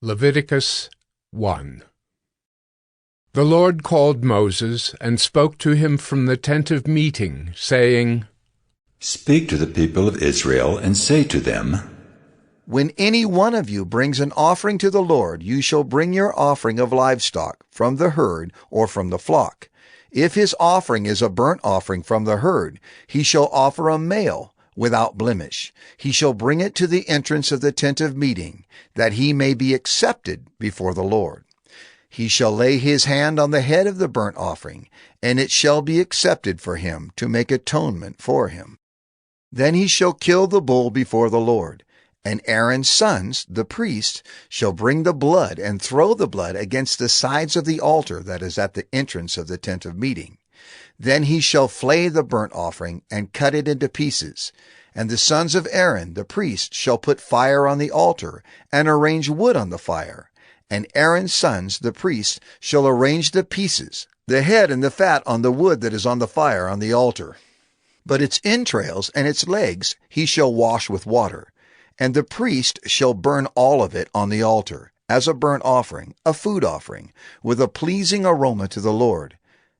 Leviticus 1. The Lord called Moses and spoke to him from the tent of meeting, saying, Speak to the people of Israel and say to them, When any one of you brings an offering to the Lord, you shall bring your offering of livestock from the herd or from the flock. If his offering is a burnt offering from the herd, he shall offer a male without blemish. He shall bring it to the entrance of the tent of meeting, that he may be accepted before the Lord. He shall lay his hand on the head of the burnt offering, and it shall be accepted for him to make atonement for him. Then he shall kill the bull before the Lord. And Aaron's sons, the priests, shall bring the blood and throw the blood against the sides of the altar that is at the entrance of the tent of meeting. Then he shall flay the burnt offering and cut it into pieces. And the sons of Aaron, the priest, shall put fire on the altar and arrange wood on the fire. And Aaron's sons, the priests, shall arrange the pieces, the head and the fat on the wood that is on the fire on the altar. But its entrails and its legs he shall wash with water. And the priest shall burn all of it on the altar, as a burnt offering, a food offering, with a pleasing aroma to the Lord.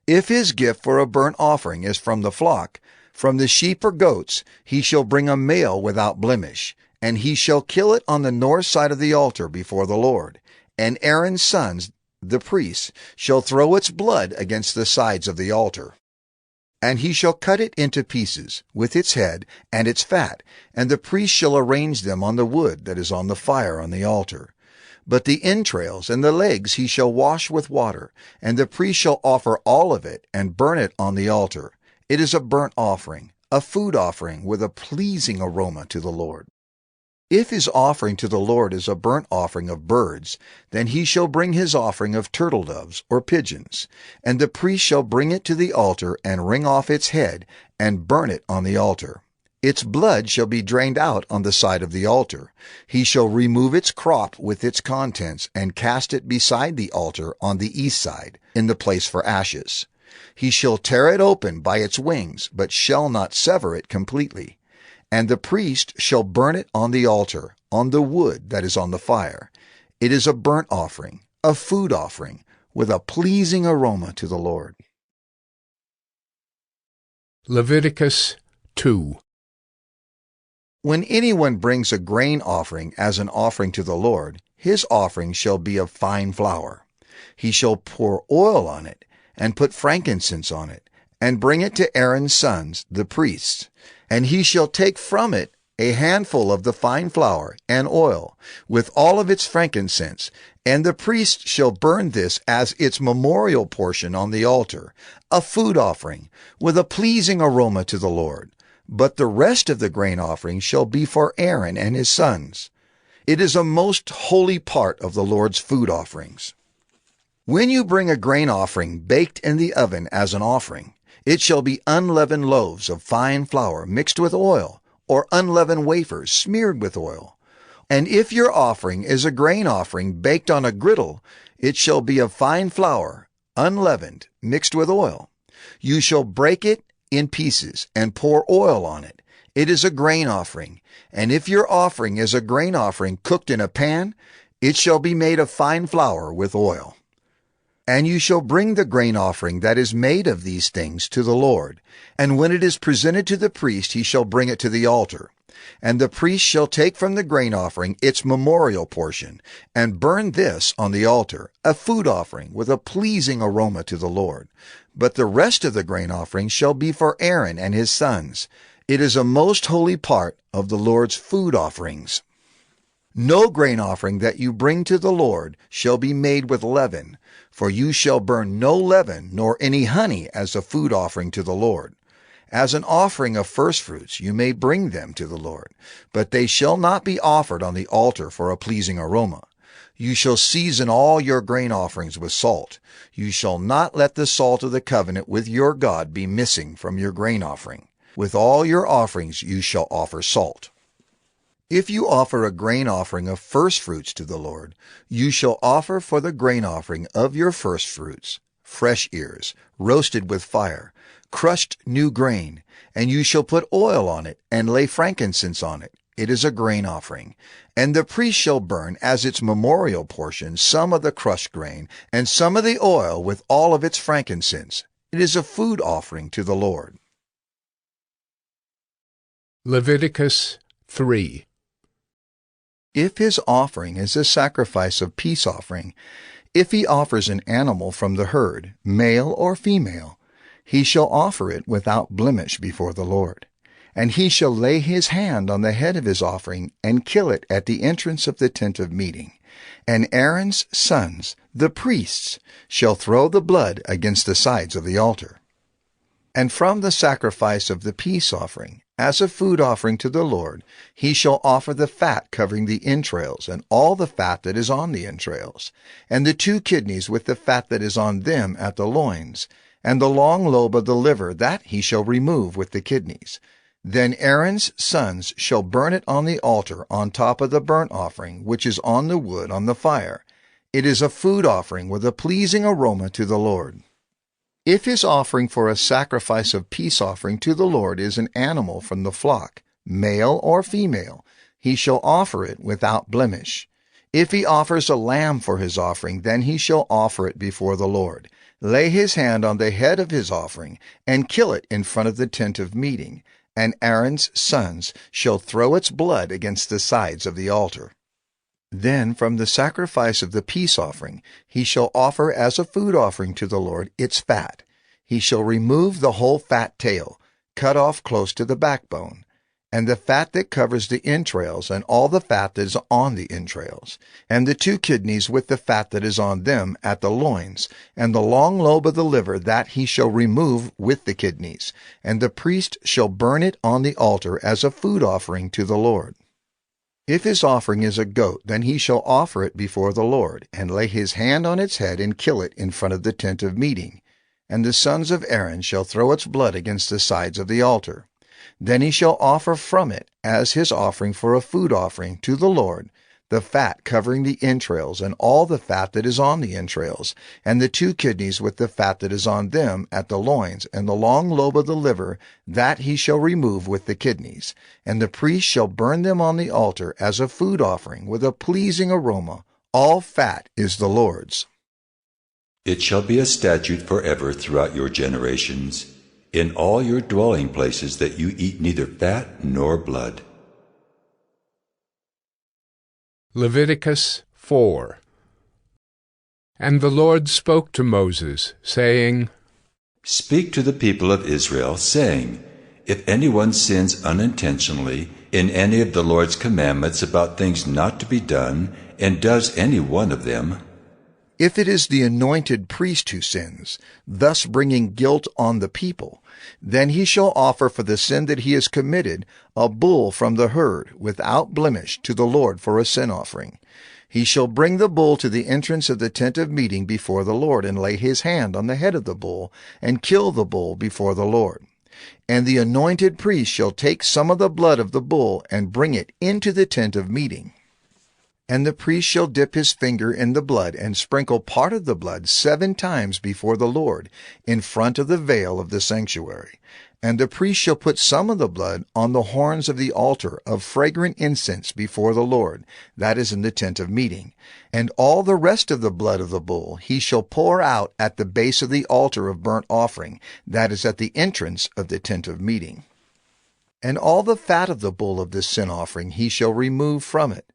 If his gift for a burnt offering is from the flock, from the sheep or goats, he shall bring a male without blemish, and he shall kill it on the north side of the altar before the Lord. And Aaron's sons, the priests, shall throw its blood against the sides of the altar. And he shall cut it into pieces, with its head and its fat, and the priest shall arrange them on the wood that is on the fire on the altar. But the entrails and the legs he shall wash with water, and the priest shall offer all of it and burn it on the altar. It is a burnt offering, a food offering with a pleasing aroma to the Lord. If his offering to the Lord is a burnt offering of birds, then he shall bring his offering of turtle doves or pigeons, and the priest shall bring it to the altar and wring off its head and burn it on the altar. Its blood shall be drained out on the side of the altar. He shall remove its crop with its contents and cast it beside the altar on the east side, in the place for ashes. He shall tear it open by its wings, but shall not sever it completely. And the priest shall burn it on the altar, on the wood that is on the fire. It is a burnt offering, a food offering, with a pleasing aroma to the Lord. Leviticus 2. When anyone brings a grain offering as an offering to the Lord, his offering shall be of fine flour. He shall pour oil on it, and put frankincense on it, and bring it to Aaron's sons, the priests. And he shall take from it a handful of the fine flour and oil, with all of its frankincense, and the priest shall burn this as its memorial portion on the altar, a food offering, with a pleasing aroma to the Lord. But the rest of the grain offering shall be for Aaron and his sons. It is a most holy part of the Lord's food offerings. When you bring a grain offering baked in the oven as an offering, it shall be unleavened loaves of fine flour mixed with oil, or unleavened wafers smeared with oil. And if your offering is a grain offering baked on a griddle, it shall be of fine flour, unleavened, mixed with oil. You shall break it in pieces and pour oil on it. It is a grain offering. And if your offering is a grain offering cooked in a pan, it shall be made of fine flour with oil. And you shall bring the grain offering that is made of these things to the Lord. And when it is presented to the priest, he shall bring it to the altar. And the priest shall take from the grain offering its memorial portion, and burn this on the altar, a food offering with a pleasing aroma to the Lord. But the rest of the grain offering shall be for Aaron and his sons. It is a most holy part of the Lord's food offerings. No grain offering that you bring to the Lord shall be made with leaven, for you shall burn no leaven nor any honey as a food offering to the Lord. As an offering of firstfruits you may bring them to the Lord, but they shall not be offered on the altar for a pleasing aroma. You shall season all your grain offerings with salt. You shall not let the salt of the covenant with your God be missing from your grain offering. With all your offerings you shall offer salt. If you offer a grain offering of firstfruits to the Lord, you shall offer for the grain offering of your firstfruits fresh ears, roasted with fire, crushed new grain, and you shall put oil on it and lay frankincense on it. it is a grain offering. And the priest shall burn as its memorial portion some of the crushed grain, and some of the oil with all of its frankincense. It is a food offering to the Lord. Leviticus 3. If his offering is a sacrifice of peace offering, if he offers an animal from the herd, male or female, he shall offer it without blemish before the Lord. And he shall lay his hand on the head of his offering and kill it at the entrance of the tent of meeting. And Aaron's sons, the priests, shall throw the blood against the sides of the altar. And from the sacrifice of the peace offering, as a food offering to the Lord, he shall offer the fat covering the entrails, and all the fat that is on the entrails, and the 2 kidneys with the fat that is on them at the loins, and the long lobe of the liver that he shall remove with the kidneys. Then Aaron's sons shall burn it on the altar on top of the burnt offering, which is on the wood on the fire. It is a food offering with a pleasing aroma to the Lord. If his offering for a sacrifice of peace offering to the Lord is an animal from the flock, male or female, he shall offer it without blemish. If he offers a lamb for his offering, then he shall offer it before the Lord. Lay his hand on the head of his offering, and kill it in front of the tent of meeting. And Aaron's sons shall throw its blood against the sides of the altar. Then from the sacrifice of the peace offering he shall offer as a food offering to the Lord its fat. He shall remove the whole fat tail, cut off close to the backbone, and the fat that covers the entrails, and all the fat that is on the entrails, and the 2 kidneys with the fat that is on them at the loins, and the long lobe of the liver that he shall remove with the kidneys, and the priest shall burn it on the altar as a food offering to the Lord. If his offering is a goat, then he shall offer it before the Lord, and lay his hand on its head and kill it in front of the tent of meeting. And the sons of Aaron shall throw its blood against the sides of the altar. Then he shall offer from it, as his offering for a food offering to the Lord, the fat covering the entrails, and all the fat that is on the entrails, and the 2 kidneys with the fat that is on them at the loins, and the long lobe of the liver, that he shall remove with the kidneys. And the priest shall burn them on the altar as a food offering with a pleasing aroma. All fat is the Lord's. It shall be a statute forever throughout your generations, in all your dwelling places, that you eat neither fat nor blood. Leviticus 4. And the Lord spoke to Moses, saying, Speak to the people of Israel, saying, If anyone sins unintentionally in any of the Lord's commandments about things not to be done, and does any one of them, if it is the anointed priest who sins, thus bringing guilt on the people, then he shall offer for the sin that he has committed a bull from the herd, without blemish, to the Lord for a sin offering. He shall bring the bull to the entrance of the tent of meeting before the Lord, and lay his hand on the head of the bull, and kill the bull before the Lord. And the anointed priest shall take some of the blood of the bull, and bring it into the tent of meeting. And the priest shall dip his finger in the blood, and sprinkle part of the blood 7 times before the Lord, in front of the veil of the sanctuary. And the priest shall put some of the blood on the horns of the altar of fragrant incense before the Lord, that is in the tent of meeting. And all the rest of the blood of the bull he shall pour out at the base of the altar of burnt offering, that is at the entrance of the tent of meeting. And all the fat of the bull of this sin offering he shall remove from it,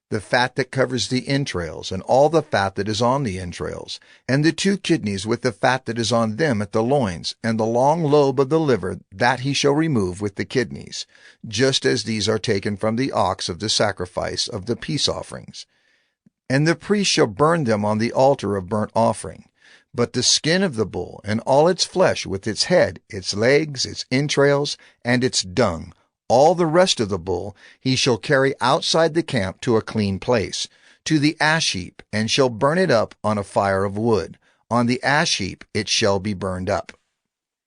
the fat that covers the entrails, and all the fat that is on the entrails, and the 2 kidneys with the fat that is on them at the loins, and the long lobe of the liver, that he shall remove with the kidneys, just as these are taken from the ox of the sacrifice of the peace offerings. And the priest shall burn them on the altar of burnt offering. But the skin of the bull, and all its flesh, with its head, its legs, its entrails, and its dung, all the rest of the bull he shall carry outside the camp to a clean place, to the ash heap, and shall burn it up on a fire of wood. On the ash heap it shall be burned up.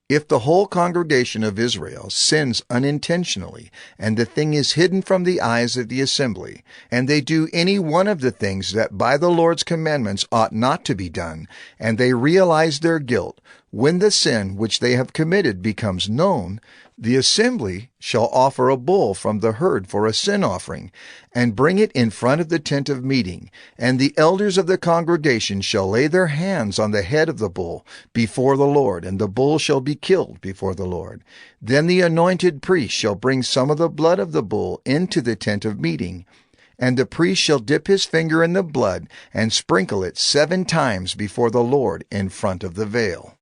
If the whole congregation of Israel sins unintentionally, and the thing is hidden from the eyes of the assembly, and they do any one of the things that by the Lord's commandments ought not to be done, and they realize their guilt, When the sin which they have committed becomes known, the assembly shall offer a bull from the herd for a sin offering, and bring it in front of the tent of meeting, and the elders of the congregation shall lay their hands on the head of the bull before the Lord, and the bull shall be killed before the Lord. Then the anointed priest shall bring some of the blood of the bull into the tent of meeting, and the priest shall dip his finger in the blood and sprinkle it 7 times before the Lord in front of the veil.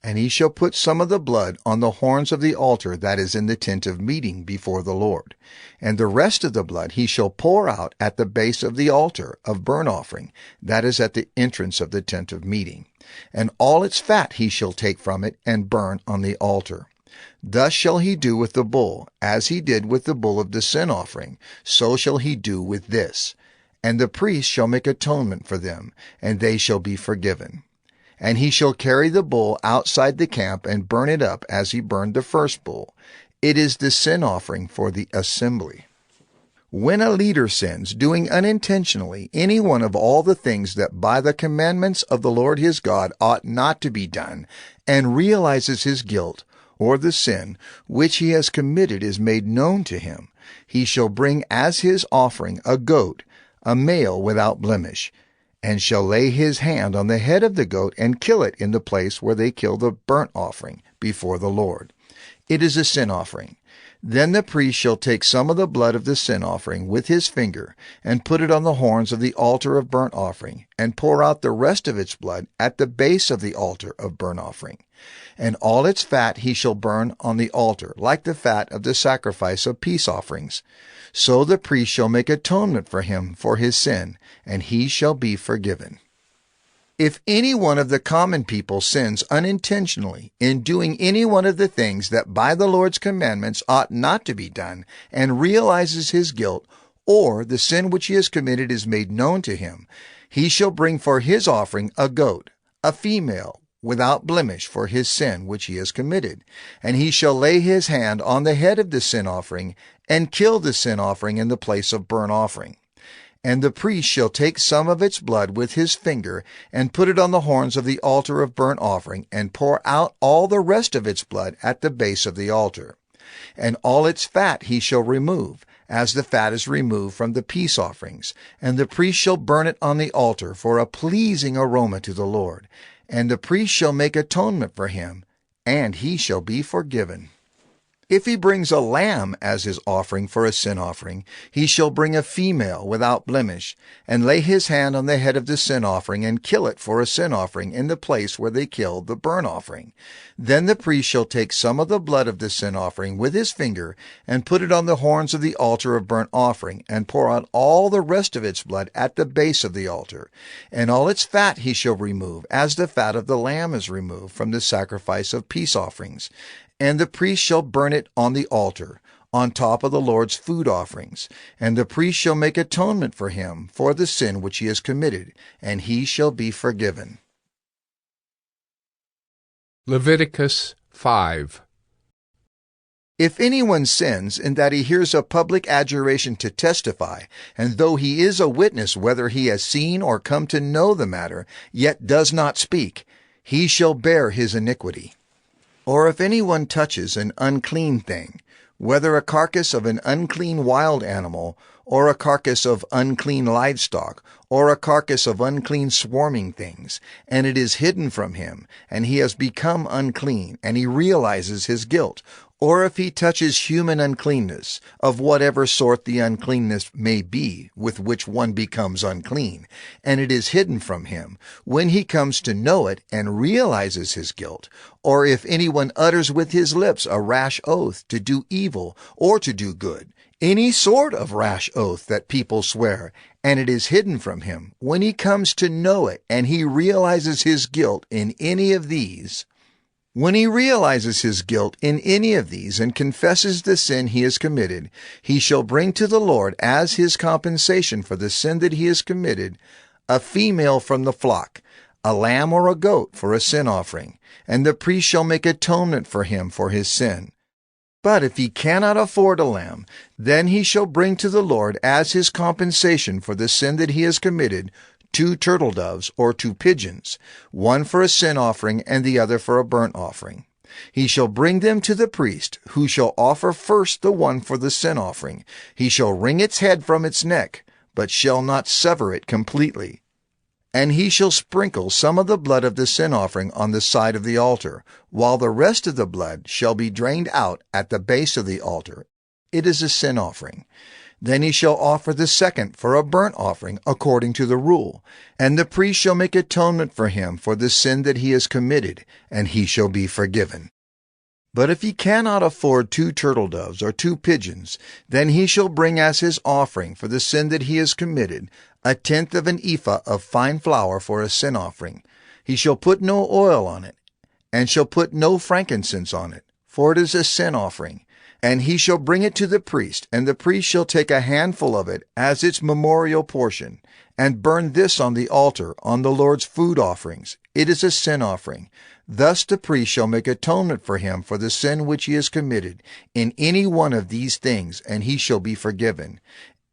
And he shall put some of the blood on the horns of the altar that is in the tent of meeting before the Lord. And the rest of the blood he shall pour out at the base of the altar of burnt offering, that is at the entrance of the tent of meeting. And all its fat he shall take from it and burn on the altar. Thus shall he do with the bull, as he did with the bull of the sin offering, so shall he do with this. And the priest shall make atonement for them, and they shall be forgiven. And he shall carry the bull outside the camp and burn it up as he burned the first bull. It is the sin offering for the assembly. When a leader sins, doing unintentionally any one of all the things that by the commandments of the Lord his God ought not to be done, and realizes his guilt, or the sin which he has committed is made known to him, he shall bring as his offering a goat, a male without blemish, and shall lay his hand on the head of the goat and kill it in the place where they kill the burnt offering before the Lord. It is a sin offering. Then the priest shall take some of the blood of the sin offering with his finger, and put it on the horns of the altar of burnt offering, and pour out the rest of its blood at the base of the altar of burnt offering. And all its fat he shall burn on the altar, like the fat of the sacrifice of peace offerings. So the priest shall make atonement for him for his sin, and he shall be forgiven. If any one of the common people sins unintentionally in doing any one of the things that by the Lord's commandments ought not to be done, and realizes his guilt, or the sin which he has committed is made known to him, he shall bring for his offering a goat, a female, without blemish for his sin which he has committed. And he shall lay his hand on the head of the sin offering, and kill the sin offering in the place of burnt offering. And the priest shall take some of its blood with his finger, and put it on the horns of the altar of burnt offering, and pour out all the rest of its blood at the base of the altar. And all its fat he shall remove, as the fat is removed from the peace offerings. And the priest shall burn it on the altar for a pleasing aroma to the Lord. And the priest shall make atonement for him, and he shall be forgiven. If he brings a lamb as his offering for a sin offering, he shall bring a female without blemish, and lay his hand on the head of the sin offering, and kill it for a sin offering in the place where they kill the burnt offering. Then the priest shall take some of the blood of the sin offering with his finger, and put it on the horns of the altar of burnt offering, and pour out all the rest of its blood at the base of the altar. And all its fat he shall remove, as the fat of the lamb is removed from the sacrifice of peace offerings. And the priest shall burn it on the altar, on top of the Lord's food offerings. And the priest shall make atonement for him for the sin which he has committed, and he shall be forgiven. Leviticus 5. If anyone sins in that he hears a public adjuration to testify, and though he is a witness whether he has seen or come to know the matter, yet does not speak, he shall bear his iniquity. Or if anyone touches an unclean thing, whether a carcass of an unclean wild animal, or a carcass of unclean livestock, or a carcass of unclean swarming things, and it is hidden from him, and he has become unclean, and he realizes his guilt, or if he touches human uncleanness, of whatever sort the uncleanness may be with which one becomes unclean, and it is hidden from him, when he comes to know it and realizes his guilt, or if anyone utters with his lips a rash oath to do evil or to do good, any sort of rash oath that people swear, and it is hidden from him, when he comes to know it and he realizes his guilt in any of these, when he realizes his guilt in any of these and confesses the sin he has committed, he shall bring to the Lord as his compensation for the sin that he has committed a female from the flock, a lamb or a goat for a sin offering, and the priest shall make atonement for him for his sin. But if he cannot afford a lamb, then he shall bring to the Lord as his compensation for the sin that he has committed 2 turtle doves or 2 pigeons, one for a sin offering and the other for a burnt offering. He shall bring them to the priest, who shall offer first the one for the sin offering. He shall wring its head from its neck, but shall not sever it completely. And he shall sprinkle some of the blood of the sin offering on the side of the altar, while the rest of the blood shall be drained out at the base of the altar. It is a sin offering. Then he shall offer the second for a burnt offering according to the rule, and the priest shall make atonement for him for the sin that he has committed, and he shall be forgiven. But if he cannot afford 2 turtle doves or 2 pigeons, then he shall bring as his offering for the sin that he has committed 1/10 of an ephah of fine flour for a sin offering. He shall put no oil on it, and shall put no frankincense on it, for it is a sin offering. And he shall bring it to the priest, and the priest shall take a handful of it as its memorial portion, and burn this on the altar, on the Lord's food offerings. It is a sin offering. Thus the priest shall make atonement for him for the sin which he has committed in any one of these things, and he shall be forgiven.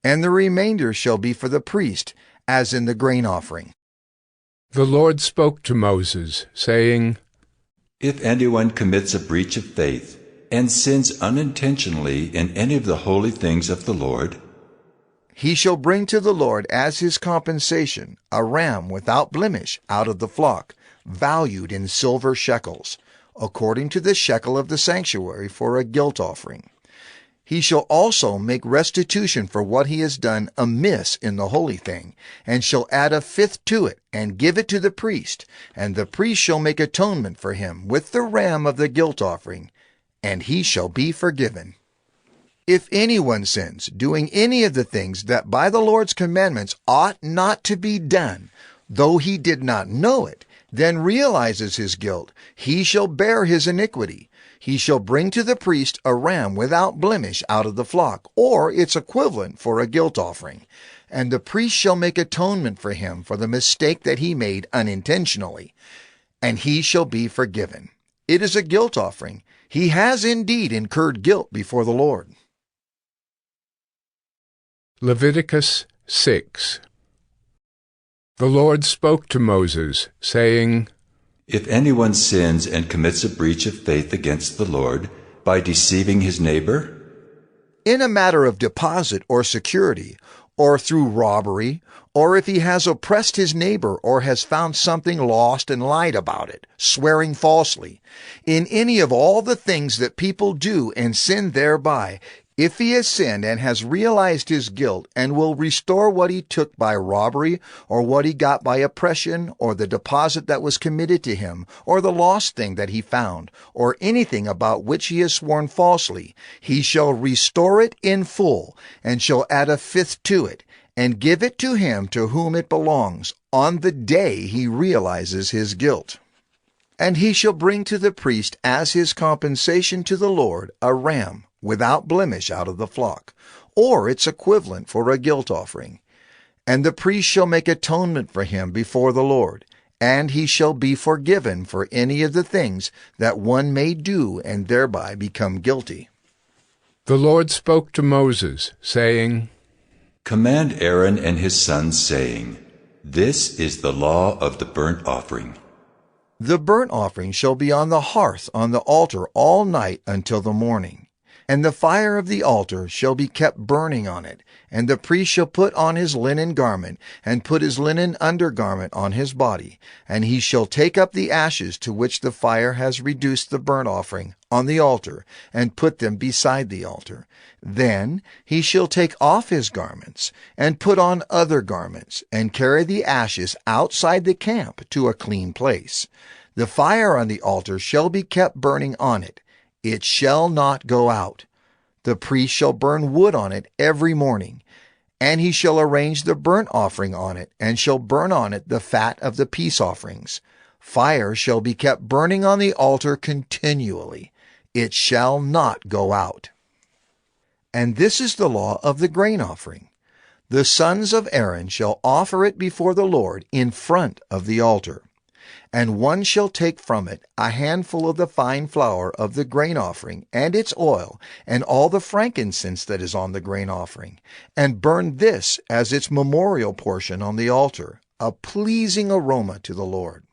And the remainder shall be for the priest, as in the grain offering. The Lord spoke to Moses, saying, If anyone commits a breach of faith, and sins unintentionally in any of the holy things of the Lord, he shall bring to the Lord as his compensation a ram without blemish out of the flock, valued in silver shekels, according to the shekel of the sanctuary for a guilt offering. He shall also make restitution for what he has done amiss in the holy thing, and shall add 1/5 to it, and give it to the priest, and the priest shall make atonement for him with the ram of the guilt offering, and he shall be forgiven. If anyone sins, doing any of the things that by the Lord's commandments ought not to be done, though he did not know it, then realizes his guilt, he shall bear his iniquity. He shall bring to the priest a ram without blemish out of the flock, or its equivalent for a guilt offering. And the priest shall make atonement for him for the mistake that he made unintentionally, and he shall be forgiven. It is a guilt offering. He has indeed incurred guilt before the Lord. Leviticus 6. The Lord spoke to Moses, saying, If anyone sins and commits a breach of faith against the Lord by deceiving his neighbor, in a matter of deposit or security, or through robbery, or if he has oppressed his neighbor or has found something lost and lied about it, swearing falsely, in any of all the things that people do and sin thereby, if he has sinned and has realized his guilt and will restore what he took by robbery, or what he got by oppression, or the deposit that was committed to him, or the lost thing that he found, or anything about which he has sworn falsely, he shall restore it in full, and shall add 1/5 to it, and give it to him to whom it belongs, on the day he realizes his guilt. And he shall bring to the priest as his compensation to the Lord a ram without blemish out of the flock, or its equivalent for a guilt offering. And the priest shall make atonement for him before the Lord, and he shall be forgiven for any of the things that one may do and thereby become guilty. The Lord spoke to Moses, saying, Command Aaron and his sons, saying, This is the law of the burnt offering. The burnt offering shall be on the hearth on the altar all night until the morning. And the fire of the altar shall be kept burning on it, and the priest shall put on his linen garment, and put his linen undergarment on his body, and he shall take up the ashes to which the fire has reduced the burnt offering on the altar, and put them beside the altar. Then he shall take off his garments, and put on other garments, and carry the ashes outside the camp to a clean place. The fire on the altar shall be kept burning on it. It shall not go out. The priest shall burn wood on it every morning, and he shall arrange the burnt offering on it, and shall burn on it the fat of the peace offerings. Fire shall be kept burning on the altar continually. It shall not go out. And this is the law of the grain offering. The sons of Aaron shall offer it before the Lord in front of the altar. And one shall take from it a handful of the fine flour of the grain offering, and its oil, and all the frankincense that is on the grain offering, and burn this as its memorial portion on the altar, a pleasing aroma to the Lord.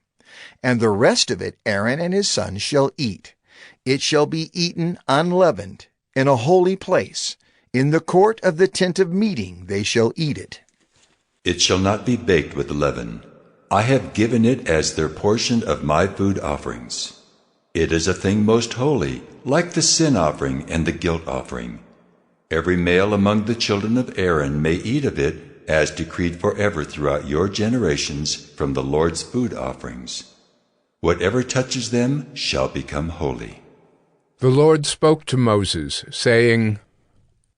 And the rest of it Aaron and his sons shall eat. It shall be eaten unleavened, in a holy place. In the court of the tent of meeting they shall eat it. It shall not be baked with leaven. I have given it as their portion of my food offerings. It is a thing most holy, like the sin offering and the guilt offering. Every male among the children of Aaron may eat of it, as decreed forever throughout your generations from the Lord's food offerings. Whatever touches them shall become holy. The Lord spoke to Moses, saying,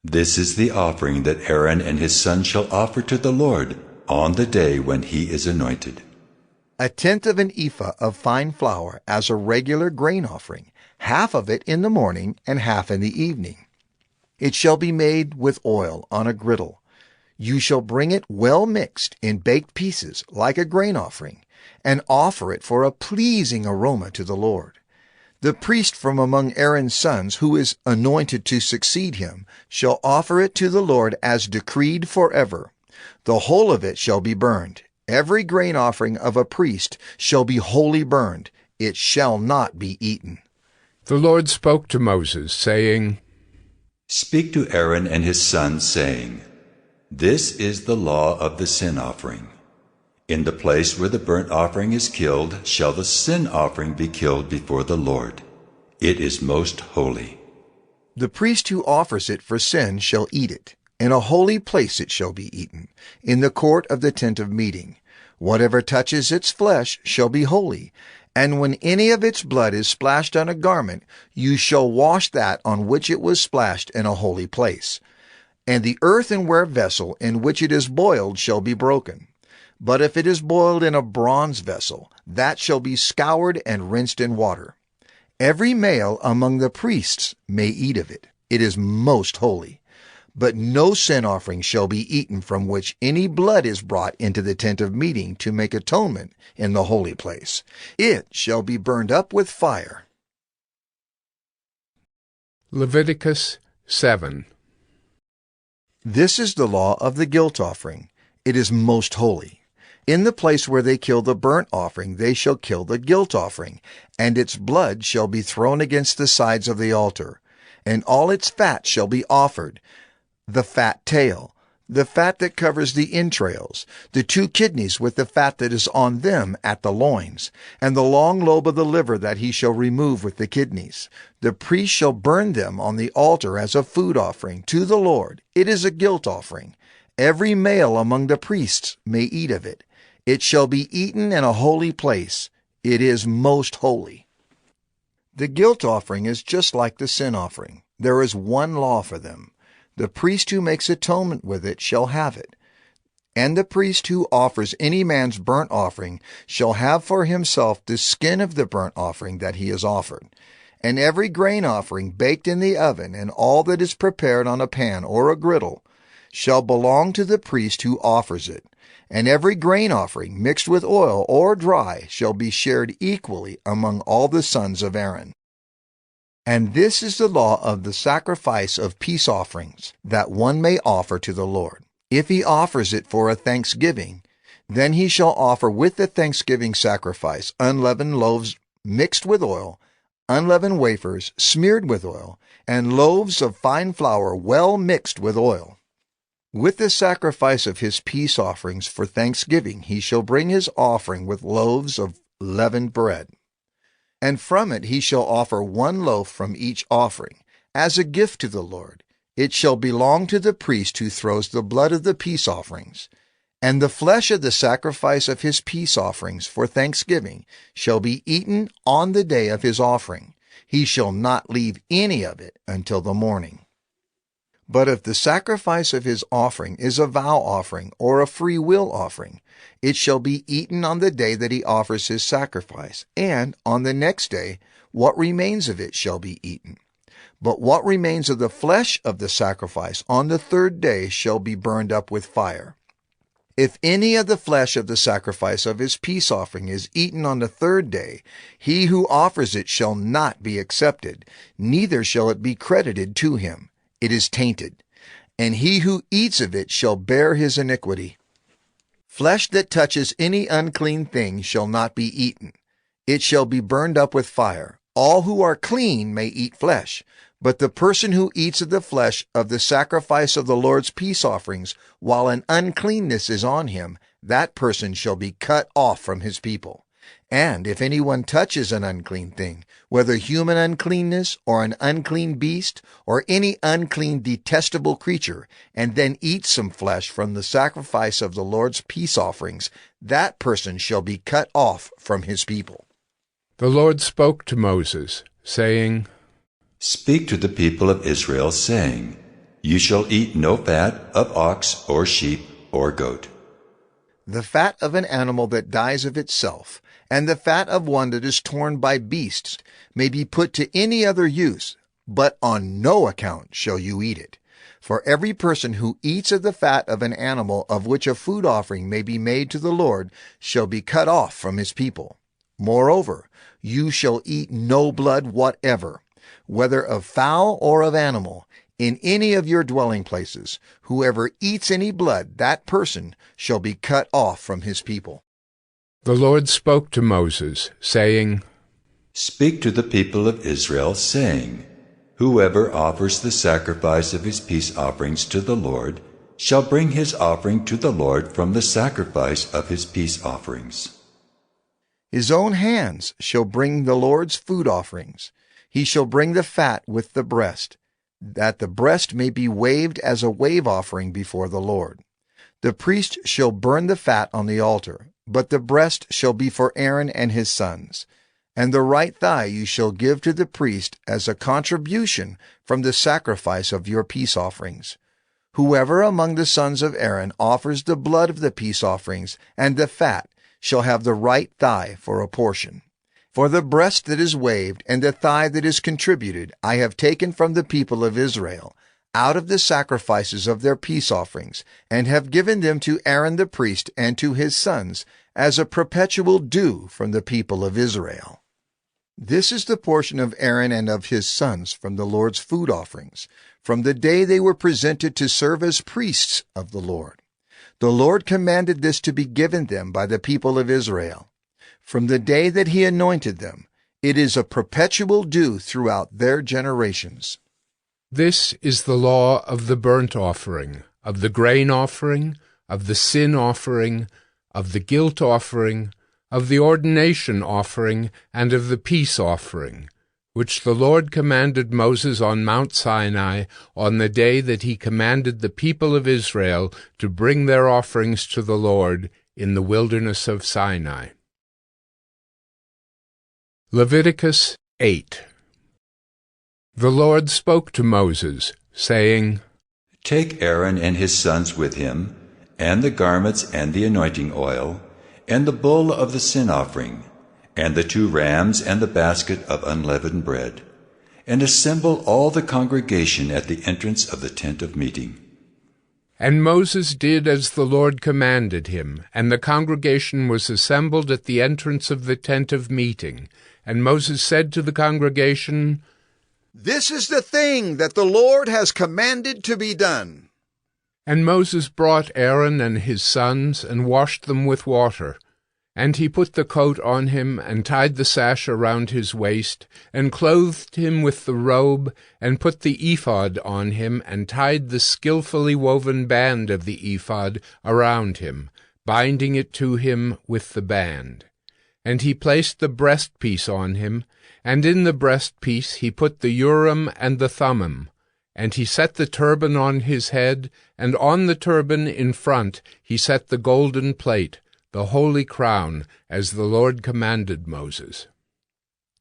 This is the offering that Aaron and his sons shall offer to the Lord on the day when he is anointed. A tenth of an ephah of fine flour as a regular grain offering, half of it in the morning and half in the evening. It shall be made with oil on a griddle. You shall bring it well mixed in baked pieces like a grain offering, and offer it for a pleasing aroma to the Lord. The priest from among Aaron's sons, who is anointed to succeed him, shall offer it to the Lord as decreed forever. The whole of it shall be burned. Every grain offering of a priest shall be wholly burned. It shall not be eaten. The Lord spoke to Moses, saying, Speak to Aaron and his sons, saying, This is the law of the sin offering. In the place where the burnt offering is killed shall the sin offering be killed before the Lord. It is most holy. The priest who offers it for sin shall eat it. In a holy place it shall be eaten, in the court of the tent of meeting. Whatever touches its flesh shall be holy. And when any of its blood is splashed on a garment, you shall wash that on which it was splashed in a holy place. And the earthenware vessel in which it is boiled shall be broken. But if it is boiled in a bronze vessel, that shall be scoured and rinsed in water. Every male among the priests may eat of it. It is most holy. But no sin offering shall be eaten from which any blood is brought into the tent of meeting to make atonement in the holy place. It shall be burned up with fire. Leviticus 7. This is the law of the guilt offering. It is most holy. In the place where they kill the burnt offering, they shall kill the guilt offering, and its blood shall be thrown against the sides of the altar, and all its fat shall be offered, the fat tail, the fat that covers the entrails, the 2 kidneys with the fat that is on them at the loins, and the long lobe of the liver that he shall remove with the kidneys. The priest shall burn them on the altar as a food offering to the Lord. It is a guilt offering. Every male among the priests may eat of it. It shall be eaten in a holy place. It is most holy. The guilt offering is just like the sin offering. There is one law for them. The priest who makes atonement with it shall have it. And the priest who offers any man's burnt offering shall have for himself the skin of the burnt offering that he has offered. And every grain offering baked in the oven, and all that is prepared on a pan or a griddle, shall belong to the priest who offers it. And every grain offering mixed with oil or dry shall be shared equally among all the sons of Aaron. And this is the law of the sacrifice of peace offerings, that one may offer to the Lord. If he offers it for a thanksgiving, then he shall offer with the thanksgiving sacrifice unleavened loaves mixed with oil, unleavened wafers smeared with oil, and loaves of fine flour well mixed with oil. With the sacrifice of his peace offerings for thanksgiving he shall bring his offering with loaves of leavened bread. And from it he shall offer 1 loaf from each offering, as a gift to the Lord. It shall belong to the priest who throws the blood of the peace offerings. And the flesh of the sacrifice of his peace offerings for thanksgiving shall be eaten on the day of his offering. He shall not leave any of it until the morning. But if the sacrifice of his offering is a vow offering or a free will offering, it shall be eaten on the day that he offers his sacrifice, and on the next day what remains of it shall be eaten. But what remains of the flesh of the sacrifice on the 3rd day shall be burned up with fire. If any of the flesh of the sacrifice of his peace offering is eaten on the 3rd day, he who offers it shall not be accepted, neither shall it be credited to him. It is tainted, and he who eats of it shall bear his iniquity. Flesh that touches any unclean thing shall not be eaten. It shall be burned up with fire. All who are clean may eat flesh, but the person who eats of the flesh of the sacrifice of the Lord's peace offerings, while an uncleanness is on him, that person shall be cut off from his people. And if anyone touches an unclean thing, whether human uncleanness or an unclean beast or any unclean detestable creature, and then eats some flesh from the sacrifice of the Lord's peace offerings, that person shall be cut off from his people. The Lord spoke to Moses, saying, Speak to the people of Israel, saying, You shall eat no fat of ox or sheep or goat. The fat of an animal that dies of itself, and the fat of one that is torn by beasts, may be put to any other use, but on no account shall you eat it. For every person who eats of the fat of an animal of which a food offering may be made to the Lord shall be cut off from his people. Moreover, you shall eat no blood whatever, whether of fowl or of animal, in any of your dwelling places. Whoever eats any blood, that person shall be cut off from his people. The Lord spoke to Moses, saying, Speak to the people of Israel, saying, Whoever offers the sacrifice of his peace offerings to the Lord shall bring his offering to the Lord from the sacrifice of his peace offerings. His own hands shall bring the Lord's food offerings. He shall bring the fat with the breast, that the breast may be waved as a wave offering before the Lord. The priest shall burn the fat on the altar, but the breast shall be for Aaron and his sons. And the right thigh you shall give to the priest as a contribution from the sacrifice of your peace offerings. Whoever among the sons of Aaron offers the blood of the peace offerings and the fat shall have the right thigh for a portion. For the breast that is waved and the thigh that is contributed I have taken from the people of Israel, out of the sacrifices of their peace offerings, and have given them to Aaron the priest and to his sons, as a perpetual due from the people of Israel. This is the portion of Aaron and of his sons from the Lord's food offerings, from the day they were presented to serve as priests of the Lord. The Lord commanded this to be given them by the people of Israel. From the day that he anointed them, it is a perpetual due throughout their generations. This is the law of the burnt offering, of the grain offering, of the sin offering, of the guilt offering, of the ordination offering, and of the peace offering, which the Lord commanded Moses on Mount Sinai on the day that he commanded the people of Israel to bring their offerings to the Lord in the wilderness of Sinai. Leviticus 8. The Lord spoke to Moses, saying, Take Aaron and his sons with him, and the garments and the anointing oil, and the bull of the sin offering, and the 2 rams and the basket of unleavened bread, and assemble all the congregation at the entrance of the tent of meeting. And Moses did as the Lord commanded him, and the congregation was assembled at the entrance of the tent of meeting. And Moses said to the congregation, This is the thing that the Lord has commanded to be done. And Moses brought Aaron and his sons, and washed them with water. And he put the coat on him, and tied the sash around his waist, and clothed him with the robe, and put the ephod on him, and tied the skillfully woven band of the ephod around him, binding it to him with the band. And he placed the breastpiece on him, and in the breastpiece he put the Urim and the Thummim. And he set the turban on his head, and on the turban in front he set the golden plate, the holy crown, as the Lord commanded Moses.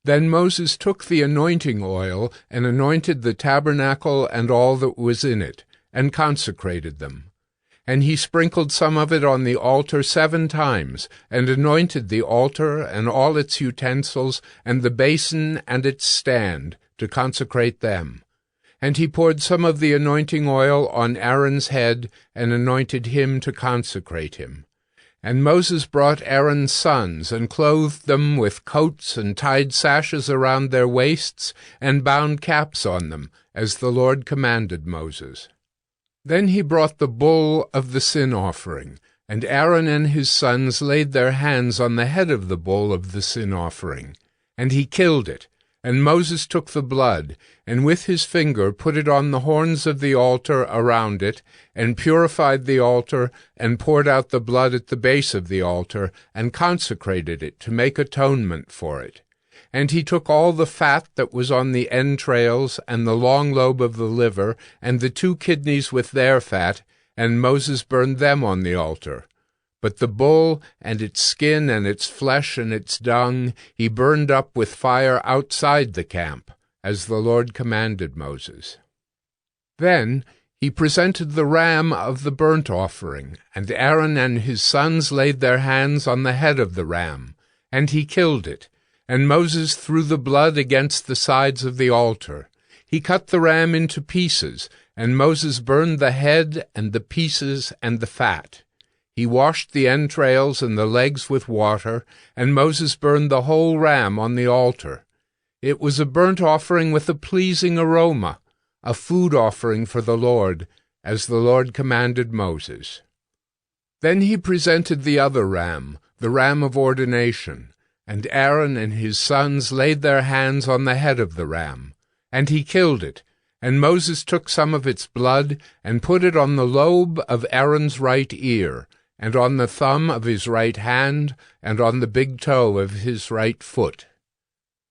Then Moses took the anointing oil, and anointed the tabernacle and all that was in it, and consecrated them. And he sprinkled some of it on the altar 7 times, and anointed the altar and all its utensils, and the basin and its stand, to consecrate them. And he poured some of the anointing oil on Aaron's head, and anointed him to consecrate him. And Moses brought Aaron's sons, and clothed them with coats, and tied sashes around their waists, and bound caps on them, as the Lord commanded Moses. Then he brought the bull of the sin offering, And Aaron and his sons laid their hands on the head of the bull of the sin offering, and he killed it. And Moses took the blood, and with his finger put it on the horns of the altar around it, and purified the altar, and poured out the blood at the base of the altar, and consecrated it to make atonement for it. And he took all the fat that was on the entrails, and the long lobe of the liver, and the 2 kidneys with their fat, and Moses burned them on the altar. But the bull, and its skin, and its flesh, and its dung, he burned up with fire outside the camp, as the Lord commanded Moses. Then he presented the ram of the burnt offering, and Aaron and his sons laid their hands on the head of the ram, and he killed it. And Moses threw the blood against the sides of the altar. He cut the ram into pieces, and Moses burned the head and the pieces and the fat. He washed the entrails and the legs with water, and Moses burned the whole ram on the altar. It was a burnt offering with a pleasing aroma, a food offering for the Lord, as the Lord commanded Moses. Then he presented the other ram, the ram of ordination, and Aaron and his sons laid their hands on the head of the ram, and he killed it. And Moses took some of its blood, and put it on the lobe of Aaron's right ear, and on the thumb of his right hand, and on the big toe of his right foot.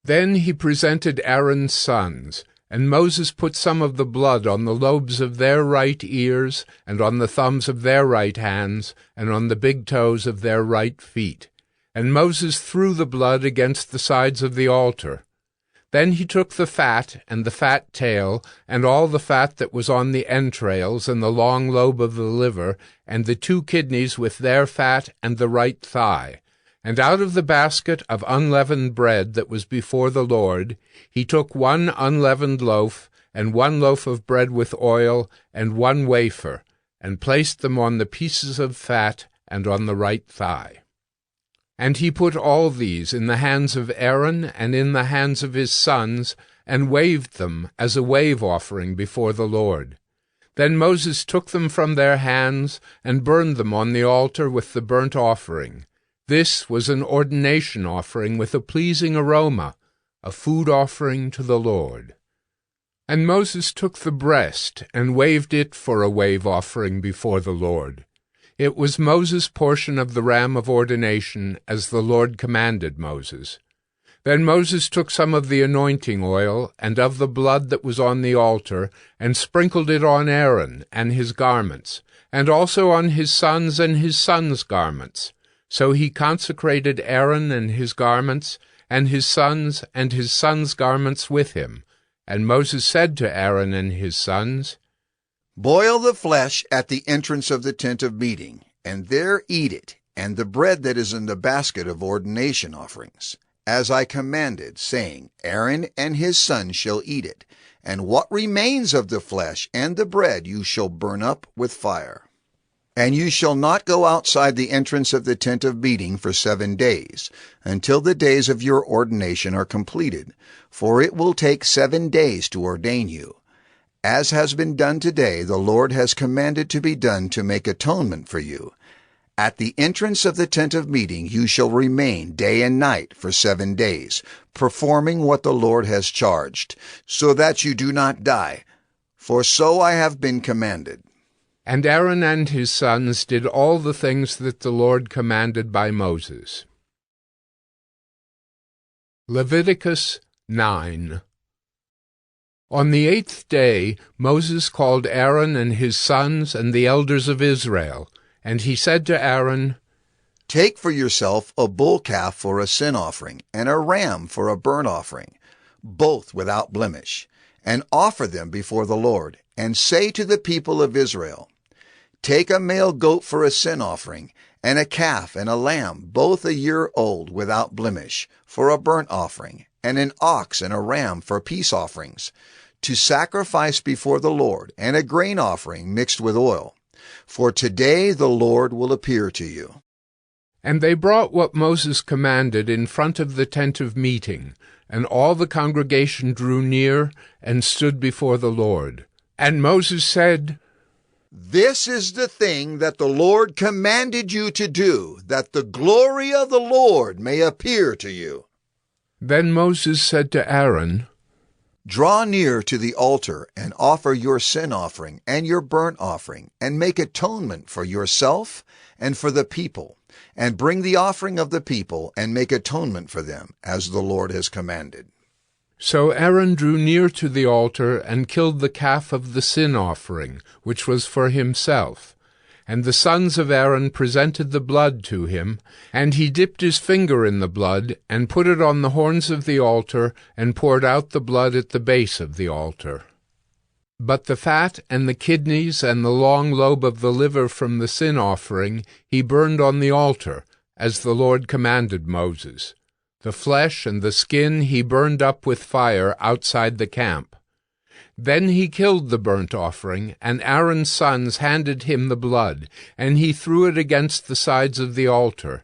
Then he presented Aaron's sons, and Moses put some of the blood on the lobes of their right ears, and on the thumbs of their right hands, and on the big toes of their right feet. And Moses threw the blood against the sides of the altar. Then he took the fat, and the fat tail, and all the fat that was on the entrails, and the long lobe of the liver, and the 2 kidneys with their fat, and the right thigh. And out of the basket of unleavened bread that was before the Lord, he took 1 unleavened loaf, and 1 loaf of bread with oil, and 1 wafer, and placed them on the pieces of fat, and on the right thigh. And he put all these in the hands of Aaron and in the hands of his sons, and waved them as a wave offering before the Lord. Then Moses took them from their hands, and burned them on the altar with the burnt offering. This was an ordination offering with a pleasing aroma, a food offering to the Lord. And Moses took the breast, and waved it for a wave offering before the Lord. It was Moses' portion of the ram of ordination, as the Lord commanded Moses. Then Moses took some of the anointing oil, and of the blood that was on the altar, and sprinkled it on Aaron and his garments, and also on his sons and his sons' garments. So he consecrated Aaron and his garments, and his sons' garments with him. And Moses said to Aaron and his sons, Boil the flesh at the entrance of the tent of meeting, and there eat it, and the bread that is in the basket of ordination offerings, as I commanded, saying, Aaron and his sons shall eat it, and what remains of the flesh and the bread you shall burn up with fire. And you shall not go outside the entrance of the tent of meeting for 7 days, until the days of your ordination are completed, for it will take 7 days to ordain you. As has been done today, the Lord has commanded to be done to make atonement for you. At the entrance of the tent of meeting you shall remain day and night for 7 days, performing what the Lord has charged, so that you do not die, for so I have been commanded. And Aaron and his sons did all the things that the Lord commanded by Moses. Leviticus 9. On the 8th day Moses called Aaron and his sons and the elders of Israel, and he said to Aaron, Take for yourself a bull calf for a sin offering, and a ram for a burnt offering, both without blemish, and offer them before the Lord, and say to the people of Israel, Take a male goat for a sin offering, and a calf and a lamb, both a year old without blemish, for a burnt offering, and an ox and a ram for peace offerings, to sacrifice before the Lord, and a grain offering mixed with oil. For today the Lord will appear to you. And they brought what Moses commanded in front of the tent of meeting, and all the congregation drew near and stood before the Lord. And Moses said, This is the thing that the Lord commanded you to do, that the glory of the Lord may appear to you. Then Moses said to Aaron, Draw near to the altar and offer your sin offering and your burnt offering, and make atonement for yourself and for the people, and bring the offering of the people and make atonement for them, as the Lord has commanded. So Aaron drew near to the altar and killed the calf of the sin offering, which was for himself. And the sons of Aaron presented the blood to him, and he dipped his finger in the blood, and put it on the horns of the altar, and poured out the blood at the base of the altar. But the fat and the kidneys and the long lobe of the liver from the sin offering he burned on the altar, as the Lord commanded Moses. The flesh and the skin he burned up with fire outside the camp. Then he killed the burnt offering, and Aaron's sons handed him the blood, and he threw it against the sides of the altar.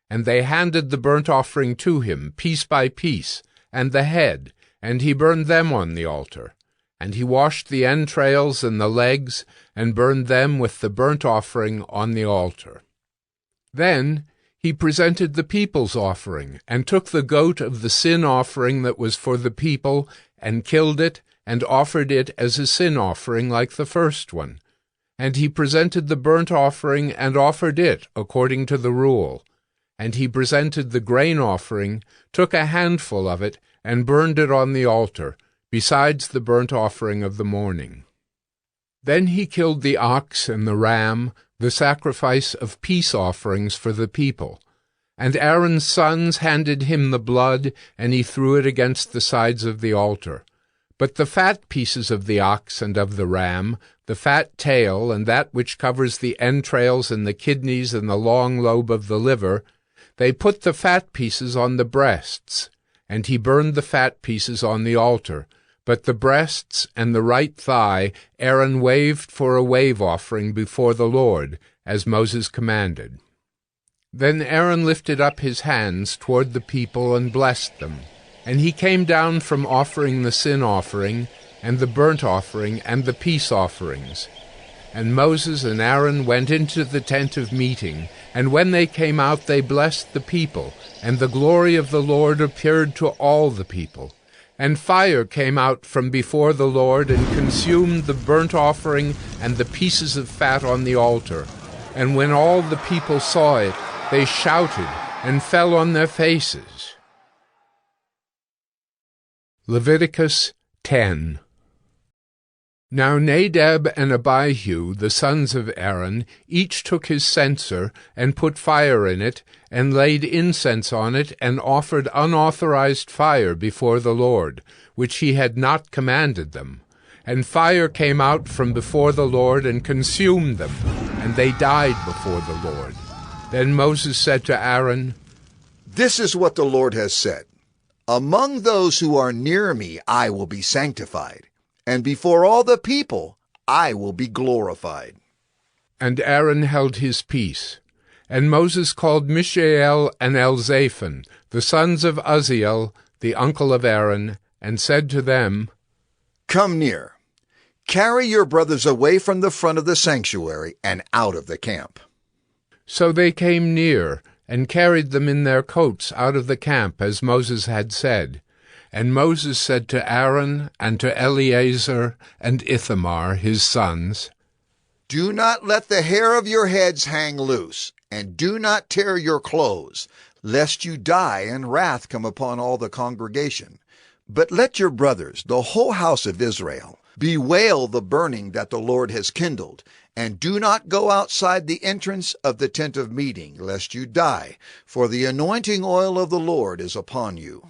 And they handed the burnt offering to him, piece by piece, and the head, and he burned them on the altar. And he washed the entrails and the legs, and burned them with the burnt offering on the altar. Then he presented the people's offering, and took the goat of the sin offering that was for the people, and killed it, and offered it as a sin offering like the first one. And he presented the burnt offering, and offered it according to the rule. And he presented the grain offering, took a handful of it, and burned it on the altar, besides the burnt offering of the morning. Then he killed the ox and the ram, the sacrifice of peace offerings for the people. And Aaron's sons handed him the blood, and he threw it against the sides of the altar. But the fat pieces of the ox and of the ram, the fat tail, and that which covers the entrails and the kidneys and the long lobe of the liver, they put the fat pieces on the breasts, and he burned the fat pieces on the altar. But the breasts and the right thigh Aaron waved for a wave offering before the Lord, as Moses commanded. Then Aaron lifted up his hands toward the people and blessed them. And he came down from offering the sin offering, and the burnt offering, and the peace offerings. And Moses and Aaron went into the tent of meeting, and when they came out they blessed the people, and the glory of the Lord appeared to all the people. And fire came out from before the Lord, and consumed the burnt offering and the pieces of fat on the altar. And when all the people saw it, they shouted and fell on their faces. Leviticus 10. Now Nadab and Abihu, the sons of Aaron, each took his censer, and put fire in it, and laid incense on it, and offered unauthorized fire before the Lord, which he had not commanded them. And fire came out from before the Lord, and consumed them, and they died before the Lord. Then Moses said to Aaron, This is what the Lord has said. Among those who are near me I will be sanctified, and before all the people I will be glorified. And Aaron held his peace. And Moses called Mishael and Elzaphan, the sons of Uzziel, the uncle of Aaron, and said to them, Come near. Carry your brothers away from the front of the sanctuary and out of the camp. So they came near, and carried them in their coats out of the camp, as Moses had said. And Moses said to Aaron and to Eleazar and Ithamar, his sons, Do not let the hair of your heads hang loose, and do not tear your clothes, lest you die and wrath come upon all the congregation. But let your brothers, the whole house of Israel, bewail the burning that the Lord has kindled, and do not go outside the entrance of the tent of meeting, lest you die, for the anointing oil of the Lord is upon you.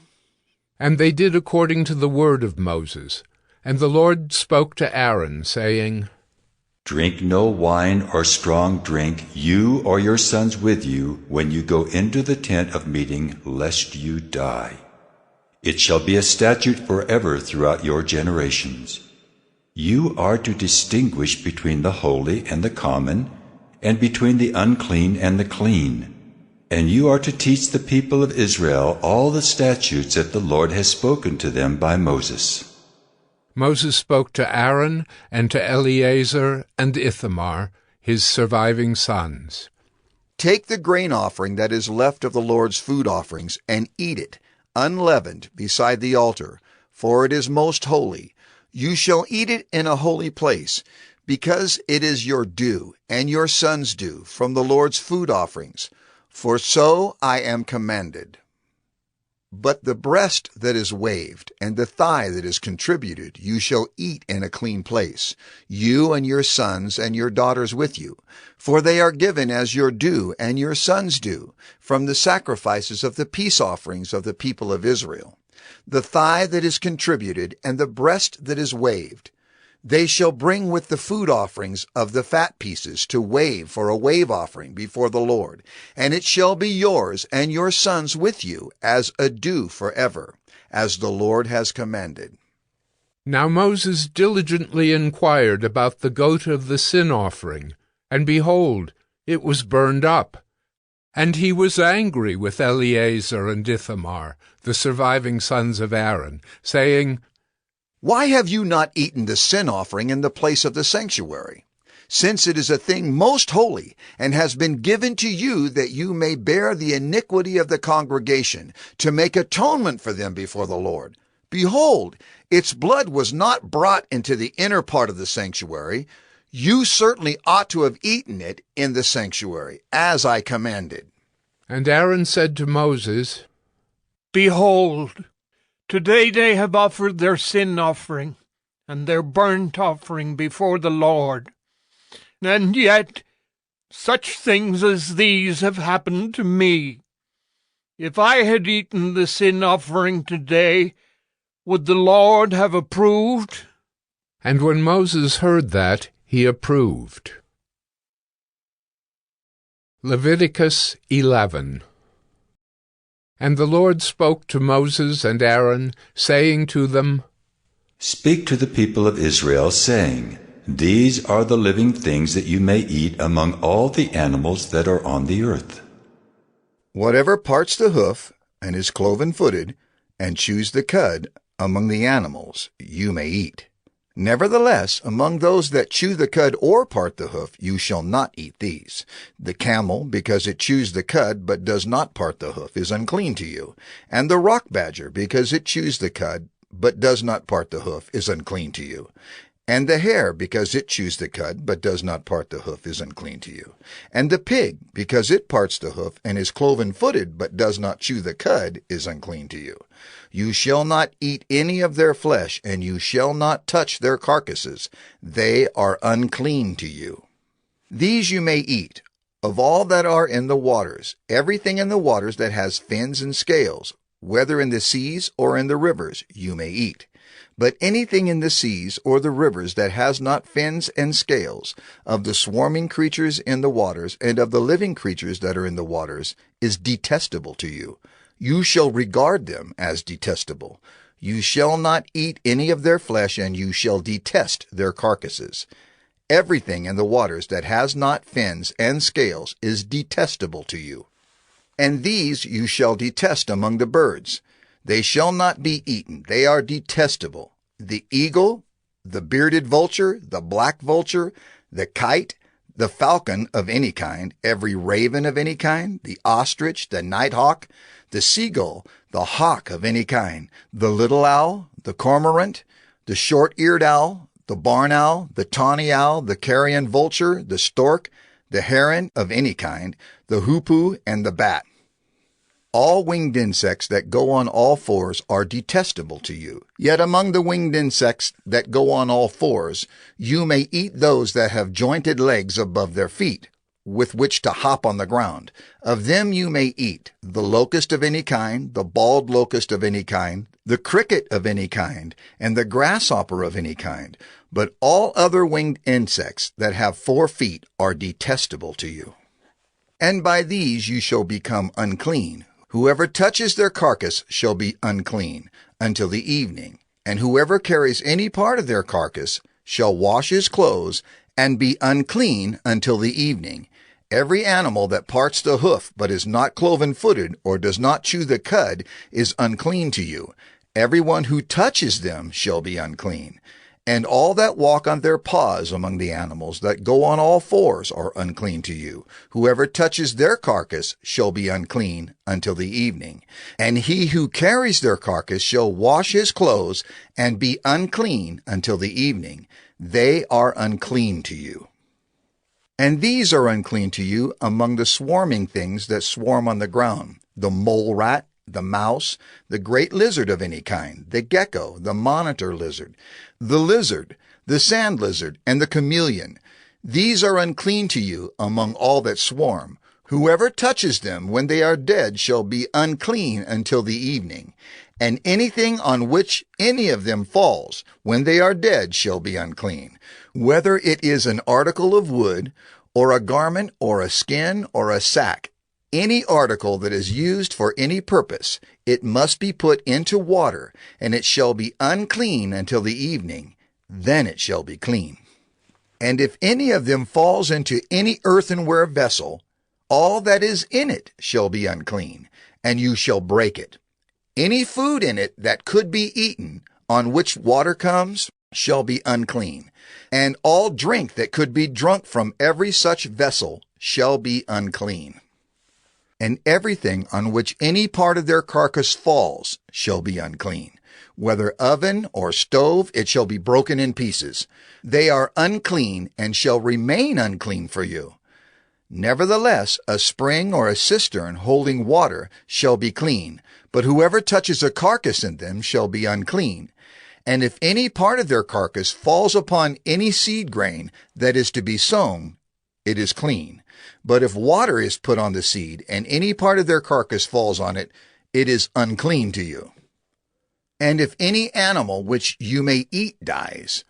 And they did according to the word of Moses. And the Lord spoke to Aaron, saying, Drink no wine or strong drink, you or your sons with you, when you go into the tent of meeting, lest you die. It shall be a statute forever throughout your generations. You are to distinguish between the holy and the common, and between the unclean and the clean. And you are to teach the people of Israel all the statutes that the Lord has spoken to them by Moses. Moses spoke to Aaron and to Eleazar and Ithamar, his surviving sons. Take the grain offering that is left of the Lord's food offerings, and eat it, unleavened, beside the altar, for it is most holy. You shall eat it in a holy place, because it is your due, and your sons' due, from the Lord's food offerings. For so I am commanded. But the breast that is waved, and the thigh that is contributed, you shall eat in a clean place, you and your sons and your daughters with you. For they are given as your due and your sons' due, from the sacrifices of the peace offerings of the people of Israel. The thigh that is contributed, and the breast that is waved, they shall bring with the food offerings of the fat pieces to wave for a wave offering before the Lord. And it shall be yours and your sons with you as a due forever, as the Lord has commanded. Now Moses diligently inquired about the goat of the sin offering, and behold, it was burned up. And he was angry with Eleazar and Ithamar, the surviving sons of Aaron, saying, Why have you not eaten the sin offering in the place of the sanctuary? Since it is a thing most holy, and has been given to you that you may bear the iniquity of the congregation, to make atonement for them before the Lord. Behold, its blood was not brought into the inner part of the sanctuary. You certainly ought to have eaten it in the sanctuary, as I commanded. And Aaron said to Moses, Behold, today they have offered their sin offering and their burnt offering before the Lord. And yet such things as these have happened to me. If I had eaten the sin offering today, would the Lord have approved? And when Moses heard that, he approved. Leviticus 11. And the Lord spoke to Moses and Aaron, saying to them, Speak to the people of Israel, saying, These are the living things that you may eat among all the animals that are on the earth. Whatever parts the hoof, and is cloven-footed, and chews the cud, among the animals you may eat. Nevertheless, among those that chew the cud or part the hoof, you shall not eat these. The camel, because it chews the cud but does not part the hoof, is unclean to you. And the rock badger, because it chews the cud but does not part the hoof, is unclean to you. And the hare, because it chews the cud but does not part the hoof, is unclean to you. And the pig, because it parts the hoof and is cloven-footed but does not chew the cud, is unclean to you. You shall not eat any of their flesh, and you shall not touch their carcasses. They are unclean to you. These you may eat, of all that are in the waters, everything in the waters that has fins and scales, whether in the seas or in the rivers, you may eat. But anything in the seas or the rivers that has not fins and scales, of the swarming creatures in the waters and of the living creatures that are in the waters, is detestable to you. You shall regard them as detestable. You shall not eat any of their flesh, and you shall detest their carcasses. Everything in the waters that has not fins and scales is detestable to you. And these you shall detest among the birds. They shall not be eaten. They are detestable. The eagle, the bearded vulture, the black vulture, the kite, the falcon of any kind, every raven of any kind, the ostrich, the nighthawk, the seagull, the hawk of any kind, the little owl, the cormorant, the short-eared owl, the barn owl, the tawny owl, the carrion vulture, the stork, the heron of any kind, the hoopoe, and the bat. All winged insects that go on all fours are detestable to you. Yet among the winged insects that go on all fours, you may eat those that have jointed legs above their feet, with which to hop on the ground. Of them you may eat the locust of any kind, the bald locust of any kind, the cricket of any kind, and the grasshopper of any kind. But all other winged insects that have 4 feet are detestable to you. And by these you shall become unclean. Whoever touches their carcass shall be unclean until the evening. And whoever carries any part of their carcass shall wash his clothes and be unclean until the evening. Every animal that parts the hoof but is not cloven-footed or does not chew the cud is unclean to you. Everyone who touches them shall be unclean. And all that walk on their paws among the animals that go on all fours are unclean to you. Whoever touches their carcass shall be unclean until the evening. And he who carries their carcass shall wash his clothes and be unclean until the evening. They are unclean to you. And these are unclean to you among the swarming things that swarm on the ground, the mole rat, the mouse, the great lizard of any kind, the gecko, the monitor lizard, the sand lizard, and the chameleon. These are unclean to you among all that swarm. Whoever touches them when they are dead shall be unclean until the evening. And anything on which any of them falls when they are dead shall be unclean, whether it is an article of wood, or a garment, or a skin, or a sack. Any article that is used for any purpose, it must be put into water, and it shall be unclean until the evening. Then it shall be clean. And if any of them falls into any earthenware vessel, all that is in it shall be unclean, and you shall break it. Any food in it that could be eaten, on which water comes, shall be unclean, and all drink that could be drunk from every such vessel shall be unclean. And everything on which any part of their carcass falls shall be unclean. Whether oven or stove, it shall be broken in pieces. They are unclean and shall remain unclean for you. Nevertheless, a spring or a cistern holding water shall be clean, but whoever touches a carcass in them shall be unclean. And if any part of their carcass falls upon any seed grain that is to be sown, it is clean. But if water is put on the seed, and any part of their carcass falls on it, it is unclean to you. And if any animal which you may eat dies,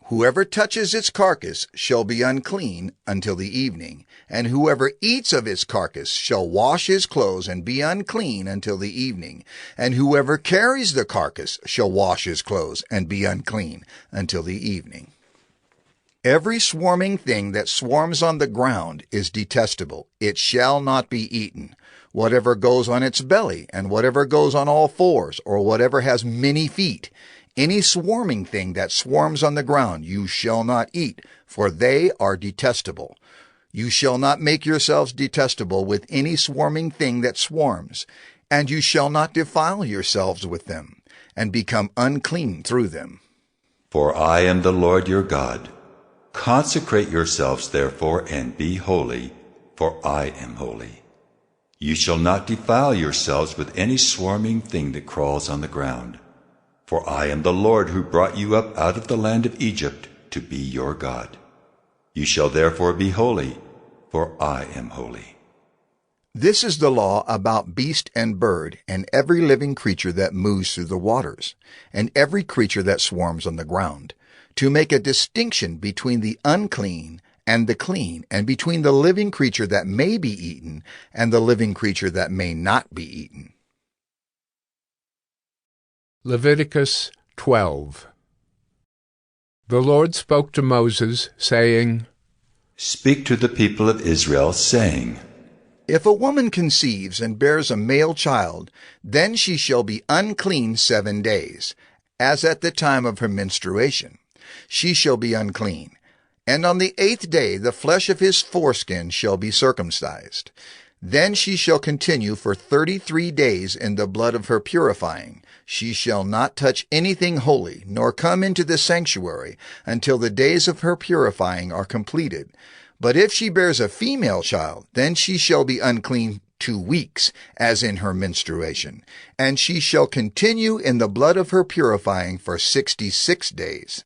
whoever touches its carcass shall be unclean until the evening, and whoever eats of its carcass shall wash his clothes and be unclean until the evening, and whoever carries the carcass shall wash his clothes and be unclean until the evening. Every swarming thing that swarms on the ground is detestable. It shall not be eaten. Whatever goes on its belly, and whatever goes on all fours, or whatever has many feet, any swarming thing that swarms on the ground you shall not eat, for they are detestable. You shall not make yourselves detestable with any swarming thing that swarms, and you shall not defile yourselves with them, and become unclean through them. For I am the Lord your God. Consecrate yourselves, therefore, and be holy, for I am holy. You shall not defile yourselves with any swarming thing that crawls on the ground. For I am the Lord who brought you up out of the land of Egypt to be your God. You shall therefore be holy, for I am holy. This is the law about beast and bird, and every living creature that moves through the waters, and every creature that swarms on the ground, to make a distinction between the unclean and the clean, and between the living creature that may be eaten and the living creature that may not be eaten. Leviticus 12. The Lord spoke to Moses, saying, Speak to the people of Israel, saying, If a woman conceives and bears a male child, then she shall be unclean 7 days, as at the time of her menstruation. She shall be unclean. And on the 8th day the flesh of his foreskin shall be circumcised. Then she shall continue for 33 days in the blood of her purifying. She shall not touch anything holy, nor come into the sanctuary, until the days of her purifying are completed. But if she bears a female child, then she shall be unclean 2 weeks, as in her menstruation, and she shall continue in the blood of her purifying for 66 days.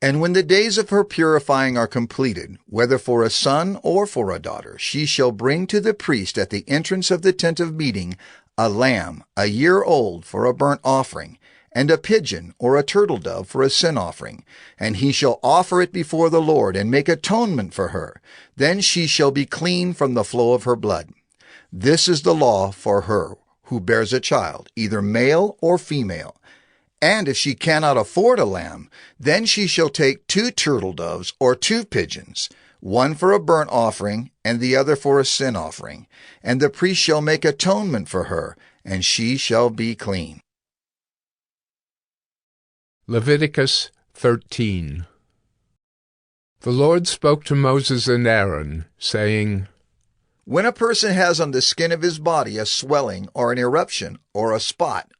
And when the days of her purifying are completed, whether for a son or for a daughter, she shall bring to the priest at the entrance of the tent of meeting a lamb 1 year old for a burnt offering, and a pigeon or a turtle dove for a sin offering. And he shall offer it before the Lord, and make atonement for her. Then she shall be clean from the flow of her blood. This is the law for her who bears a child, either male or female. And if she cannot afford a lamb, then she shall take 2 turtle doves or 2 pigeons, one for a burnt offering and the other for a sin offering. And the priest shall make atonement for her, and she shall be clean. Leviticus 13. The Lord spoke to Moses and Aaron, saying, When a person has on the skin of his body a swelling or an eruption or a spot,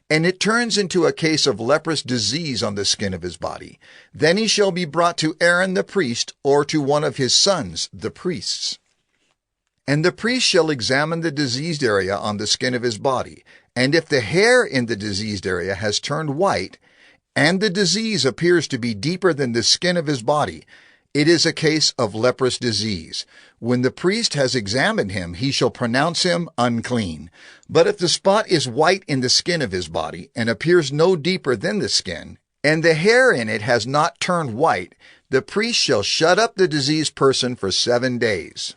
and it turns into a case of leprous disease on the skin of his body, then he shall be brought to Aaron the priest or to one of his sons, the priests. And the priest shall examine the diseased area on the skin of his body, and if the hair in the diseased area has turned white, and the disease appears to be deeper than the skin of his body, it is a case of leprous disease. When the priest has examined him, he shall pronounce him unclean. But if the spot is white in the skin of his body, and appears no deeper than the skin, and the hair in it has not turned white, the priest shall shut up the diseased person for 7 days.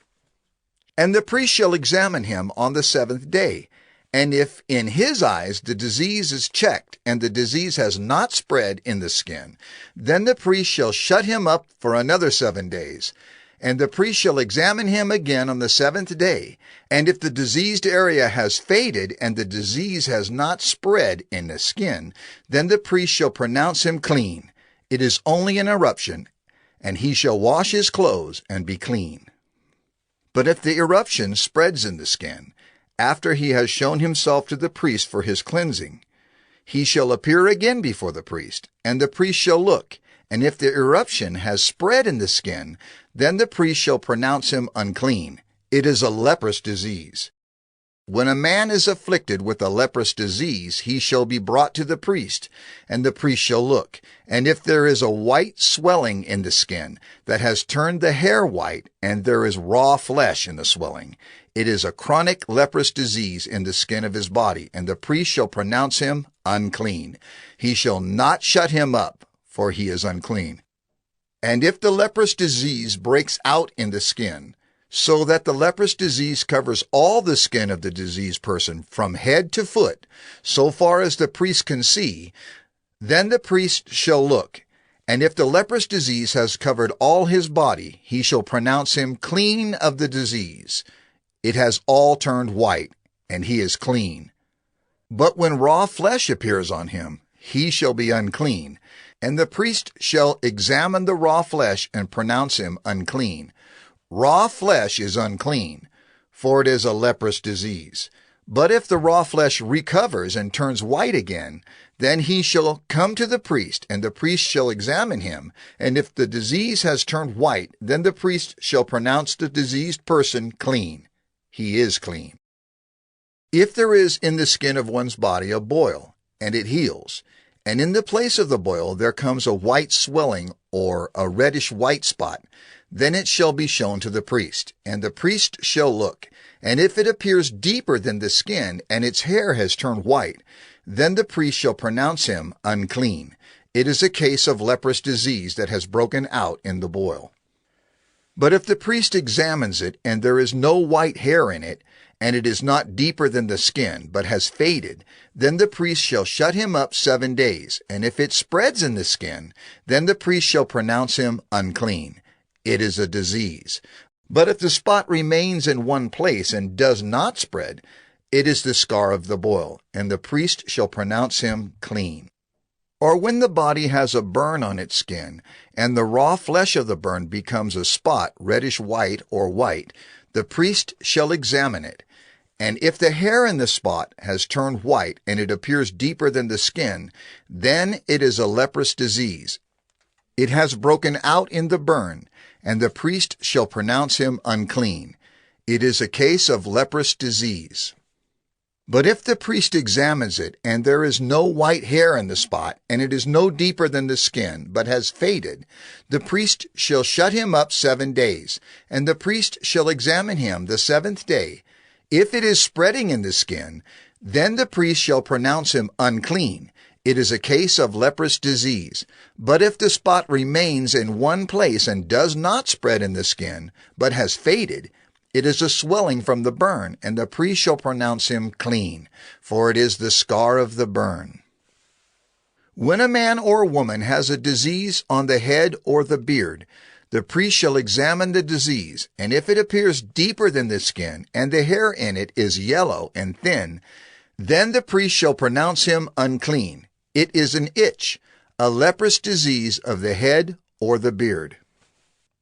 And the priest shall examine him on the 7th day. And if in his eyes the disease is checked, and the disease has not spread in the skin, then the priest shall shut him up for another 7 days. And the priest shall examine him again on the 7th day. And if the diseased area has faded, and the disease has not spread in the skin, then the priest shall pronounce him clean. It is only an eruption, and he shall wash his clothes and be clean. But if the eruption spreads in the skin, after he has shown himself to the priest for his cleansing, he shall appear again before the priest, and the priest shall look, and if the eruption has spread in the skin, then the priest shall pronounce him unclean. It is a leprous disease. When a man is afflicted with a leprous disease, he shall be brought to the priest, and the priest shall look. And if there is a white swelling in the skin that has turned the hair white, and there is raw flesh in the swelling, it is a chronic leprous disease in the skin of his body, and the priest shall pronounce him unclean. He shall not shut him up, for he is unclean. And if the leprous disease breaks out in the skin, so that the leprous disease covers all the skin of the diseased person from head to foot, so far as the priest can see, then the priest shall look. And if the leprous disease has covered all his body, he shall pronounce him clean of the disease. It has all turned white, and he is clean. But when raw flesh appears on him, he shall be unclean. And the priest shall examine the raw flesh and pronounce him unclean. Raw flesh is unclean, for it is a leprous disease. But if the raw flesh recovers and turns white again, then he shall come to the priest, and the priest shall examine him. And if the disease has turned white, then the priest shall pronounce the diseased person clean. He is clean. If there is in the skin of one's body a boil, and it heals, and in the place of the boil there comes a white swelling or a reddish-white spot, then it shall be shown to the priest, and the priest shall look. And if it appears deeper than the skin, and its hair has turned white, then the priest shall pronounce him unclean. It is a case of leprous disease that has broken out in the boil. But if the priest examines it, and there is no white hair in it, and it is not deeper than the skin, but has faded, then the priest shall shut him up 7 days. And if it spreads in the skin, then the priest shall pronounce him unclean. It is a disease. But if the spot remains in one place and does not spread, it is the scar of the boil, and the priest shall pronounce him clean. Or when the body has a burn on its skin, and the raw flesh of the burn becomes a spot, reddish-white or white, the priest shall examine it. And if the hair in the spot has turned white, and it appears deeper than the skin, then it is a leprous disease. It has broken out in the burn, and the priest shall pronounce him unclean. It is a case of leprous disease. But if the priest examines it, and there is no white hair in the spot, and it is no deeper than the skin, but has faded, the priest shall shut him up 7 days, and the priest shall examine him the 7th day. If it is spreading in the skin, then the priest shall pronounce him unclean. It is a case of leprous disease. But if the spot remains in one place and does not spread in the skin, but has faded, it is a swelling from the burn, and the priest shall pronounce him clean, for it is the scar of the burn. When a man or woman has a disease on the head or the beard, the priest shall examine the disease, and if it appears deeper than the skin, and the hair in it is yellow and thin, then the priest shall pronounce him unclean. It is an itch, a leprous disease of the head or the beard.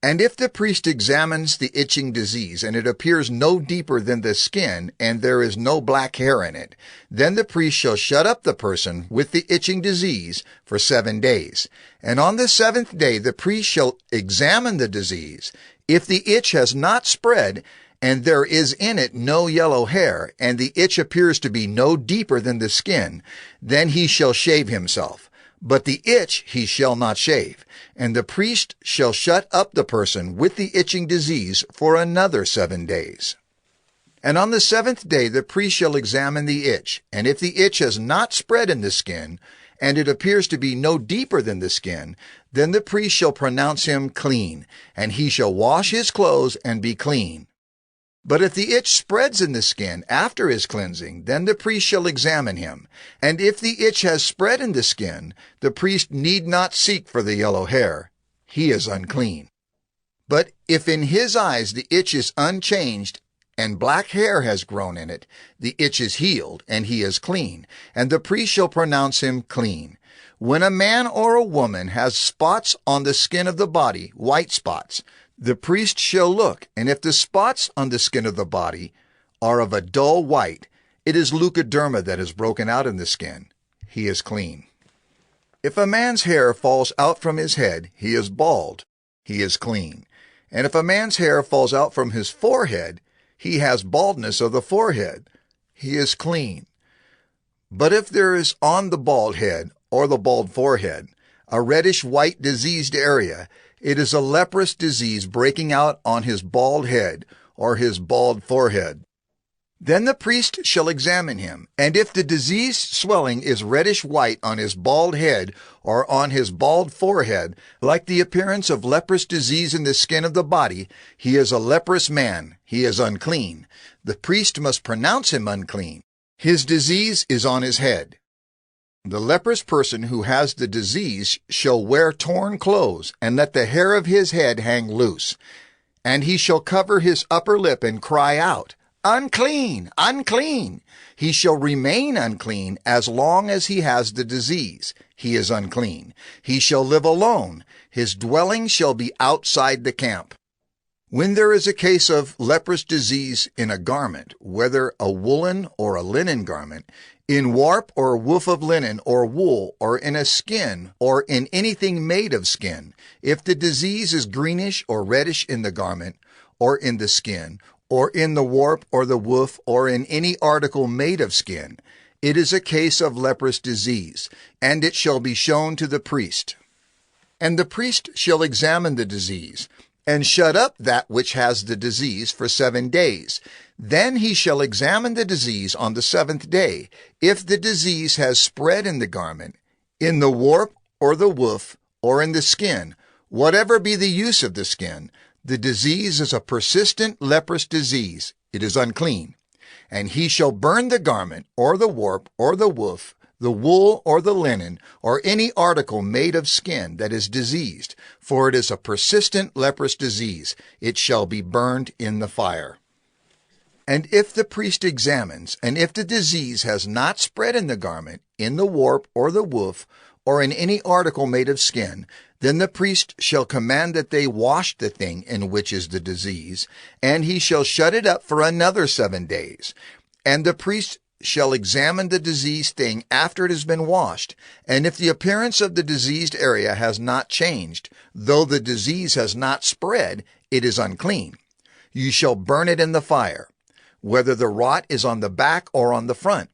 And if the priest examines the itching disease, and it appears no deeper than the skin, and there is no black hair in it, then the priest shall shut up the person with the itching disease for 7 days. And on the 7th day the priest shall examine the disease. If the itch has not spread, and there is in it no yellow hair, and the itch appears to be no deeper than the skin, then he shall shave himself. But the itch he shall not shave, and the priest shall shut up the person with the itching disease for another 7 days. And on the 7th day the priest shall examine the itch, and if the itch has not spread in the skin, and it appears to be no deeper than the skin, then the priest shall pronounce him clean, and he shall wash his clothes and be clean. But if the itch spreads in the skin after his cleansing, then the priest shall examine him. And if the itch has spread in the skin, the priest need not seek for the yellow hair. He is unclean. But if in his eyes the itch is unchanged, and black hair has grown in it, the itch is healed, and he is clean, and the priest shall pronounce him clean. When a man or a woman has spots on the skin of the body, white spots, the priest shall look, and if the spots on the skin of the body are of a dull white, it is leukoderma that is broken out in the skin. He is clean. If a man's hair falls out from his head, he is bald. He is clean. And if a man's hair falls out from his forehead, he has baldness of the forehead. He is clean. But if there is on the bald head or the bald forehead a reddish-white diseased area, it is a leprous disease breaking out on his bald head or his bald forehead. Then the priest shall examine him, and if the diseased swelling is reddish-white on his bald head or on his bald forehead, like the appearance of leprous disease in the skin of the body, he is a leprous man. He is unclean. The priest must pronounce him unclean. His disease is on his head. The leprous person who has the disease shall wear torn clothes, and let the hair of his head hang loose. And he shall cover his upper lip and cry out, "Unclean! Unclean!" He shall remain unclean as long as he has the disease. He is unclean. He shall live alone. His dwelling shall be outside the camp. When there is a case of leprous disease in a garment, whether a woolen or a linen garment, in warp or woof of linen or wool, or in a skin, or in anything made of skin, if the disease is greenish or reddish in the garment, or in the skin, or in the warp or the woof, or in any article made of skin, it is a case of leprous disease, and it shall be shown to the priest. And the priest shall examine the disease, and shut up that which has the disease for 7 days. Then he shall examine the disease on the 7th day. If the disease has spread in the garment, in the warp or the woof, or in the skin, whatever be the use of the skin, the disease is a persistent leprous disease. It is unclean. And he shall burn the garment, or the warp, or the woof, the wool or the linen, or any article made of skin that is diseased, for it is a persistent leprous disease. It shall be burned in the fire. And if the priest examines, and if the disease has not spread in the garment, in the warp or the woof, or in any article made of skin, then the priest shall command that they wash the thing in which is the disease, and he shall shut it up for another 7 days. And the priest shall examine the diseased thing after it has been washed, and if the appearance of the diseased area has not changed, though the disease has not spread, it is unclean. You shall burn it in the fire, whether the rot is on the back or on the front.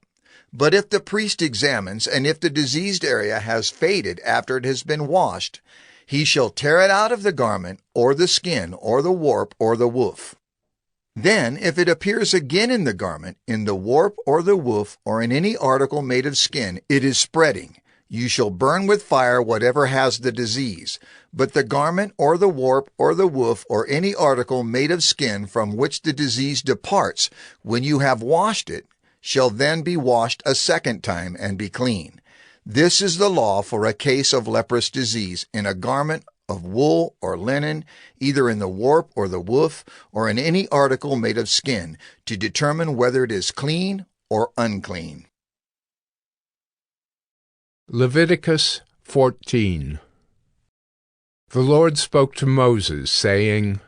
But if the priest examines, and if the diseased area has faded after it has been washed, he shall tear it out of the garment, or the skin, or the warp, or the woof. Then, if it appears again in the garment, in the warp or the woof, or in any article made of skin, it is spreading. You shall burn with fire whatever has the disease. But the garment, or the warp, or the woof, or any article made of skin from which the disease departs, when you have washed it, shall then be washed a 2nd time and be clean. This is the law for a case of leprous disease in a garment of wool or linen, either in the warp or the woof, or in any article made of skin, to determine whether it is clean or unclean. Leviticus 14. The Lord spoke to Moses, saying,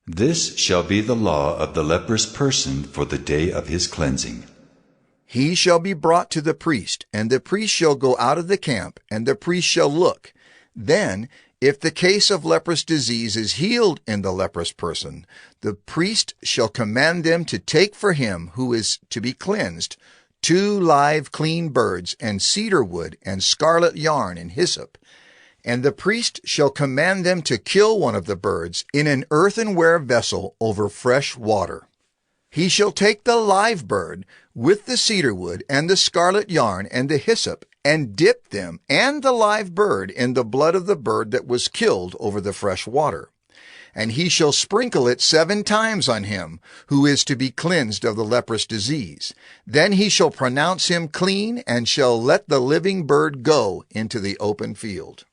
This shall be the law of the leprous person for the day of his cleansing. He shall be brought to the priest, and the priest shall go out of the camp, and the priest shall look. Then, if the case of leprous disease is healed in the leprous person, the priest shall command them to take for him who is to be cleansed 2 live clean birds, and cedar wood, and scarlet yarn, and hyssop. And the priest shall command them to kill one of the birds in an earthenware vessel over fresh water. He shall take the live bird with the cedar wood and the scarlet yarn and the hyssop, and dip them and the live bird in the blood of the bird that was killed over the fresh water. And he shall sprinkle it 7 times on him who is to be cleansed of the leprous disease. Then he shall pronounce him clean, and shall let the living bird go into the open field.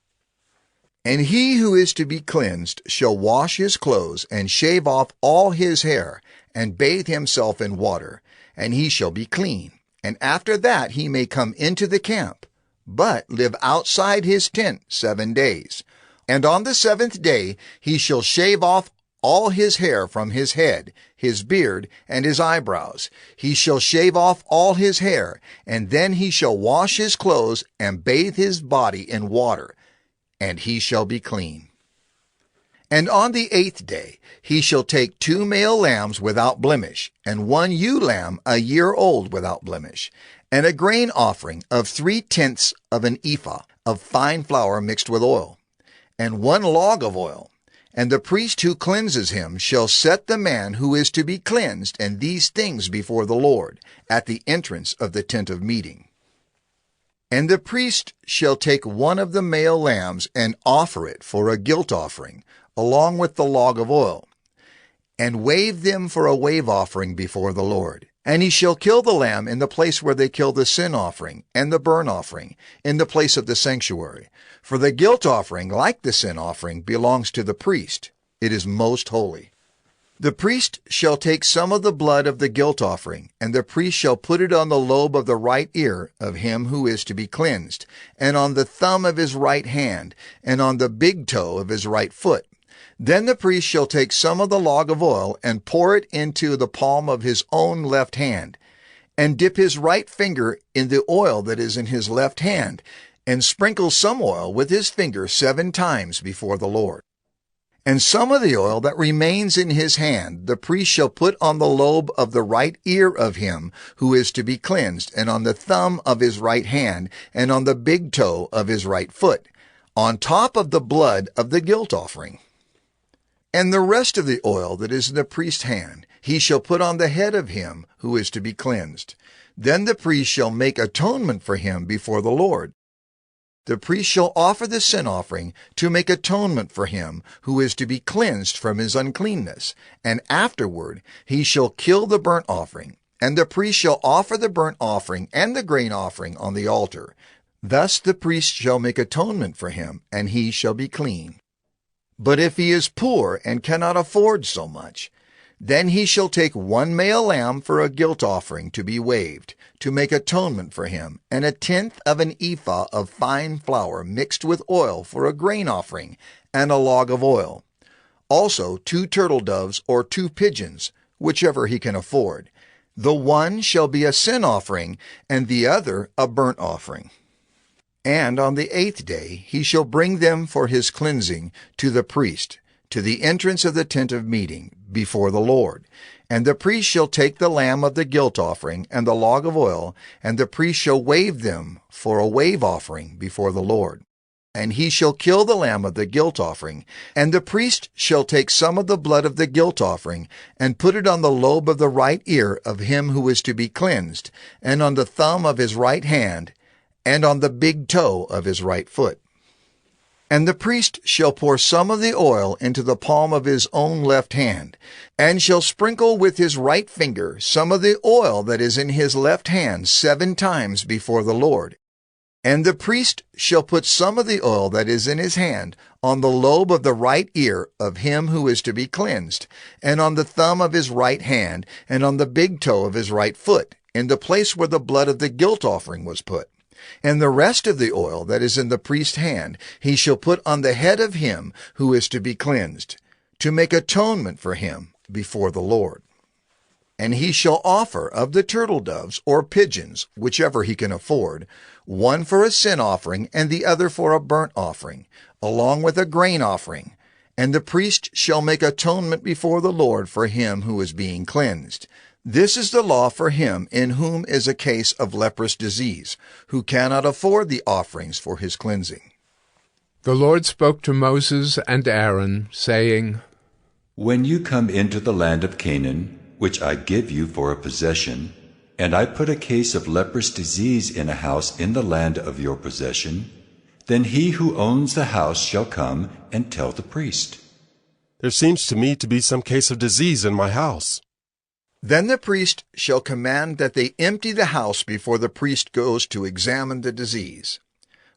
And he who is to be cleansed shall wash his clothes, and shave off all his hair, and bathe himself in water, and he shall be clean. And after that he may come into the camp, but live outside his tent 7 days. And on the 7th day he shall shave off all his hair from his head, his beard, and his eyebrows. He shall shave off all his hair, and then he shall wash his clothes, and bathe his body in water, and he shall be clean. And on the 8th day he shall take 2 male lambs without blemish, and 1 ewe lamb a year old without blemish, and a grain offering of 3/10 of an ephah of fine flour mixed with oil, and 1 log of oil. And the priest who cleanses him shall set the man who is to be cleansed and these things before the Lord, at the entrance of the tent of meeting. And the priest shall take 1 of the male lambs and offer it for a guilt offering, along with the log of oil, and wave them for a wave offering before the Lord. And he shall kill the lamb in the place where they kill the sin offering and the burnt offering, in the place of the sanctuary. For the guilt offering, like the sin offering, belongs to the priest. It is most holy. The priest shall take some of the blood of the guilt offering, and the priest shall put it on the lobe of the right ear of him who is to be cleansed, and on the thumb of his right hand, and on the big toe of his right foot. Then the priest shall take some of the log of oil, and pour it into the palm of his own left hand, and dip his right finger in the oil that is in his left hand, and sprinkle some oil with his finger 7 times before the Lord. And some of the oil that remains in his hand the priest shall put on the lobe of the right ear of him who is to be cleansed, and on the thumb of his right hand, and on the big toe of his right foot, on top of the blood of the guilt offering. And the rest of the oil that is in the priest's hand he shall put on the head of him who is to be cleansed. Then the priest shall make atonement for him before the Lord. The priest shall offer the sin offering to make atonement for him who is to be cleansed from his uncleanness, and afterward he shall kill the burnt offering, and the priest shall offer the burnt offering and the grain offering on the altar. Thus the priest shall make atonement for him, and he shall be clean. But if he is poor and cannot afford so much, then he shall take 1 male lamb for a guilt offering to be waved, to make atonement for him, and 1/10 of an ephah of fine flour mixed with oil for a grain offering, and a log of oil. Also 2 turtle doves or 2 pigeons, whichever he can afford. The one shall be a sin offering, and the other a burnt offering. And on the 8th day he shall bring them for his cleansing to the priest, to the entrance of the tent of meeting, before the Lord. And the priest shall take the lamb of the guilt offering and the log of oil, and the priest shall wave them for a wave offering before the Lord. And he shall kill the lamb of the guilt offering, and the priest shall take some of the blood of the guilt offering, and put it on the lobe of the right ear of him who is to be cleansed, and on the thumb of his right hand, and on the big toe of his right foot. And the priest shall pour some of the oil into the palm of his own left hand, and shall sprinkle with his right finger some of the oil that is in his left hand 7 times before the Lord. And the priest shall put some of the oil that is in his hand on the lobe of the right ear of him who is to be cleansed, and on the thumb of his right hand, and on the big toe of his right foot, in the place where the blood of the guilt offering was put. And the rest of the oil that is in the priest's hand he shall put on the head of him who is to be cleansed, to make atonement for him before the Lord. And he shall offer of the turtle doves or pigeons, whichever he can afford, one for a sin offering and the other for a burnt offering, along with a grain offering. And the priest shall make atonement before the Lord for him who is being cleansed. This is the law for him in whom is a case of leprous disease, who cannot afford the offerings for his cleansing. The Lord spoke to Moses and Aaron, saying, When you come into the land of Canaan, which I give you for a possession, and I put a case of leprous disease in a house in the land of your possession, then he who owns the house shall come and tell the priest. There seems to me to be some case of disease in my house. Then the priest shall command that they empty the house before the priest goes to examine the disease,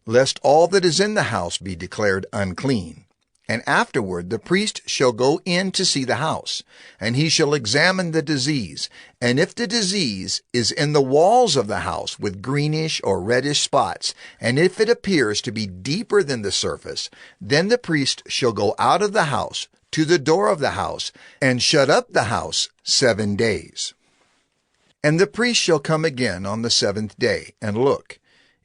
lest all that is in the house be declared unclean. And afterward the priest shall go in to see the house, and he shall examine the disease. And if the disease is in the walls of the house with greenish or reddish spots, and if it appears to be deeper than the surface, then the priest shall go out of the house to the door of the house, and shut up the house 7 days. And the priest shall come again on the 7th day, and look.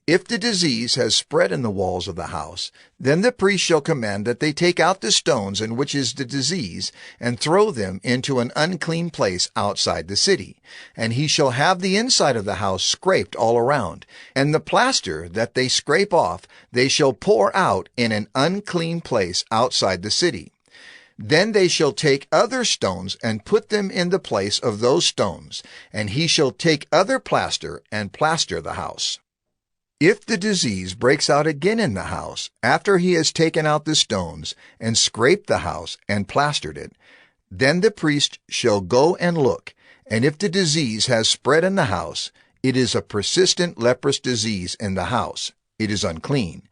If the disease has spread in the walls of the house, then the priest shall command that they take out the stones in which is the disease, and throw them into an unclean place outside the city. And he shall have the inside of the house scraped all around, and the plaster that they scrape off they shall pour out in an unclean place outside the city. Then they shall take other stones and put them in the place of those stones, and he shall take other plaster and plaster the house. If the disease breaks out again in the house, after he has taken out the stones and scraped the house and plastered it, then the priest shall go and look, and if the disease has spread in the house, it is a persistent leprous disease in the house, it is unclean.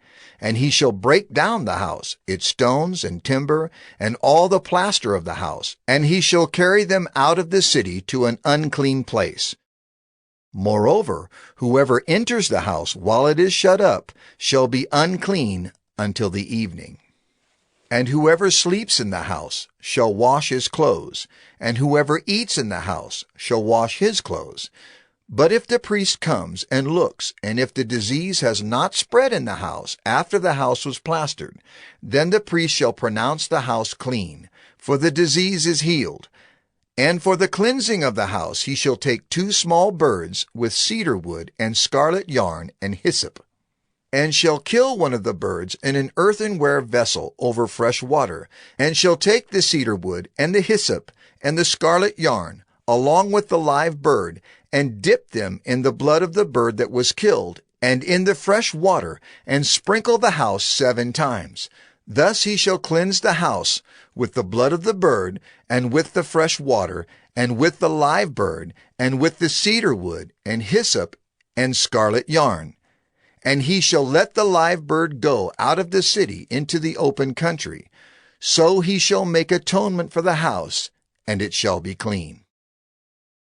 And he shall break down the house, its stones and timber, and all the plaster of the house, and he shall carry them out of the city to an unclean place. Moreover, whoever enters the house while it is shut up shall be unclean until the evening. And whoever sleeps in the house shall wash his clothes, and whoever eats in the house shall wash his clothes. But if the priest comes and looks, and if the disease has not spread in the house after the house was plastered, then the priest shall pronounce the house clean, for the disease is healed. And for the cleansing of the house he shall take 2 small birds with cedar wood and scarlet yarn and hyssop, and shall kill one of the birds in an earthenware vessel over fresh water, and shall take the cedar wood and the hyssop and the scarlet yarn, along with the live bird, and dip them in the blood of the bird that was killed, and in the fresh water, and sprinkle the house 7 times. Thus he shall cleanse the house with the blood of the bird, and with the fresh water, and with the live bird, and with the cedar wood, and hyssop, and scarlet yarn. And he shall let the live bird go out of the city into the open country. So he shall make atonement for the house, and it shall be clean.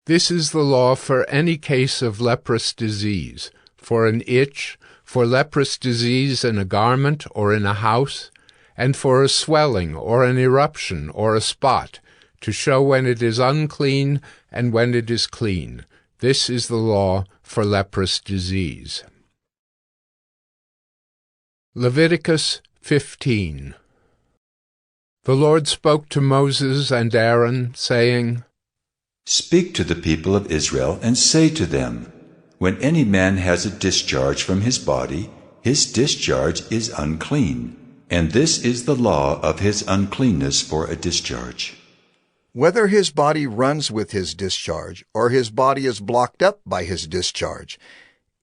This is the law for any case of leprous disease, for an itch, for leprous disease in a garment or in a house, and for a swelling or an eruption or a spot, to show when it is unclean and when it is clean. This is the law for leprous disease. Leviticus 15. The Lord spoke to Moses and Aaron, saying, Speak to the people of Israel and say to them, When any man has a discharge from his body, his discharge is unclean. And this is the law of his uncleanness for a discharge. Whether his body runs with his discharge, or his body is blocked up by his discharge,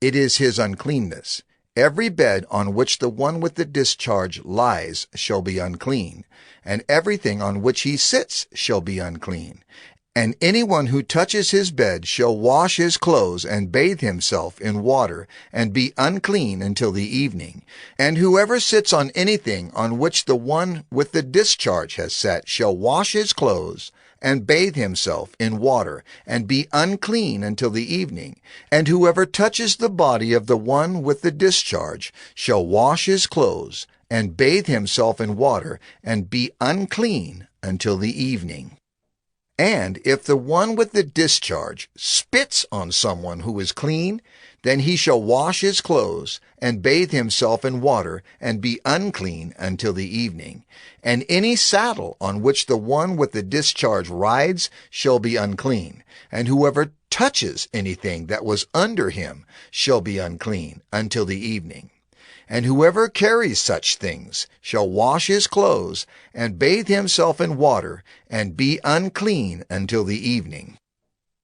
it is his uncleanness. Every bed on which the one with the discharge lies shall be unclean, and everything on which he sits shall be unclean. And anyone who touches his bed shall wash his clothes and bathe himself in water, and be unclean until the evening. And whoever sits on anything on which the one with the discharge has sat shall wash his clothes, and bathe himself in water, and be unclean until the evening. And whoever touches the body of the one with the discharge shall wash his clothes, and bathe himself in water, and be unclean until the evening. And if the one with the discharge spits on someone who is clean, then he shall wash his clothes, and bathe himself in water, and be unclean until the evening. And any saddle on which the one with the discharge rides shall be unclean, and whoever touches anything that was under him shall be unclean until the evening. And whoever carries such things shall wash his clothes, and bathe himself in water, and be unclean until the evening.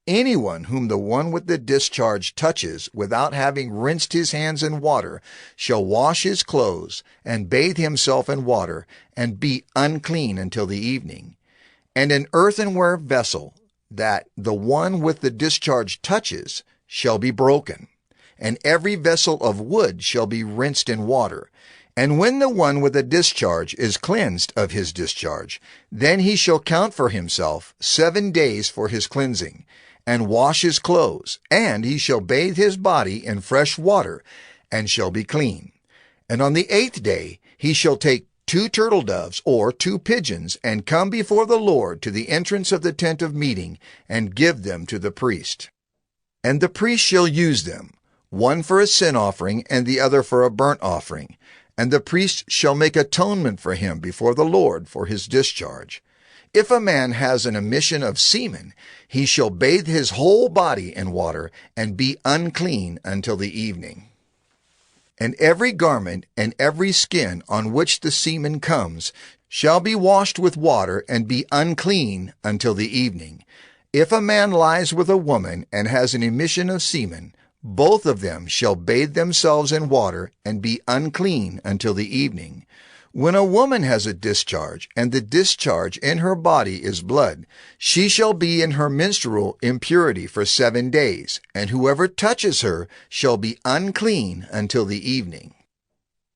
Anyone whom the one with the discharge touches without having rinsed his hands in water shall wash his clothes, and bathe himself in water, and be unclean until the evening. And an earthenware vessel that the one with the discharge touches shall be broken, and every vessel of wood shall be rinsed in water. And when the one with the discharge is cleansed of his discharge, then he shall count for himself 7 days for his cleansing, and wash his clothes, and he shall bathe his body in fresh water, and shall be clean. And on the 8th day he shall take 2 turtle doves or 2 pigeons, and come before the Lord to the entrance of the tent of meeting, and give them to the priest. And the priest shall use them, one for a sin offering, and the other for a burnt offering. And the priest shall make atonement for him before the Lord for his discharge. If a man has an emission of semen, he shall bathe his whole body in water, and be unclean until the evening. And every garment and every skin on which the semen comes shall be washed with water, and be unclean until the evening. If a man lies with a woman and has an emission of semen, both of them shall bathe themselves in water, and be unclean until the evening. When a woman has a discharge, and the discharge in her body is blood, she shall be in her menstrual impurity for 7 days, and whoever touches her shall be unclean until the evening.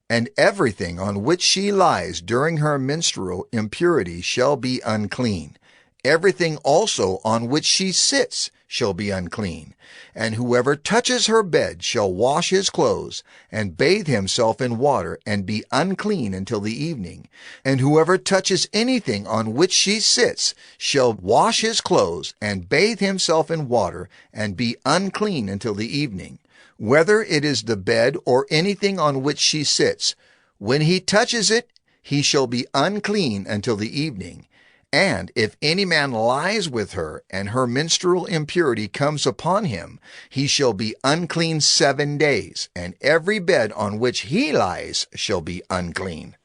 And everything on which she lies during her menstrual impurity shall be unclean. Everything also on which she sits shall be unclean. And whoever touches her bed shall wash his clothes, and bathe himself in water, and be unclean until the evening. And whoever touches anything on which she sits shall wash his clothes, and bathe himself in water, and be unclean until the evening. Whether it is the bed or anything on which she sits, when he touches it, he shall be unclean until the evening. And if any man lies with her, and her menstrual impurity comes upon him, he shall be unclean 7 days, and every bed on which he lies shall be unclean.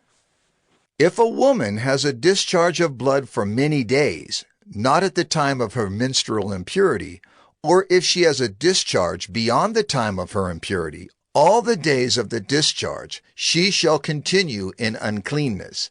If a woman has a discharge of blood for many days, not at the time of her menstrual impurity, or if she has a discharge beyond the time of her impurity, all the days of the discharge she shall continue in uncleanness.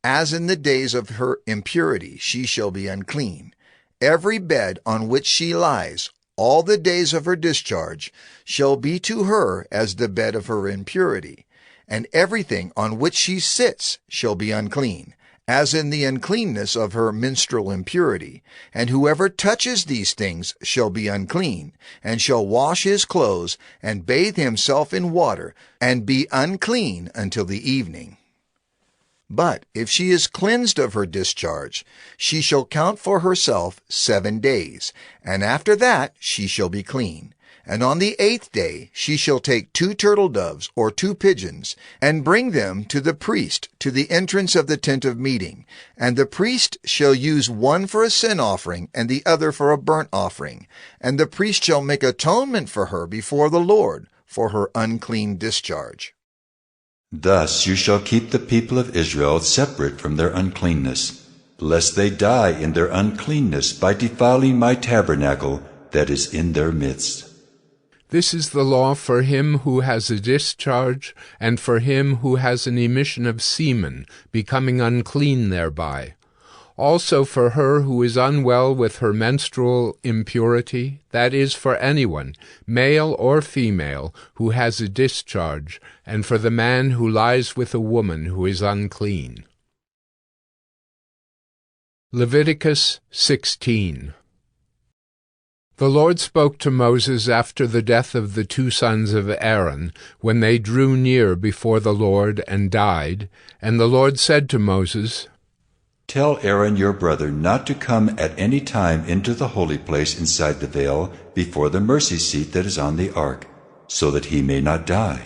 As in the days of her impurity she shall be unclean. Every bed on which she lies, all the days of her discharge, shall be to her as the bed of her impurity. And everything on which she sits shall be unclean, as in the uncleanness of her menstrual impurity. And whoever touches these things shall be unclean, and shall wash his clothes, and bathe himself in water, and be unclean until the evening. But if she is cleansed of her discharge, she shall count for herself 7 days, and after that she shall be clean. And on the 8th day she shall take 2 turtle doves or 2 pigeons, and bring them to the priest to the entrance of the tent of meeting. And the priest shall use one for a sin offering, and the other for a burnt offering. And the priest shall make atonement for her before the Lord for her unclean discharge. Thus you shall keep the people of Israel separate from their uncleanness, lest they die in their uncleanness by defiling my tabernacle that is in their midst. This is the law for him who has a discharge, and for him who has an emission of semen, becoming unclean thereby. Also for her who is unwell with her menstrual impurity, that is, for anyone, male or female, who has a discharge, and for the man who lies with a woman who is unclean. Leviticus 16. The Lord spoke to Moses after the death of the two sons of Aaron, when they drew near before the Lord and died. And the Lord said to Moses, Tell Aaron your brother not to come at any time into the holy place inside the veil before the mercy seat that is on the ark, so that he may not die.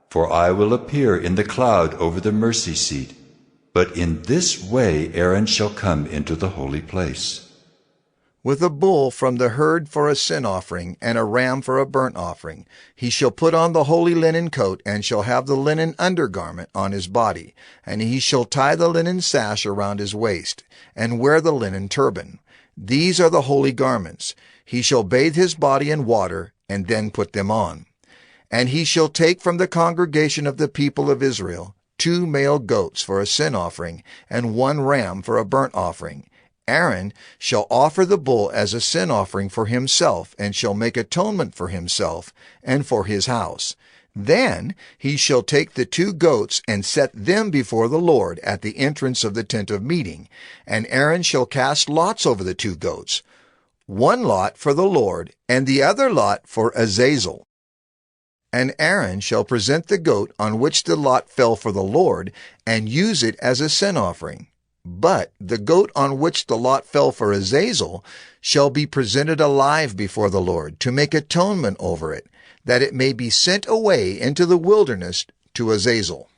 For I will appear in the cloud over the mercy seat. But in this way Aaron shall come into the holy place. With a bull from the herd for a sin offering, and a ram for a burnt offering, he shall put on the holy linen coat, and shall have the linen undergarment on his body, and he shall tie the linen sash around his waist, and wear the linen turban. These are the holy garments. He shall bathe his body in water, and then put them on. And he shall take from the congregation of the people of Israel 2 male goats for a sin offering, and 1 ram for a burnt offering. Aaron shall offer the bull as a sin offering for himself, and shall make atonement for himself and for his house. Then he shall take the 2 goats and set them before the Lord at the entrance of the tent of meeting. And Aaron shall cast lots over the 2 goats, 1 lot for the Lord, and the other lot for Azazel. And Aaron shall present the goat on which the lot fell for the Lord, and use it as a sin offering. But the goat on which the lot fell for Azazel shall be presented alive before the Lord, to make atonement over it, that it may be sent away into the wilderness to Azazel.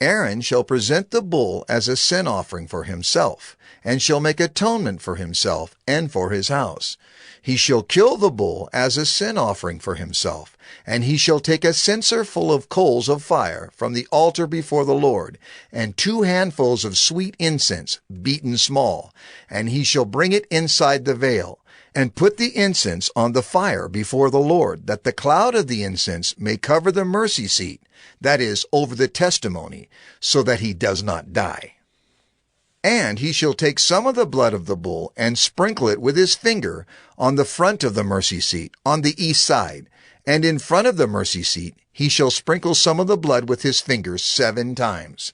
Aaron shall present the bull as a sin offering for himself, and shall make atonement for himself and for his house. He shall kill the bull as a sin offering for himself, and he shall take a censer full of coals of fire from the altar before the Lord, and 2 handfuls of sweet incense, beaten small, and he shall bring it inside the veil, and put the incense on the fire before the Lord, that the cloud of the incense may cover the mercy seat, that is, over the testimony, so that he does not die. And he shall take some of the blood of the bull and sprinkle it with his finger on the front of the mercy seat, on the east side. And in front of the mercy seat he shall sprinkle some of the blood with his finger 7 times.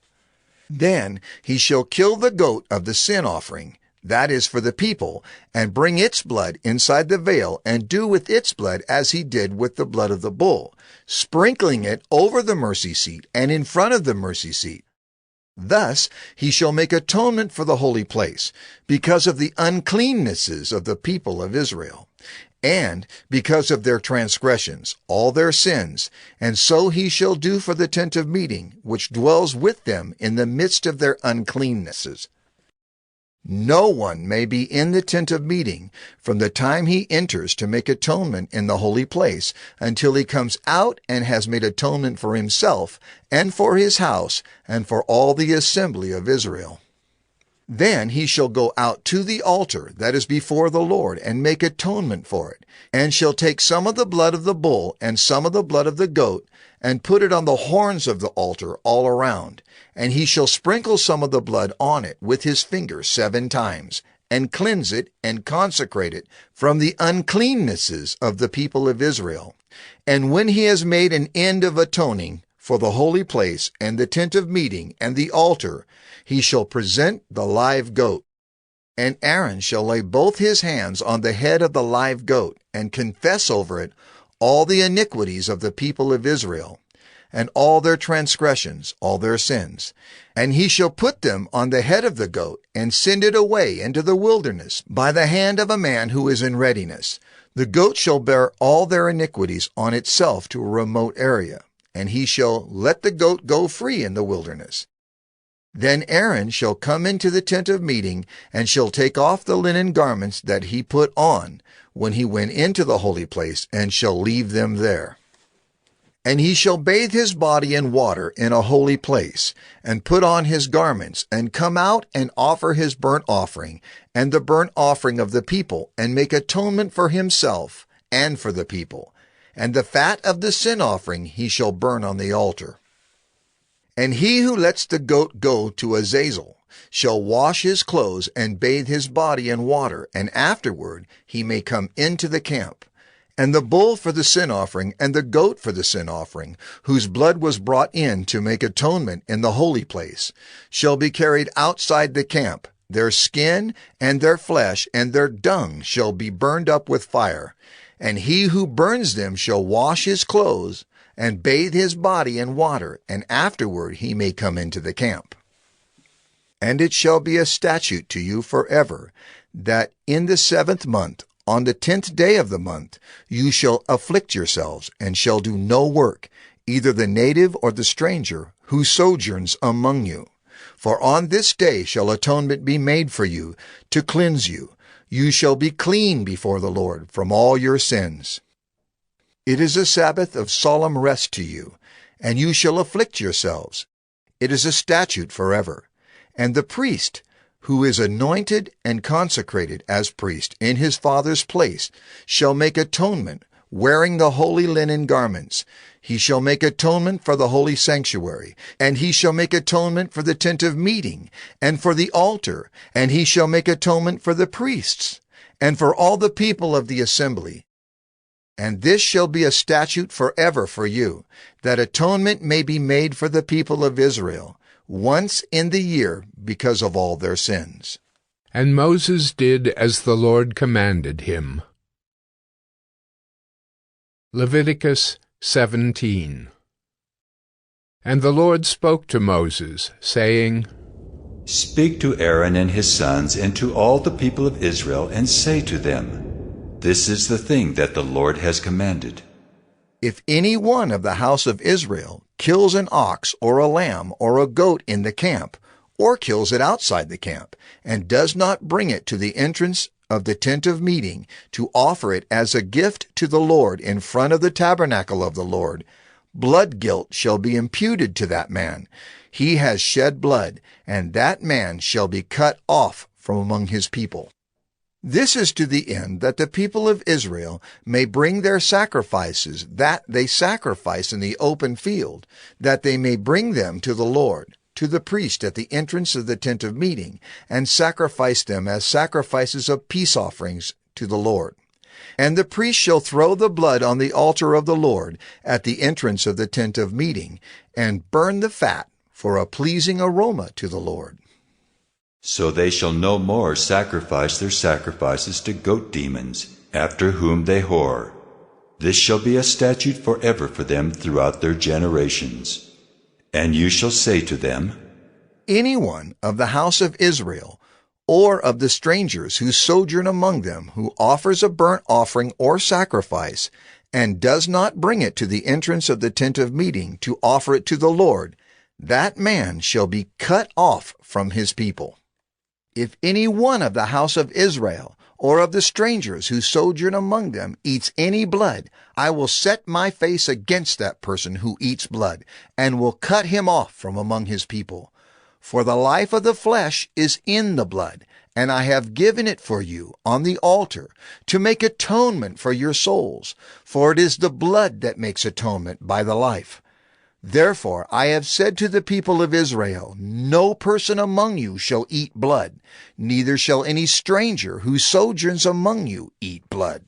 Then he shall kill the goat of the sin offering, that is for the people, and bring its blood inside the veil, and do with its blood as he did with the blood of the bull, sprinkling it over the mercy seat and in front of the mercy seat. Thus he shall make atonement for the holy place, because of the uncleannesses of the people of Israel, and because of their transgressions, all their sins, and so he shall do for the tent of meeting, which dwells with them in the midst of their uncleannesses. No one may be in the tent of meeting from the time he enters to make atonement in the holy place until he comes out and has made atonement for himself and for his house and for all the assembly of Israel. Then he shall go out to the altar that is before the Lord and make atonement for it, and shall take some of the blood of the bull and some of the blood of the goat, and put it on the horns of the altar all around. And he shall sprinkle some of the blood on it with his finger 7 times, and cleanse it and consecrate it from the uncleannesses of the people of Israel. And when he has made an end of atoning for the holy place and the tent of meeting and the altar, he shall present the live goat. And Aaron shall lay both his hands on the head of the live goat, and confess over it all the iniquities of the people of Israel, and all their transgressions, all their sins. And he shall put them on the head of the goat, and send it away into the wilderness by the hand of a man who is in readiness. The goat shall bear all their iniquities on itself to a remote area, and he shall let the goat go free in the wilderness. Then Aaron shall come into the tent of meeting, and shall take off the linen garments that he put on when he went into the holy place, and shall leave them there. And he shall bathe his body in water in a holy place, and put on his garments, and come out and offer his burnt offering, and the burnt offering of the people, and make atonement for himself and for the people. And the fat of the sin offering he shall burn on the altar. And he who lets the goat go to Azazel shall wash his clothes and bathe his body in water, and afterward he may come into the camp. And the bull for the sin offering and the goat for the sin offering, whose blood was brought in to make atonement in the holy place, shall be carried outside the camp. Their skin and their flesh and their dung shall be burned up with fire, and he who burns them shall wash his clothes and bathe his body in water, and afterward he may come into the camp. And it shall be a statute to you forever, that in the 7th month, on the 10th day of the month, you shall afflict yourselves, and shall do no work, either the native or the stranger, who sojourns among you. For on this day shall atonement be made for you, to cleanse you. You shall be clean before the Lord from all your sins. It is a Sabbath of solemn rest to you, and you shall afflict yourselves. It is a statute forever. And the priest, who is anointed and consecrated as priest in his father's place, shall make atonement, wearing the holy linen garments. He shall make atonement for the holy sanctuary, and he shall make atonement for the tent of meeting, and for the altar, and he shall make atonement for the priests, and for all the people of the assembly. And this shall be a statute forever for you, that atonement may be made for the people of Israel, once in the year, because of all their sins. And Moses did as the Lord commanded him. Leviticus 17. And the Lord spoke to Moses, saying, Speak to Aaron and his sons and to all the people of Israel, and say to them, This is the thing that the Lord has commanded. If any one of the house of Israel kills an ox or a lamb or a goat in the camp, or kills it outside the camp, and does not bring it to the entrance of the tent of meeting to offer it as a gift to the Lord in front of the tabernacle of the Lord, blood guilt shall be imputed to that man. He has shed blood, and that man shall be cut off from among his people. This is to the end that the people of Israel may bring their sacrifices that they sacrifice in the open field, that they may bring them to the Lord, to the priest at the entrance of the tent of meeting, and sacrifice them as sacrifices of peace offerings to the Lord. And the priest shall throw the blood on the altar of the Lord at the entrance of the tent of meeting, and burn the fat for a pleasing aroma to the Lord. So they shall no more sacrifice their sacrifices to goat demons, after whom they whore. This shall be a statute forever for them throughout their generations. And you shall say to them, Anyone of the house of Israel, or of the strangers who sojourn among them, who offers a burnt offering or sacrifice, and does not bring it to the entrance of the tent of meeting to offer it to the Lord, that man shall be cut off from his people. If any one of the house of Israel, or of the strangers who sojourn among them, eats any blood, I will set my face against that person who eats blood, and will cut him off from among his people. For the life of the flesh is in the blood, and I have given it for you on the altar, to make atonement for your souls, for it is the blood that makes atonement by the life. Therefore I have said to the people of Israel, No person among you shall eat blood, neither shall any stranger who sojourns among you eat blood.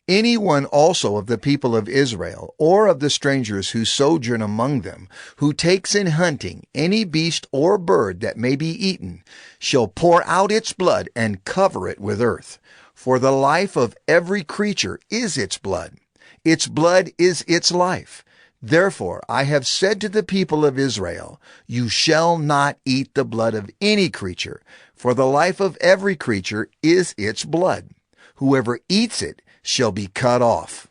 Anyone also of the people of Israel, or of the strangers who sojourn among them, who takes in hunting any beast or bird that may be eaten, shall pour out its blood and cover it with earth. For the life of every creature is its blood. Its blood is its life. Therefore I have said to the people of Israel, You shall not eat the blood of any creature, for the life of every creature is its blood. Whoever eats it shall be cut off.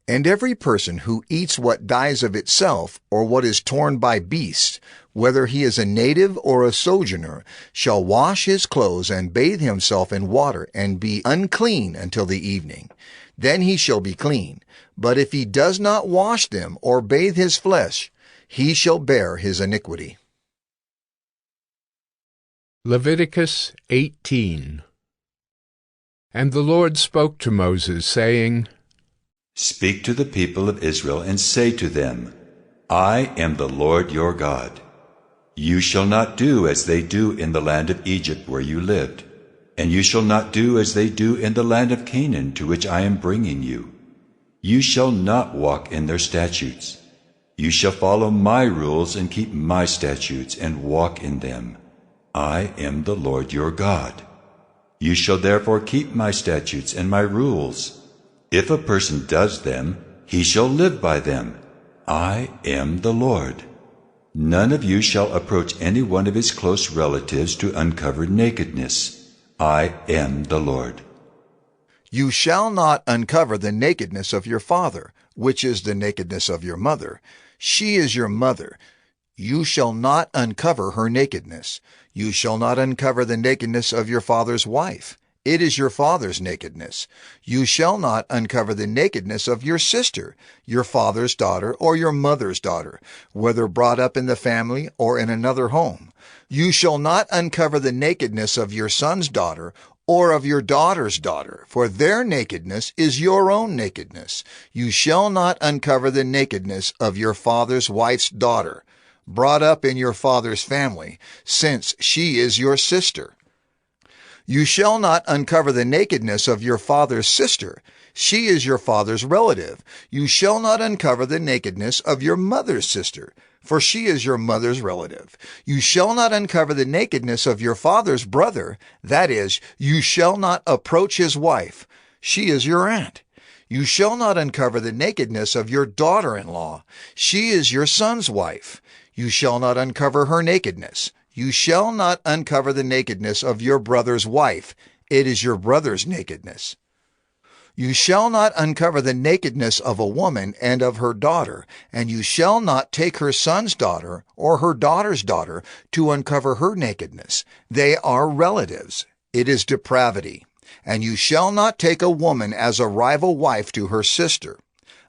And every person who eats what dies of itself, or what is torn by beasts, whether he is a native or a sojourner, shall wash his clothes and bathe himself in water, and be unclean until the evening. Then he shall be clean. But if he does not wash them or bathe his flesh, he shall bear his iniquity. Leviticus 18. And the Lord spoke to Moses, saying, Speak to the people of Israel, and say to them, I am the Lord your God. You shall not do as they do in the land of Egypt where you lived, and you shall not do as they do in the land of Canaan to which I am bringing you. You shall not walk in their statutes. You shall follow my rules and keep my statutes and walk in them. I am the Lord your God. You shall therefore keep my statutes and my rules. If a person does them, he shall live by them. I am the Lord. None of you shall approach any one of his close relatives to uncover nakedness. I am the Lord. You shall not uncover the nakedness of your father, which is the nakedness of your mother. She is your mother. You shall not uncover her nakedness. You shall not uncover the nakedness of your father's wife. It is your father's nakedness. You shall not uncover the nakedness of your sister, your father's daughter, or your mother's daughter, whether brought up in the family or in another home. You shall not uncover the nakedness of your son's daughter or of your daughter's daughter, for their nakedness is your own nakedness. You shall not uncover the nakedness of your father's wife's daughter, brought up in your father's family, since she is your sister. You shall not uncover the nakedness of your father's sister. She is your father's relative. You shall not uncover the nakedness of your mother's sister, for she is your mother's relative. You shall not uncover the nakedness of your father's brother. That is, you shall not approach his wife. She is your aunt. You shall not uncover the nakedness of your daughter-in-law. She is your son's wife. You shall not uncover her nakedness. You shall not uncover the nakedness of your brother's wife. It is your brother's nakedness. You shall not uncover the nakedness of a woman and of her daughter, and you shall not take her son's daughter or her daughter's daughter to uncover her nakedness. They are relatives. It is depravity. And you shall not take a woman as a rival wife to her sister,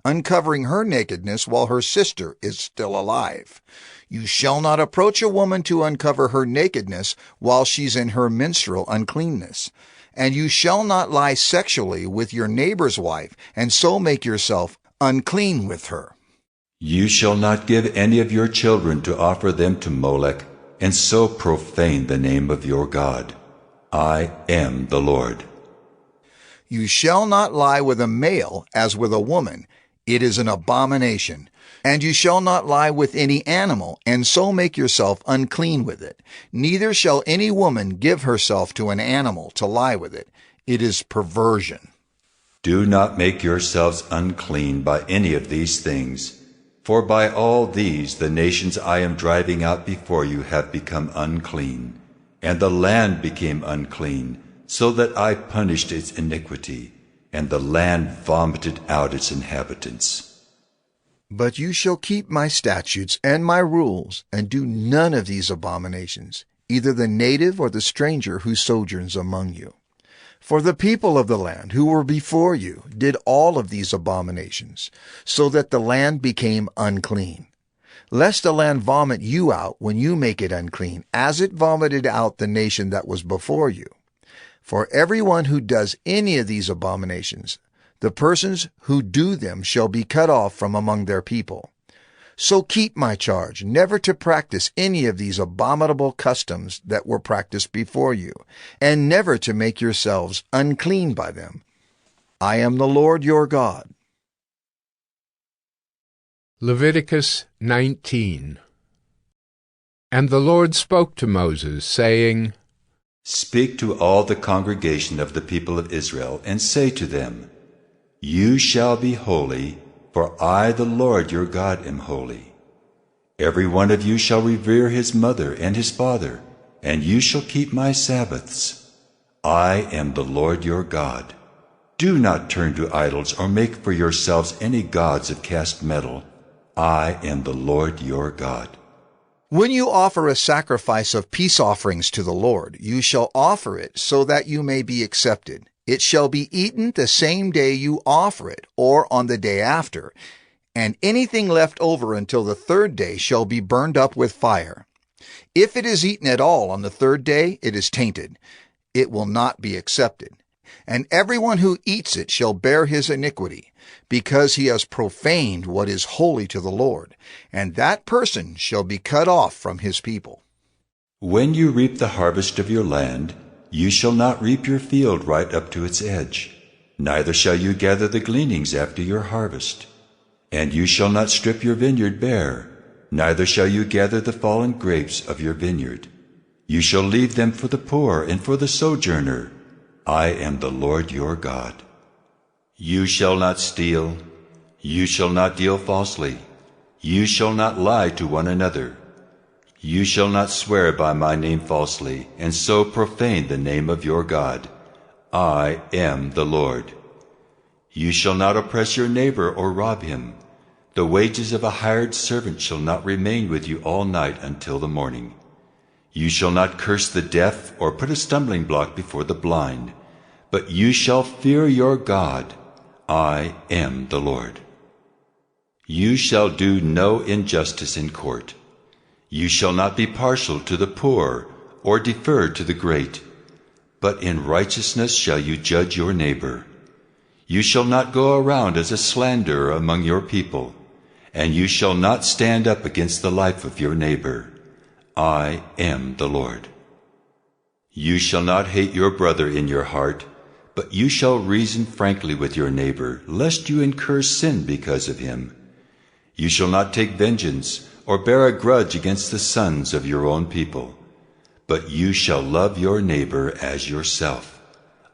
uncovering her nakedness while her sister is still alive. You shall not approach a woman to uncover her nakedness while she's in her menstrual uncleanness. And you shall not lie sexually with your neighbor's wife, and so make yourself unclean with her. You shall not give any of your children to offer them to Molech, and so profane the name of your God. I am the Lord. You shall not lie with a male as with a woman. It is an abomination. And you shall not lie with any animal, and so make yourself unclean with it. Neither shall any woman give herself to an animal to lie with it. It is perversion. Do not make yourselves unclean by any of these things, for by all these the nations I am driving out before you have become unclean, and the land became unclean, so that I punished its iniquity, and the land vomited out its inhabitants. But you shall keep my statutes and my rules, and do none of these abominations, either the native or the stranger who sojourns among you. For the people of the land who were before you did all of these abominations, so that the land became unclean. Lest the land vomit you out when you make it unclean, as it vomited out the nation that was before you. For everyone who does any of these abominations, the persons who do them shall be cut off from among their people. So keep my charge, never to practice any of these abominable customs that were practiced before you, and never to make yourselves unclean by them. I am the Lord your God. Leviticus 19. And the Lord spoke to Moses, saying, Speak to all the congregation of the people of Israel, and say to them, You shall be holy, for I, the Lord your God, am holy. Every one of you shall revere his mother and his father, and you shall keep my Sabbaths. I am the Lord your God. Do not turn to idols or make for yourselves any gods of cast metal. I am the Lord your God. When you offer a sacrifice of peace offerings to the Lord, you shall offer it so that you may be accepted. It shall be eaten the same day you offer it, or on the day after, and anything left over until the third day shall be burned up with fire. If it is eaten at all on the third day, it is tainted. It will not be accepted. And everyone who eats it shall bear his iniquity, because he has profaned what is holy to the Lord, and that person shall be cut off from his people. When you reap the harvest of your land, you shall not reap your field right up to its edge, neither shall you gather the gleanings after your harvest. And you shall not strip your vineyard bare, neither shall you gather the fallen grapes of your vineyard. You shall leave them for the poor and for the sojourner. I am the Lord your God. You shall not steal. You shall not deal falsely. You shall not lie to one another. You shall not swear by my name falsely, and so profane the name of your God. I am the Lord. You shall not oppress your neighbor or rob him. The wages of a hired servant shall not remain with you all night until the morning. You shall not curse the deaf or put a stumbling block before the blind, but you shall fear your God. I am the Lord. You shall do no injustice in court. You shall not be partial to the poor or defer to the great, but in righteousness shall you judge your neighbor. You shall not go around as a slanderer among your people, and you shall not stand up against the life of your neighbor. I am the Lord. You shall not hate your brother in your heart, but you shall reason frankly with your neighbor, lest you incur sin because of him. You shall not take vengeance or bear a grudge against the sons of your own people, but you shall love your neighbor as yourself.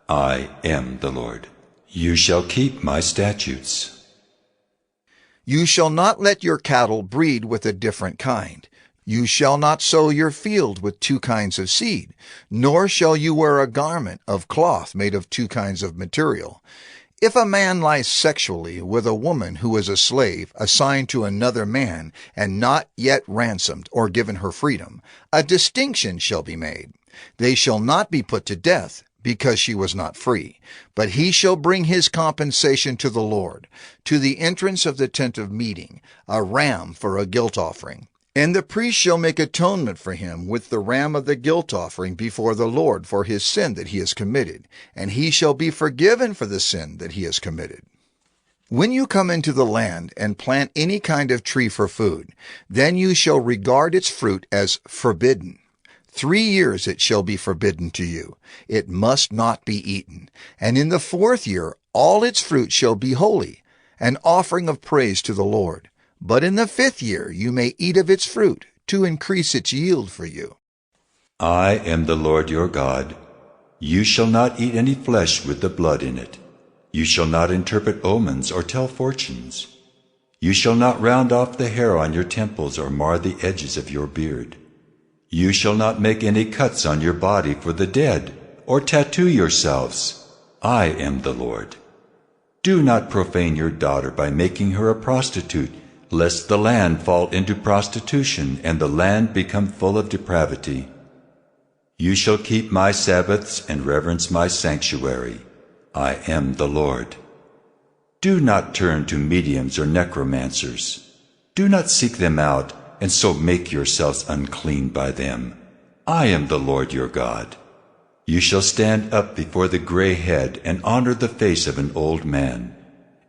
I am the Lord. You shall keep my statutes. You shall not let your cattle breed with a different kind. You shall not sow your field with two kinds of seed, nor shall you wear a garment of cloth made of two kinds of material. If a man lies sexually with a woman who is a slave assigned to another man and not yet ransomed or given her freedom, a distinction shall be made. They shall not be put to death, because she was not free, but he shall bring his compensation to the Lord, to the entrance of the tent of meeting, a ram for a guilt offering. And the priest shall make atonement for him with the ram of the guilt offering before the Lord for his sin that he has committed, and he shall be forgiven for the sin that he has committed. When you come into the land and plant any kind of tree for food, then you shall regard its fruit as forbidden. 3 years it shall be forbidden to you. It must not be eaten. And in the 4th year all its fruit shall be holy, an offering of praise to the Lord. But in the 5th year you may eat of its fruit, to increase its yield for you. I am the Lord your God. You shall not eat any flesh with the blood in it. You shall not interpret omens or tell fortunes. You shall not round off the hair on your temples or mar the edges of your beard. You shall not make any cuts on your body for the dead, or tattoo yourselves. I am the Lord. Do not profane your daughter by making her a prostitute, lest the land fall into prostitution and the land become full of depravity. You shall keep my Sabbaths and reverence my sanctuary. I am the Lord. Do not turn to mediums or necromancers. Do not seek them out, and so make yourselves unclean by them. I am the Lord your God. You shall stand up before the gray head and honor the face of an old man,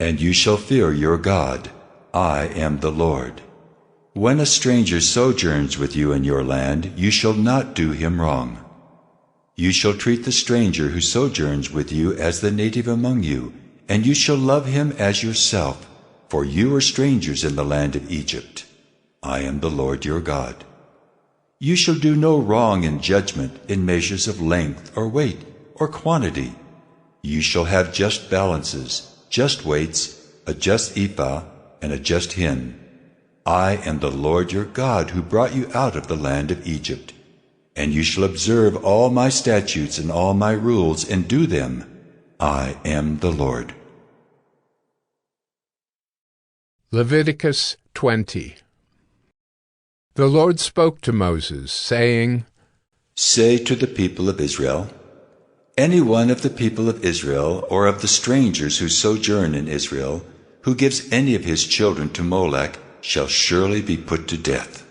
and you shall fear your God. I am the Lord. When a stranger sojourns with you in your land, you shall not do him wrong. You shall treat the stranger who sojourns with you as the native among you, and you shall love him as yourself, for you are strangers in the land of Egypt. I am the Lord your God. You shall do no wrong in judgment in measures of length or weight or quantity. You shall have just balances, just weights, a just ephah, and a just hin. I am the Lord your God who brought you out of the land of Egypt. And you shall observe all my statutes and all my rules and do them. I am the Lord. Leviticus 20. The Lord spoke to Moses, saying, Say to the people of Israel, any one of the people of Israel or of the strangers who sojourn in Israel, who gives any of his children to Molech, shall surely be put to death.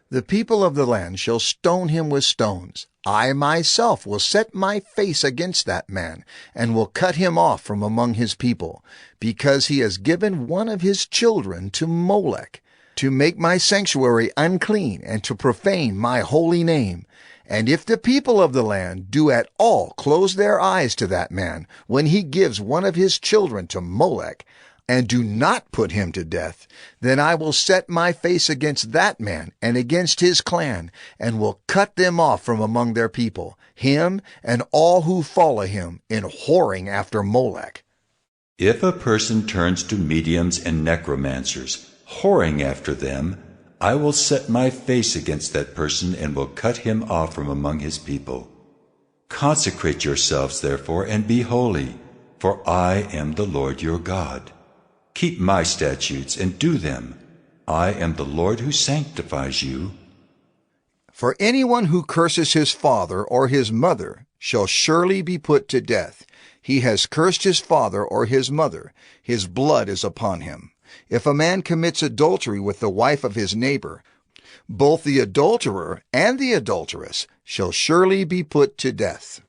The people of the land shall stone him with stones. I myself will set my face against that man, and will cut him off from among his people, because he has given one of his children to Molech, to make my sanctuary unclean, and to profane my holy name. And if the people of the land do at all close their eyes to that man, when he gives one of his children to Molech, and do not put him to death, then I will set my face against that man and against his clan, and will cut them off from among their people, him and all who follow him in whoring after Molech. If a person turns to mediums and necromancers, whoring after them, I will set my face against that person and will cut him off from among his people. Consecrate yourselves, therefore, and be holy, for I am the Lord your God. Keep my statutes and do them. I am the Lord who sanctifies you. For anyone who curses his father or his mother shall surely be put to death. He has cursed his father or his mother. His blood is upon him. If a man commits adultery with the wife of his neighbor, both the adulterer and the adulteress shall surely be put to death.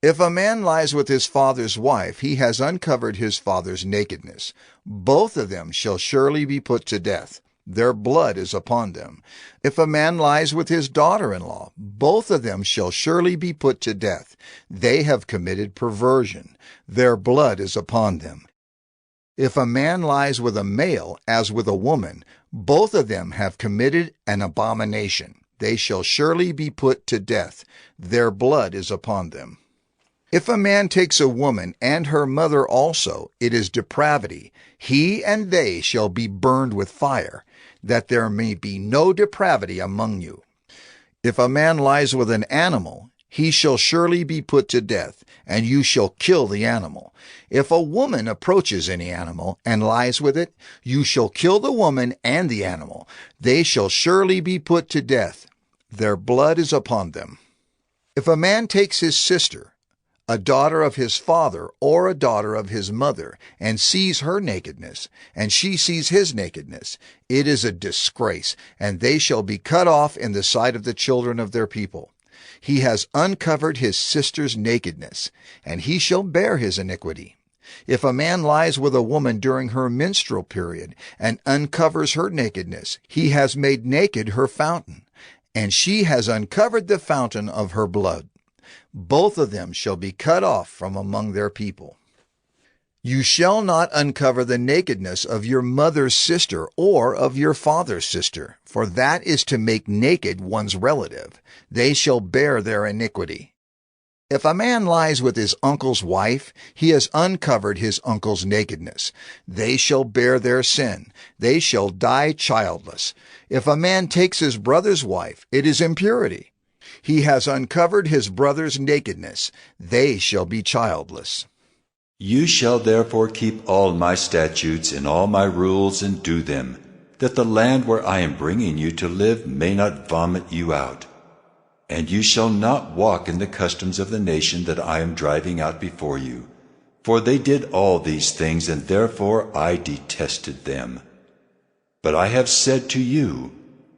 If a man lies with his father's wife, he has uncovered his father's nakedness. Both of them shall surely be put to death. Their blood is upon them. If a man lies with his daughter-in-law, both of them shall surely be put to death. They have committed perversion. Their blood is upon them. If a man lies with a male as with a woman, both of them have committed an abomination. They shall surely be put to death. Their blood is upon them. If a man takes a woman and her mother also, it is depravity. He and they shall be burned with fire, that there may be no depravity among you. If a man lies with an animal, he shall surely be put to death, and you shall kill the animal. If a woman approaches any animal and lies with it, you shall kill the woman and the animal. They shall surely be put to death. Their blood is upon them. If a man takes his sister, a daughter of his father or a daughter of his mother, and sees her nakedness, and she sees his nakedness, it is a disgrace, and they shall be cut off in the sight of the children of their people. He has uncovered his sister's nakedness, and he shall bear his iniquity. If a man lies with a woman during her menstrual period and uncovers her nakedness, he has made naked her fountain, and she has uncovered the fountain of her blood. Both of them shall be cut off from among their people. You shall not uncover the nakedness of your mother's sister or of your father's sister, for that is to make naked one's relative. They shall bear their iniquity. If a man lies with his uncle's wife, he has uncovered his uncle's nakedness. They shall bear their sin. They shall die childless. If a man takes his brother's wife, it is impurity. He has uncovered his brother's nakedness. They shall be childless. You shall therefore keep all my statutes and all my rules and do them, that the land where I am bringing you to live may not vomit you out. And you shall not walk in the customs of the nation that I am driving out before you. For they did all these things, and therefore I detested them. But I have said to you,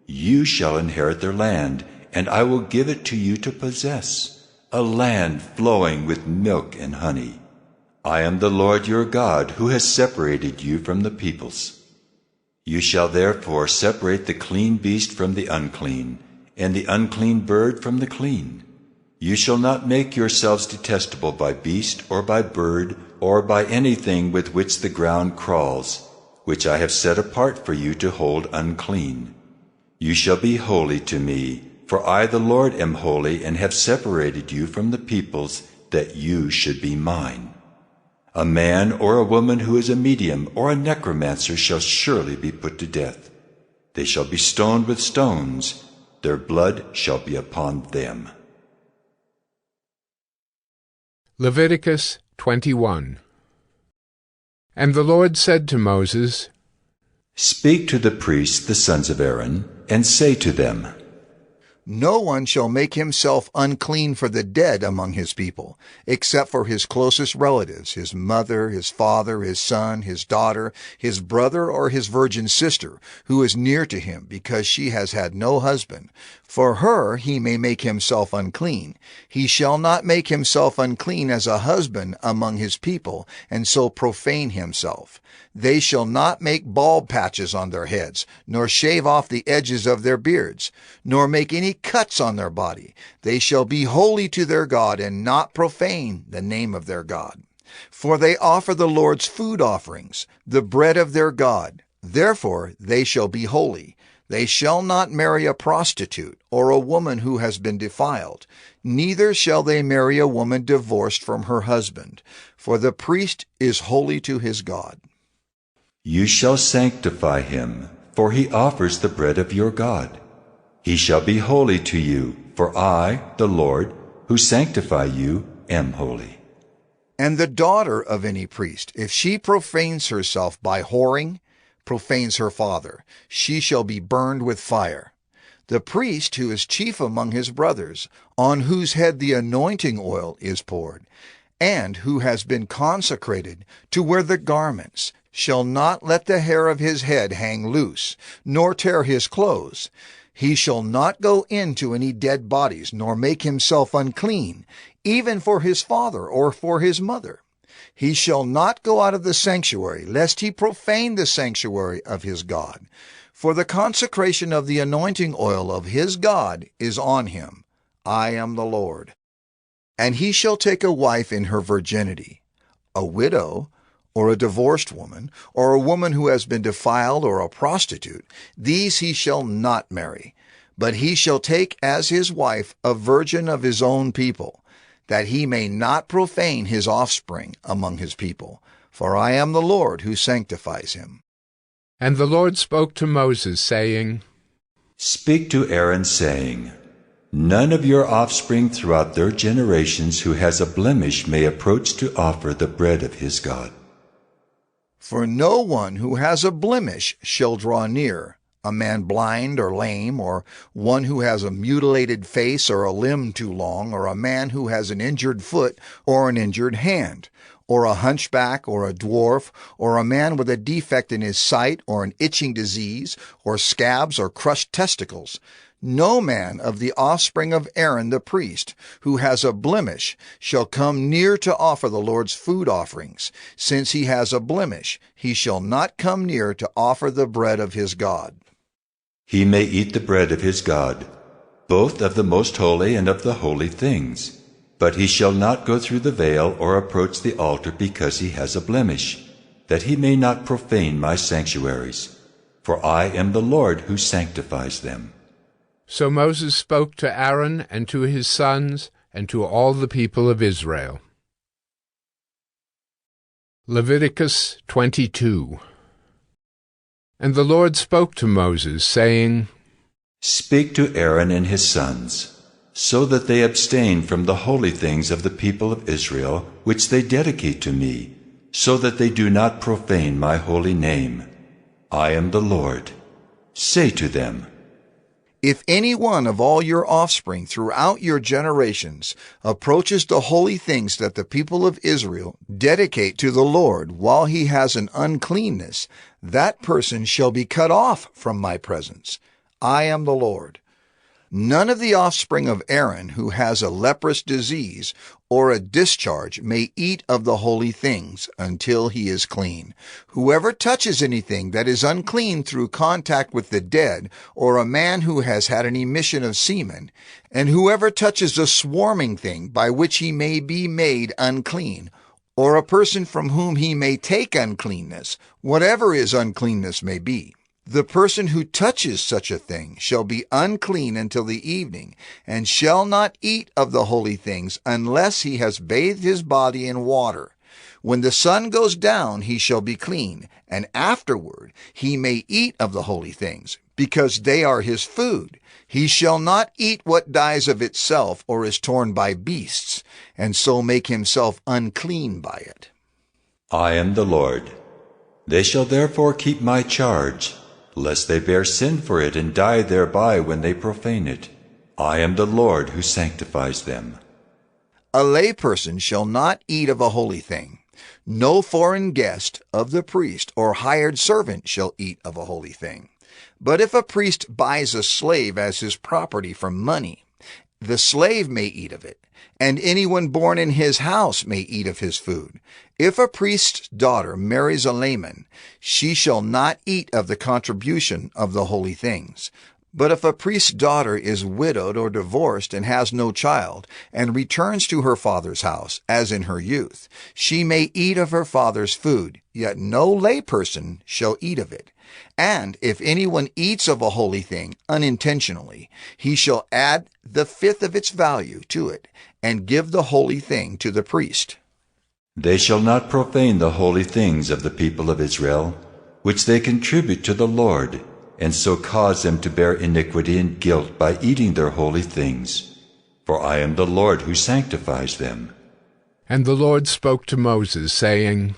you shall inherit their land, and I will give it to you to possess, a land flowing with milk and honey. I am the Lord your God, who has separated you from the peoples. You shall therefore separate the clean beast from the unclean, and the unclean bird from the clean. You shall not make yourselves detestable by beast or by bird or by anything with which the ground crawls, which I have set apart for you to hold unclean. You shall be holy to me, for I the Lord am holy, and have separated you from the peoples, that you should be mine. A man or a woman who is a medium or a necromancer shall surely be put to death. They shall be stoned with stones. Their blood shall be upon them. Leviticus 21. And the Lord said to Moses, Speak to the priests, the sons of Aaron, and say to them, No one shall make himself unclean for the dead among his people, except for his closest relatives, his mother, his father, his son, his daughter, his brother, or his virgin sister, who is near to him, because she has had no husband. For her he may make himself unclean. He shall not make himself unclean as a husband among his people, and so profane himself. They shall not make bald patches on their heads, nor shave off the edges of their beards, nor make any cuts on their body. They shall be holy to their God, and not profane the name of their God. For they offer the Lord's food offerings, the bread of their God. Therefore they shall be holy. They shall not marry a prostitute or a woman who has been defiled. Neither shall they marry a woman divorced from her husband, for the priest is holy to his God. You shall sanctify him, for he offers the bread of your God. He shall be holy to you, for I, the Lord, who sanctify you, am holy. And the daughter of any priest, if she profanes herself by whoring, profanes her father, she shall be burned with fire. The priest who is chief among his brothers, on whose head the anointing oil is poured, and who has been consecrated to wear the garments, shall not let the hair of his head hang loose, nor tear his clothes. He shall not go into any dead bodies, nor make himself unclean, even for his father or for his mother. He shall not go out of the sanctuary, lest he profane the sanctuary of his God. For the consecration of the anointing oil of his God is on him. I am the Lord. And he shall take a wife in her virginity, a widow, or a divorced woman, or a woman who has been defiled, or a prostitute. These he shall not marry, but he shall take as his wife a virgin of his own people, that he may not profane his offspring among his people. For I am the Lord who sanctifies him. And the Lord spoke to Moses, saying, Speak to Aaron, saying, None of your offspring throughout their generations who has a blemish may approach to offer the bread of his God. For no one who has a blemish shall draw near, a man blind or lame, or one who has a mutilated face or a limb too long, or a man who has an injured foot or an injured hand, or a hunchback or a dwarf, or a man with a defect in his sight, or an itching disease, or scabs or crushed testicles. No man of the offspring of Aaron the priest, who has a blemish, shall come near to offer the Lord's food offerings. Since he has a blemish, he shall not come near to offer the bread of his God. He may eat the bread of his God, both of the most holy and of the holy things. But he shall not go through the veil or approach the altar because he has a blemish, that he may not profane my sanctuaries. For I am the Lord who sanctifies them. So Moses spoke to Aaron and to his sons and to all the people of Israel. Leviticus 22. And the Lord spoke to Moses, saying, Speak to Aaron and his sons, so that they abstain from the holy things of the people of Israel, which they dedicate to me, so that they do not profane my holy name. I am the Lord. Say to them, If any one of all your offspring throughout your generations approaches the holy things that the people of Israel dedicate to the Lord while he has an uncleanness, that person shall be cut off from my presence. I am the Lord. None of the offspring of Aaron who has a leprous disease or a discharge may eat of the holy things until he is clean. Whoever touches anything that is unclean through contact with the dead, or a man who has had an emission of semen, and whoever touches a swarming thing by which he may be made unclean, or a person from whom he may take uncleanness, whatever his uncleanness may be, the person who touches such a thing shall be unclean until the evening, and shall not eat of the holy things unless he has bathed his body in water. When the sun goes down, he shall be clean, and afterward he may eat of the holy things, because they are his food. He shall not eat what dies of itself or is torn by beasts, and so make himself unclean by it. I am the Lord. They shall therefore keep my charge, lest they bear sin for it and die thereby when they profane it. I am the Lord who sanctifies them. A layperson shall not eat of a holy thing. No foreign guest of the priest or hired servant shall eat of a holy thing. But if a priest buys a slave as his property for money, the slave may eat of it, and anyone born in his house may eat of his food. If a priest's daughter marries a layman, she shall not eat of the contribution of the holy things. But if a priest's daughter is widowed or divorced and has no child, and returns to her father's house, as in her youth, she may eat of her father's food, yet no layperson shall eat of it. And if anyone eats of a holy thing unintentionally, he shall add the fifth of its value to it, and give the holy thing to the priest. They shall not profane the holy things of the people of Israel, which they contribute to the Lord, and so cause them to bear iniquity and guilt by eating their holy things. For I am the Lord who sanctifies them. And the Lord spoke to Moses, saying,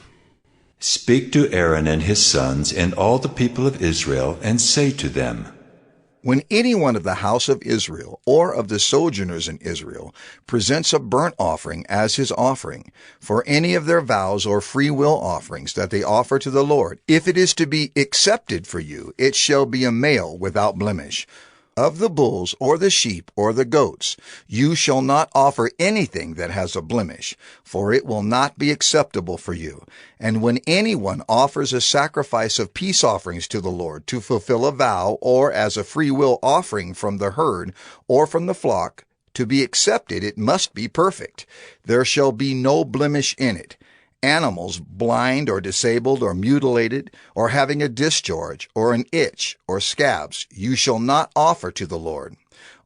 Speak to Aaron and his sons and all the people of Israel, and say to them, When anyone of the house of Israel or of the sojourners in Israel presents a burnt offering as his offering for any of their vows or free will offerings that they offer to the Lord, if it is to be accepted for you, it shall be a male without blemish. Of the bulls or the sheep or the goats, you shall not offer anything that has a blemish, for it will not be acceptable for you. And when anyone offers a sacrifice of peace offerings to the Lord to fulfill a vow, or as a free will offering from the herd or from the flock, to be accepted it must be perfect. There shall be no blemish in it. Animals blind or disabled or mutilated or having a discharge or an itch or scabs you shall not offer to the Lord,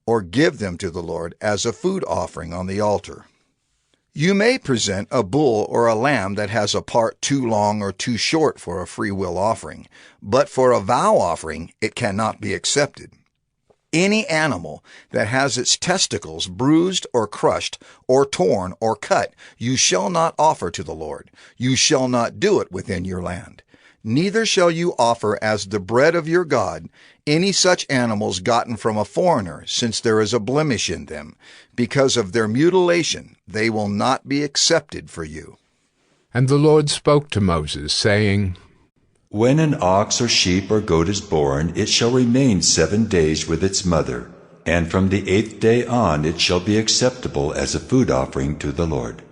or give them to the Lord as a food offering on the altar. You may present a bull or a lamb that has a part too long or too short for a free will offering, but for a vow offering it cannot be accepted. Any animal that has its testicles bruised or crushed or torn or cut, you shall not offer to the Lord. You shall not do it within your land. Neither shall you offer as the bread of your God any such animals gotten from a foreigner, since there is a blemish in them. Because of their mutilation, they will not be accepted for you. And the Lord spoke to Moses, saying, When an ox or sheep or goat is born, it shall remain 7 days with its mother, and from the 8th day on it shall be acceptable as a food offering to the Lord.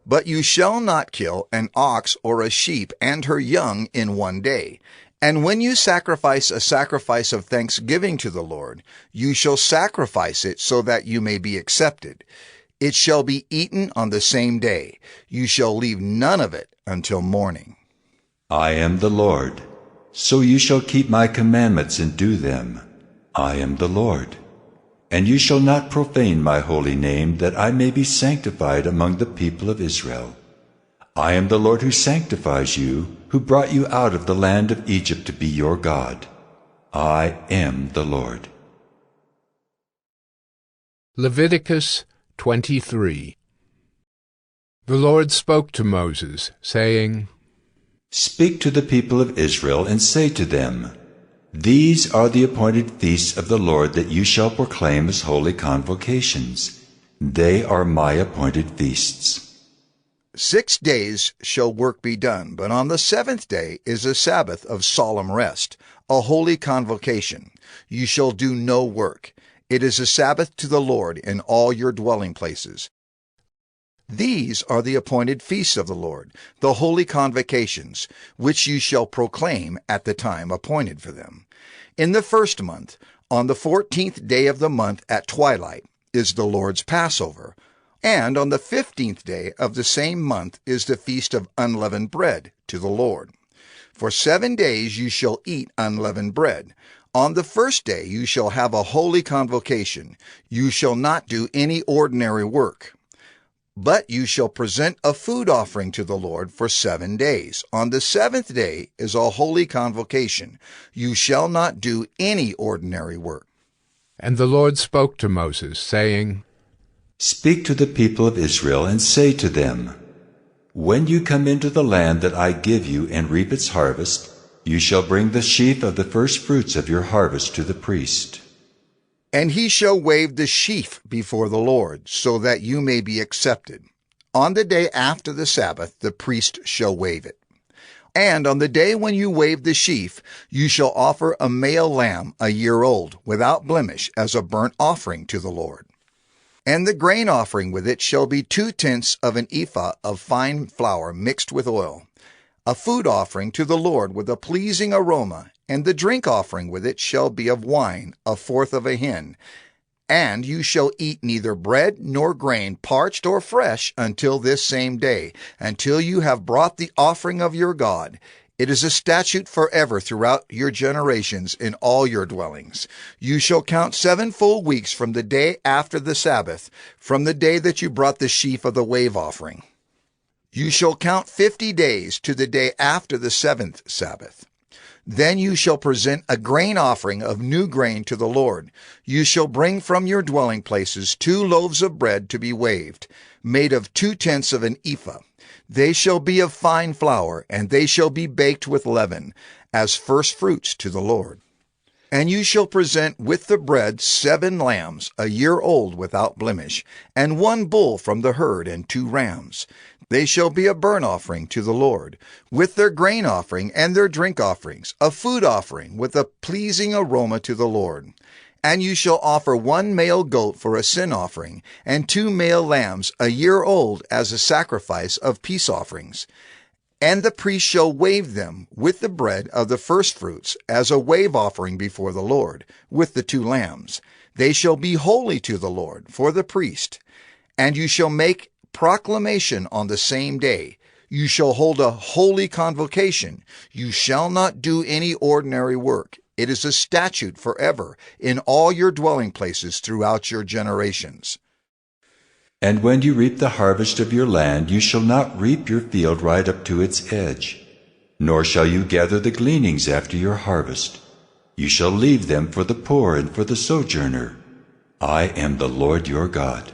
But you shall not kill an ox or a sheep and her young in 1 day. And when you sacrifice a sacrifice of thanksgiving to the Lord, you shall sacrifice it so that you may be accepted. It shall be eaten on the same day. You shall leave none of it until morning. I am the Lord, so you shall keep my commandments and do them. I am the Lord. And you shall not profane my holy name, that I may be sanctified among the people of Israel. I am the Lord who sanctifies you, who brought you out of the land of Egypt to be your God. I am the Lord. Leviticus 23. The Lord spoke to Moses, saying, Speak to the people of Israel, and say to them, These are the appointed feasts of the Lord that you shall proclaim as holy convocations. They are my appointed feasts. 6 days shall work be done, but on the 7th day is a Sabbath of solemn rest, a holy convocation. You shall do no work. It is a Sabbath to the Lord in all your dwelling places. These are the appointed feasts of the Lord, the holy convocations, which you shall proclaim at the time appointed for them. In the 1st month, on the 14th day of the month at twilight, is the Lord's Passover, and on the 15th day of the same month is the feast of unleavened bread to the Lord. For 7 days you shall eat unleavened bread. On the 1st day you shall have a holy convocation. You shall not do any ordinary work. But you shall present a food offering to the Lord for 7 days. On the 7th day is a holy convocation. You shall not do any ordinary work. And the Lord spoke to Moses, saying, Speak to the people of Israel, and say to them, When you come into the land that I give you and reap its harvest, you shall bring the sheaf of the firstfruits of your harvest to the priest. And he shall wave the sheaf before the Lord, so that you may be accepted. On the day after the Sabbath, the priest shall wave it. And on the day when you wave the sheaf, you shall offer a male lamb 1 year old, without blemish, as a burnt offering to the Lord. And the grain offering with it shall be 2/10 of an ephah of fine flour mixed with oil, a food offering to the Lord with a pleasing aroma, and the drink offering with it shall be of wine, 1/4 of a hin. And you shall eat neither bread nor grain, parched or fresh, until this same day, until you have brought the offering of your God. It is a statute forever throughout your generations in all your dwellings. You shall count 7 full weeks from the day after the Sabbath, from the day that you brought the sheaf of the wave offering. You shall count 50 days to the day after the 7th Sabbath. Then you shall present a grain offering of new grain to the Lord. You shall bring from your dwelling places 2 loaves of bread to be waved, made of 2/10 of an ephah. They shall be of fine flour, and they shall be baked with leaven, as first fruits to the Lord. And you shall present with the bread 7 lambs, a year old without blemish, and 1 bull from the herd, and 2 rams. They shall be a burnt offering to the Lord, with their grain offering and their drink offerings, a food offering with a pleasing aroma to the Lord. And you shall offer 1 male goat for a sin offering, and 2 male lambs, a year old, as a sacrifice of peace offerings. And the priest shall wave them with the bread of the firstfruits as a wave offering before the Lord, with the 2 lambs. They shall be holy to the Lord for the priest. And you shall make proclamation on the same day. You shall hold a holy convocation. You shall not do any ordinary work. It is a statute forever in all your dwelling places throughout your generations. And when you reap the harvest of your land, you shall not reap your field right up to its edge, nor shall you gather the gleanings after your harvest. You shall leave them for the poor and for the sojourner. I am the Lord your God.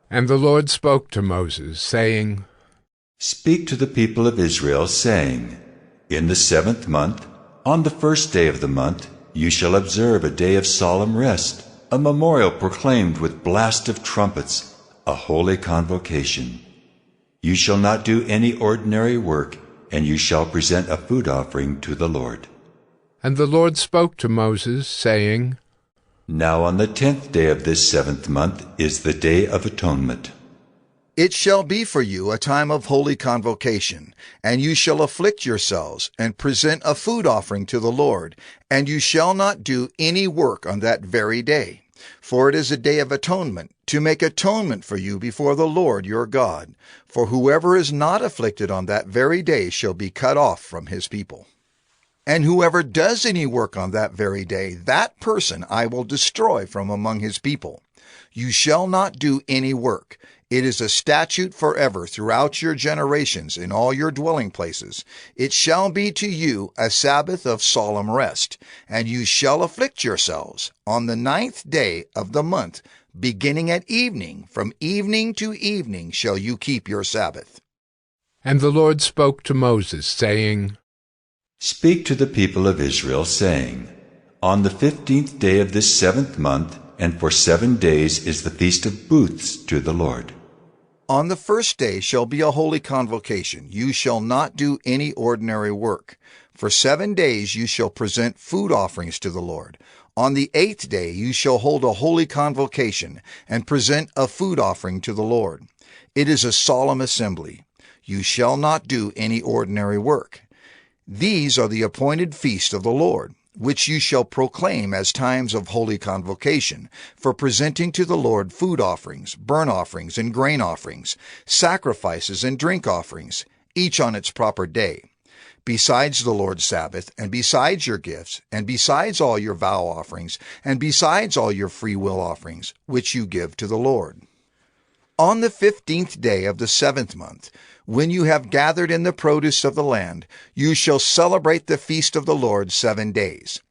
And the Lord spoke to Moses, saying, Speak to the people of Israel, saying, In the 7th month, on the 1st day of the month, you shall observe a day of solemn rest, a memorial proclaimed with blast of trumpets, a holy convocation. You shall not do any ordinary work, and you shall present a food offering to the Lord. And the Lord spoke to Moses, saying, Now on the 10th day of this 7th month is the Day of Atonement. It shall be for you a time of holy convocation, and you shall afflict yourselves, and present a food offering to the Lord, and you shall not do any work on that very day. For it is a day of atonement, to make atonement for you before the Lord your God. For whoever is not afflicted on that very day shall be cut off from his people. And whoever does any work on that very day, that person I will destroy from among his people. You shall not do any work. It is a statute forever throughout your generations in all your dwelling places. It shall be to you a Sabbath of solemn rest, and you shall afflict yourselves. On the 9th day of the month, beginning at evening, from evening to evening shall you keep your Sabbath. And the Lord spoke to Moses, saying, Speak to the people of Israel, saying, On the 15th day of this 7th month, and for 7 days is the Feast of Booths to the Lord. On the 1st day shall be a holy convocation. You shall not do any ordinary work. For 7 days you shall present food offerings to the Lord. On the 8th day you shall hold a holy convocation, and present a food offering to the Lord. It is a solemn assembly. You shall not do any ordinary work. These are the appointed feasts of the Lord, which you shall proclaim as times of holy convocation, for presenting to the Lord food offerings, burnt offerings, and grain offerings, sacrifices and drink offerings, each on its proper day, besides the Lord's Sabbath, and besides your gifts, and besides all your vow offerings, and besides all your free will offerings, which you give to the Lord. On the 15th day of the 7th month, when you have gathered in the produce of the land, you shall celebrate the feast of the Lord 7 days.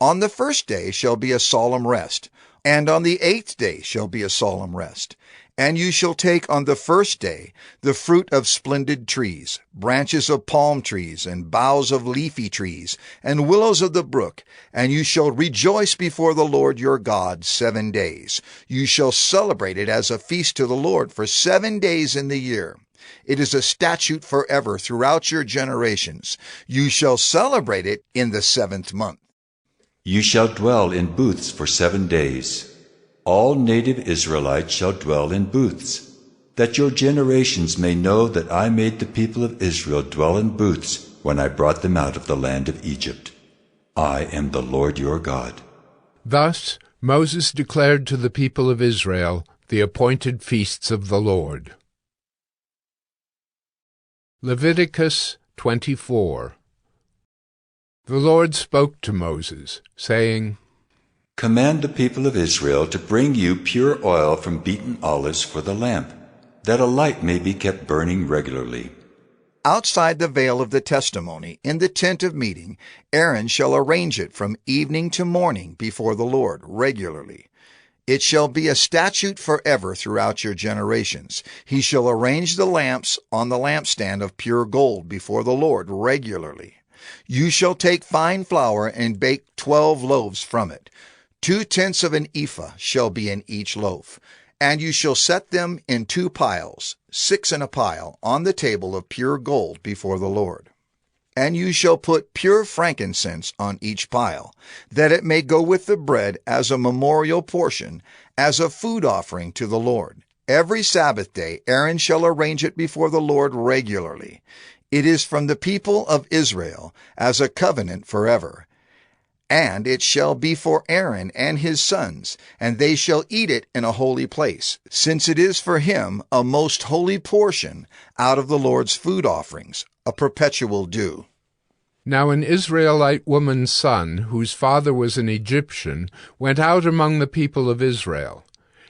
On the 1st day shall be a solemn rest, and on the 8th day shall be a solemn rest. And you shall take on the 1st day the fruit of splendid trees, branches of palm trees, and boughs of leafy trees, and willows of the brook, and you shall rejoice before the Lord your God 7 days. You shall celebrate it as a feast to the Lord for 7 days in the year. It is a statute forever throughout your generations. You shall celebrate it in the 7th month. You shall dwell in booths for 7 days. All native Israelites shall dwell in booths. that your generations may know that I made the people of Israel dwell in booths when I brought them out of the land of Egypt. I am the Lord your God." Thus Moses declared to the people of Israel the appointed feasts of the Lord. Leviticus 24. The Lord spoke to Moses, saying, "Command the people of Israel to bring you pure oil from beaten olives for the lamp, that a light may be kept burning regularly." Outside the veil of the testimony, in the tent of meeting, Aaron shall arrange it from evening to morning before the Lord regularly. It shall be a statute forever throughout your generations. He shall arrange the lamps on the lampstand of pure gold before the Lord regularly. You shall take fine flour and bake 12 loaves from it. 2/10 of an ephah shall be in each loaf. And you shall set them in 2 piles, 6 in a pile, on the table of pure gold before the Lord. And you shall put pure frankincense on each pile, that it may go with the bread as a memorial portion, as a food offering to the Lord. Every Sabbath day Aaron shall arrange it before the Lord regularly. It is from the people of Israel, as a covenant forever. And it shall be for Aaron and his sons, and they shall eat it in a holy place, since it is for him a most holy portion out of the Lord's food offerings, a perpetual due. Now an Israelite woman's son, whose father was an Egyptian, went out among the people of Israel.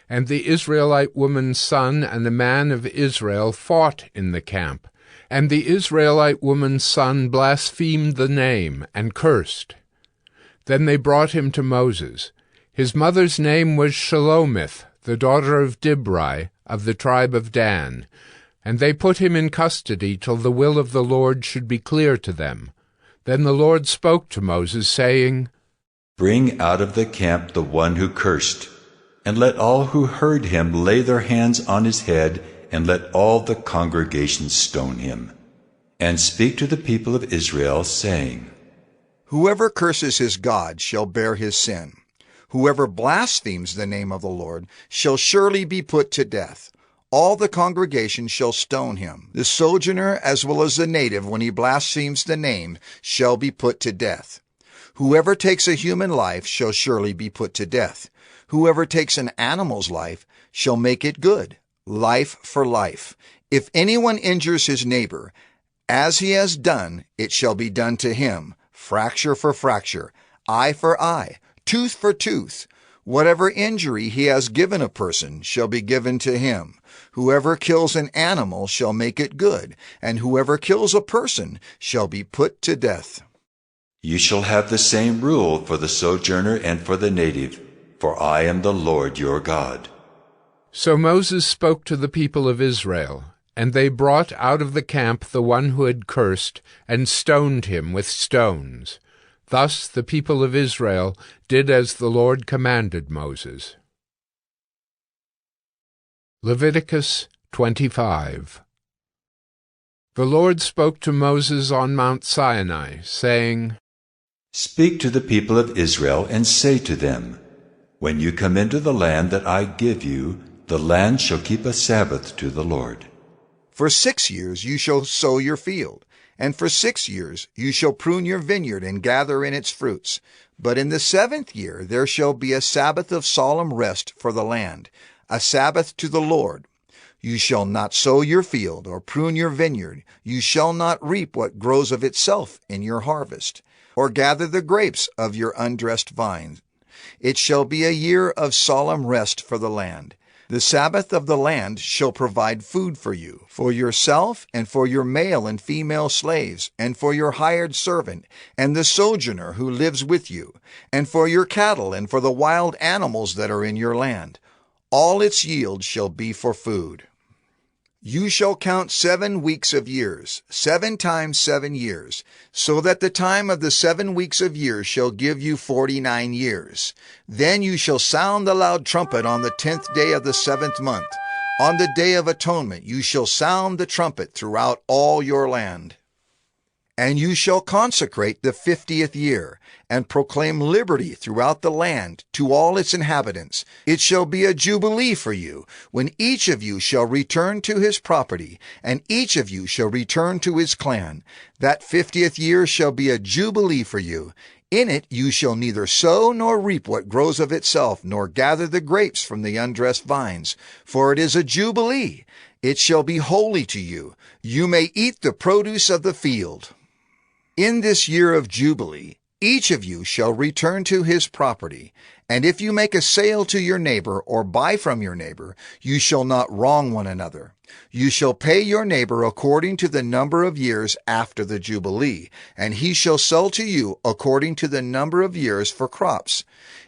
And the Israelite woman's son and a man of Israel fought in the camp. And the Israelite woman's son blasphemed the name and cursed. Then they brought him to Moses. His mother's name was Shelomith, the daughter of Dibri, of the tribe of Dan. And they put him in custody till the will of the Lord should be clear to them. Then the Lord spoke to Moses, saying, "Bring out of the camp the one who cursed, and let all who heard him lay their hands on his head, and let all the congregation stone him. And speak to the people of Israel, saying, Whoever curses his God shall bear his sin. Whoever blasphemes the name of the Lord shall surely be put to death. All the congregation shall stone him. The sojourner as well as the native, when he blasphemes the name, shall be put to death. Whoever takes a human life shall surely be put to death. Whoever takes an animal's life shall make it good, life for life. If anyone injures his neighbor, as he has done, it shall be done to him. Fracture for fracture, eye for eye, tooth for tooth. Whatever injury he has given a person shall be given to him. Whoever kills an animal shall make it good, and whoever kills a person shall be put to death." "You shall have the same rule for the sojourner and for the native, for I am the Lord your God." So Moses spoke to the people of Israel, and they brought out of the camp the one who had cursed, and stoned him with stones. Thus the people of Israel did as the Lord commanded Moses. Leviticus 25. The Lord spoke to Moses on Mount Sinai, saying, "Speak to the people of Israel and say to them, When you come into the land that I give you, the land shall keep a Sabbath to the Lord. For 6 years you shall sow your field, and for 6 years you shall prune your vineyard and gather in its fruits. But in the 7th year there shall be a Sabbath of solemn rest for the land, a Sabbath to the Lord. You shall not sow your field or prune your vineyard. You shall not reap what grows of itself in your harvest, or gather the grapes of your undressed vines. It shall be a year of solemn rest for the land. The Sabbath of the land shall provide food for you, for yourself and for your male and female slaves, and for your hired servant, and the sojourner who lives with you, and for your cattle and for the wild animals that are in your land. All its yield shall be for food. You shall count 7 weeks of years, 7 times 7 years, so that the time of the 7 weeks of years shall give you 49 years. Then you shall sound the loud trumpet on the 10th day of the 7th month. On the day of atonement you shall sound the trumpet throughout all your land. And you shall consecrate the 50th year, and proclaim liberty throughout the land to all its inhabitants. It shall be a jubilee for you, when each of you shall return to his property, and each of you shall return to his clan. That 50th year shall be a jubilee for you. In it you shall neither sow nor reap what grows of itself, nor gather the grapes from the undressed vines, for it is a jubilee. It shall be holy to you. You may eat the produce of the field. In this year of Jubilee, each of you shall return to his property. And if you make a sale to your neighbor or buy from your neighbor, you shall not wrong one another. You shall pay your neighbor according to the number of years after the Jubilee, and he shall sell to you according to the number of years for crops.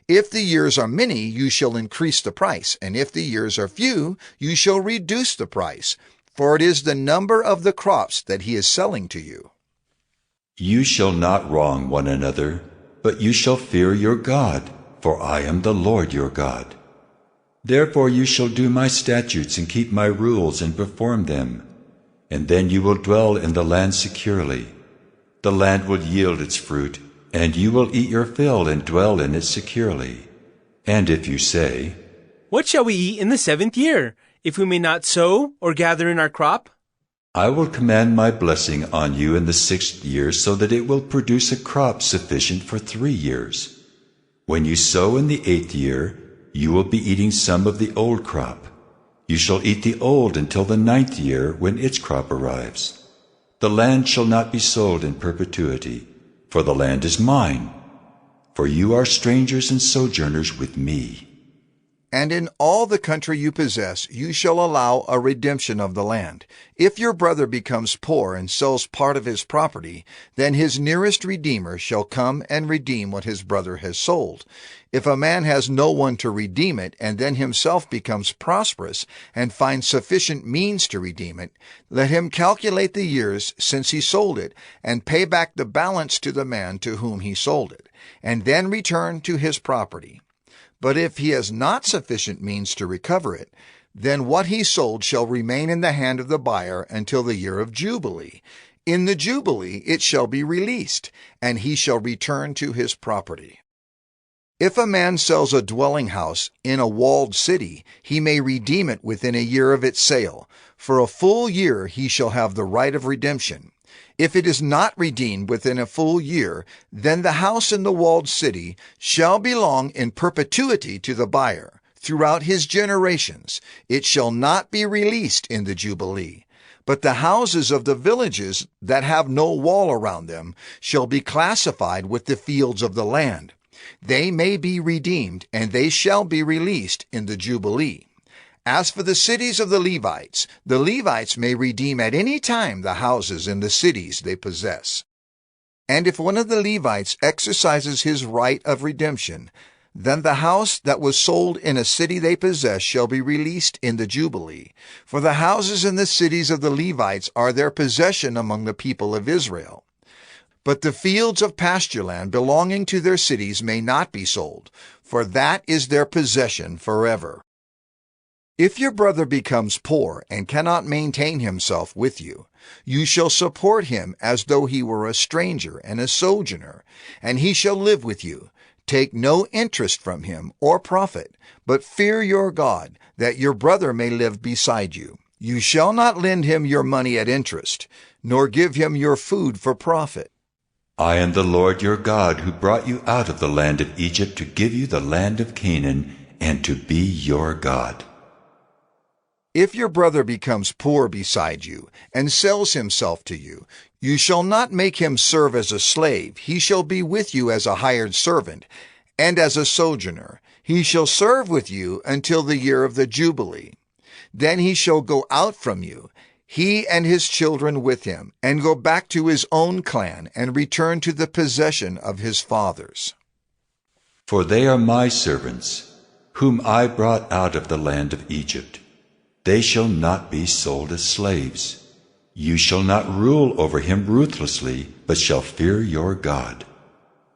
If the years are many, you shall increase the price, and if the years are few, you shall reduce the price, for it is the number of the crops that he is selling to you. You shall not wrong one another, but you shall fear your God, for I am the Lord your God. Therefore you shall do my statutes and keep my rules and perform them, and then you will dwell in the land securely. The land will yield its fruit, and you will eat your fill and dwell in it securely. And if you say, "What shall we eat in the 7th year, if we may not sow or gather in our crop?" I will command my blessing on you in the 6th year, so that it will produce a crop sufficient for 3 years. When you sow in the 8th year, you will be eating some of the old crop. You shall eat the old until the 9th year, when its crop arrives. The land shall not be sold in perpetuity, for the land is mine. For you are strangers and sojourners with me. And in all the country you possess, you shall allow a redemption of the land. If your brother becomes poor and sells part of his property, then his nearest redeemer shall come and redeem what his brother has sold. If a man has no one to redeem it, and then himself becomes prosperous and finds sufficient means to redeem it, let him calculate the years since he sold it, and pay back the balance to the man to whom he sold it, and then return to his property. But if he has not sufficient means to recover it, then what he sold shall remain in the hand of the buyer until the year of Jubilee. In the Jubilee it shall be released, and he shall return to his property. If a man sells a dwelling house in a walled city, he may redeem it within a year of its sale. For a full year he shall have the right of redemption. If it is not redeemed within a full year, then the house in the walled city shall belong in perpetuity to the buyer throughout his generations. It shall not be released in the Jubilee. But the houses of the villages that have no wall around them shall be classified with the fields of the land. They may be redeemed, and they shall be released in the Jubilee. As for the cities of the Levites may redeem at any time the houses in the cities they possess. And if one of the Levites exercises his right of redemption, then the house that was sold in a city they possess shall be released in the Jubilee. For the houses in the cities of the Levites are their possession among the people of Israel. But the fields of pasture land belonging to their cities may not be sold, for that is their possession forever. If your brother becomes poor and cannot maintain himself with you, you shall support him as though he were a stranger and a sojourner, and he shall live with you. Take no interest from him or profit, but fear your God, that your brother may live beside you. You shall not lend him your money at interest, nor give him your food for profit. I am the Lord your God, who brought you out of the land of Egypt to give you the land of Canaan, and to be your God. If your brother becomes poor beside you, and sells himself to you, you shall not make him serve as a slave. He shall be with you as a hired servant, and as a sojourner. He shall serve with you until the year of the Jubilee. Then he shall go out from you, he and his children with him, and go back to his own clan, and return to the possession of his fathers. For they are my servants, whom I brought out of the land of Egypt. They shall not be sold as slaves. You shall not rule over him ruthlessly, but shall fear your God.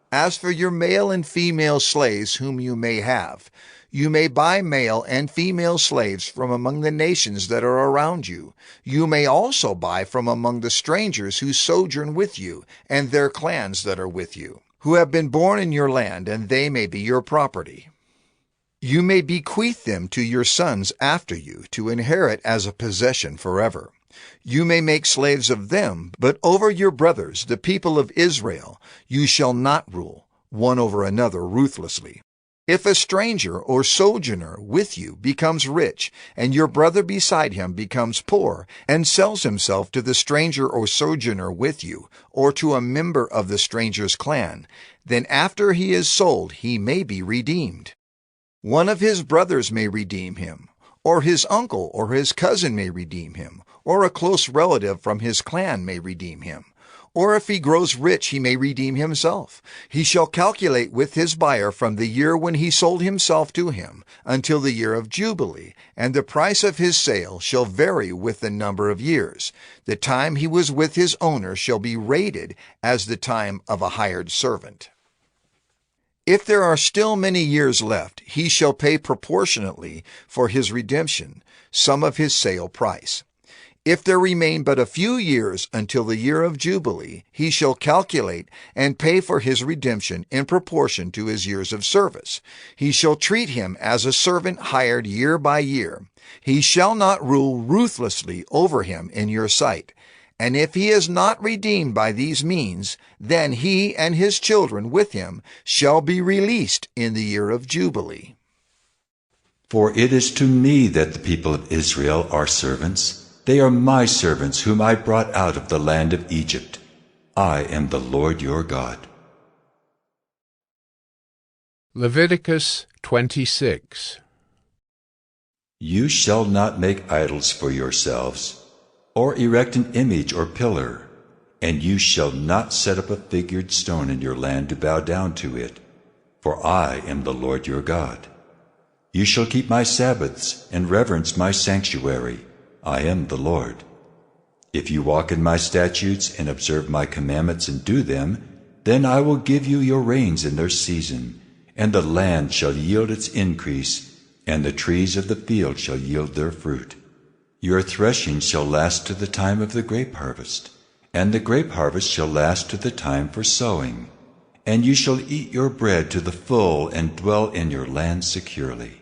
As for your male and female slaves whom you may have, You may buy male and female slaves from among the nations that are around you. You may also buy from among the strangers who sojourn with you, and their clans that are with you, who have been born in your land, and they may be your property. You may bequeath them to your sons after you, to inherit as a possession forever. You may make slaves of them, but over your brothers, the people of Israel, you shall not rule, one over another ruthlessly. If a stranger or sojourner with you becomes rich, and your brother beside him becomes poor, and sells himself to the stranger or sojourner with you, or to a member of the stranger's clan, then after he is sold he may be redeemed. One of his brothers may redeem him, or his uncle or his cousin may redeem him, or a close relative from his clan may redeem him. Or if he grows rich, he may redeem himself. He shall calculate with his buyer from the year when he sold himself to him until the year of Jubilee, and the price of his sale shall vary with the number of years. The time he was with his owner shall be rated as the time of a hired servant. If there are still many years left, he shall pay proportionately for his redemption some of his sale price. If there remain but a few years until the year of Jubilee, he shall calculate and pay for his redemption in proportion to his years of service. He shall treat him as a servant hired year by year. He shall not rule ruthlessly over him in your sight. And if he is not redeemed by these means, then he and his children with him shall be released in the year of Jubilee. For it is to me that the people of Israel are servants. They are my servants whom I brought out of the land of Egypt. I am the Lord your God. Leviticus 26. You shall not make idols for yourselves, or erect an image or pillar, and you shall not set up a figured stone in your land to bow down to it, for I am the Lord your God. You shall keep my Sabbaths and reverence my sanctuary. I am the Lord. If you walk in my statutes and observe my commandments and do them, then I will give you your rains in their season, and the land shall yield its increase, and the trees of the field shall yield their fruit. Your threshing shall last to the time of the grape harvest, and the grape harvest shall last to the time for sowing. And you shall eat your bread to the full and dwell in your land securely.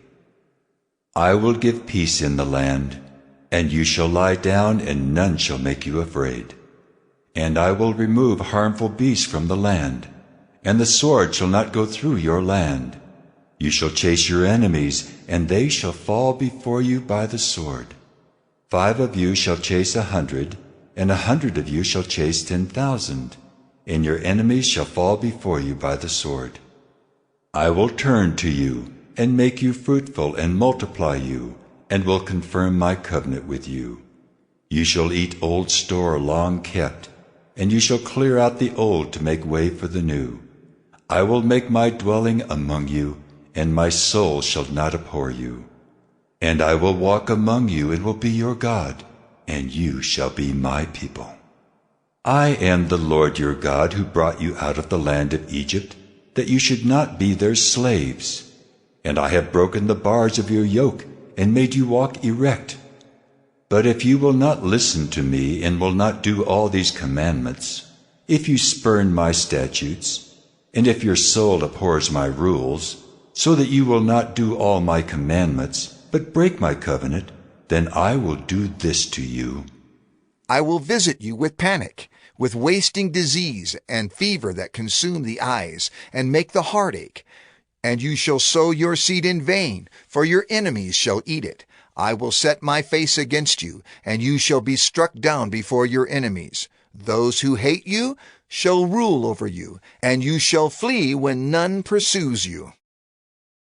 I will give peace in the land, and you shall lie down, and none shall make you afraid. And I will remove harmful beasts from the land, and the sword shall not go through your land. You shall chase your enemies, and they shall fall before you by the sword. 5 of you shall chase 100, and 100 of you shall chase 10,000, and your enemies shall fall before you by the sword. I will turn to you, and make you fruitful, and multiply you, and will confirm my covenant with you. You shall eat old store long kept, and you shall clear out the old to make way for the new. I will make my dwelling among you, and my soul shall not abhor you. And I will walk among you, and will be your God, and you shall be my people. I am the Lord your God, who brought you out of the land of Egypt, that you should not be their slaves. And I have broken the bars of your yoke, and made you walk erect. But if you will not listen to me, and will not do all these commandments, if you spurn my statutes, and if your soul abhors my rules, so that you will not do all my commandments, but break my covenant, then I will do this to you. I will visit you with panic, with wasting disease and fever that consume the eyes and make the heart ache. And you shall sow your seed in vain, for your enemies shall eat it. I will set my face against you, and you shall be struck down before your enemies. Those who hate you shall rule over you, and you shall flee when none pursues you.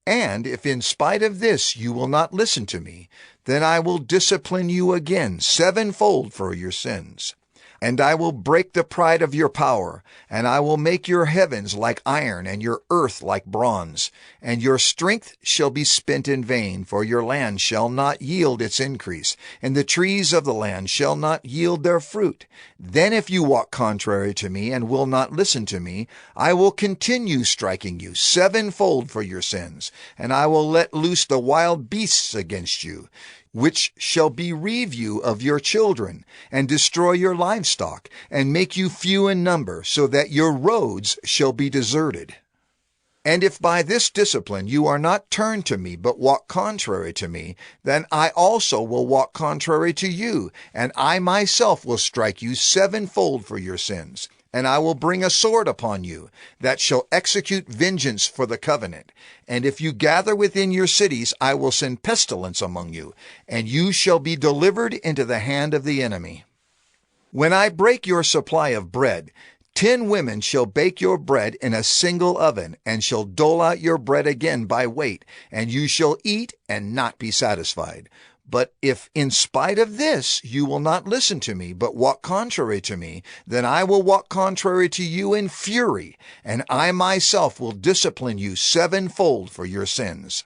And if in spite of this you will not listen to me, then I will discipline you again 7-fold for your sins. And I will break the pride of your power, and I will make your heavens like iron, and your earth like bronze. And your strength shall be spent in vain, for your land shall not yield its increase, and the trees of the land shall not yield their fruit. Then if you walk contrary to me, and will not listen to me, I will continue striking you sevenfold for your sins, and I will let loose the wild beasts against you, which shall bereave you of your children, and destroy your livestock, and make you few in number, so that your roads shall be deserted. And if by this discipline you are not turned to me, but walk contrary to me, then I also will walk contrary to you, and I myself will strike you sevenfold for your sins. And I will bring a sword upon you, that shall execute vengeance for the covenant. And if you gather within your cities, I will send pestilence among you, and you shall be delivered into the hand of the enemy. When I break your supply of bread, 10 women shall bake your bread in a single oven, and shall dole out your bread again by weight, and you shall eat and not be satisfied. But if in spite of this you will not listen to me, but walk contrary to me, then I will walk contrary to you in fury, and I myself will discipline you sevenfold for your sins.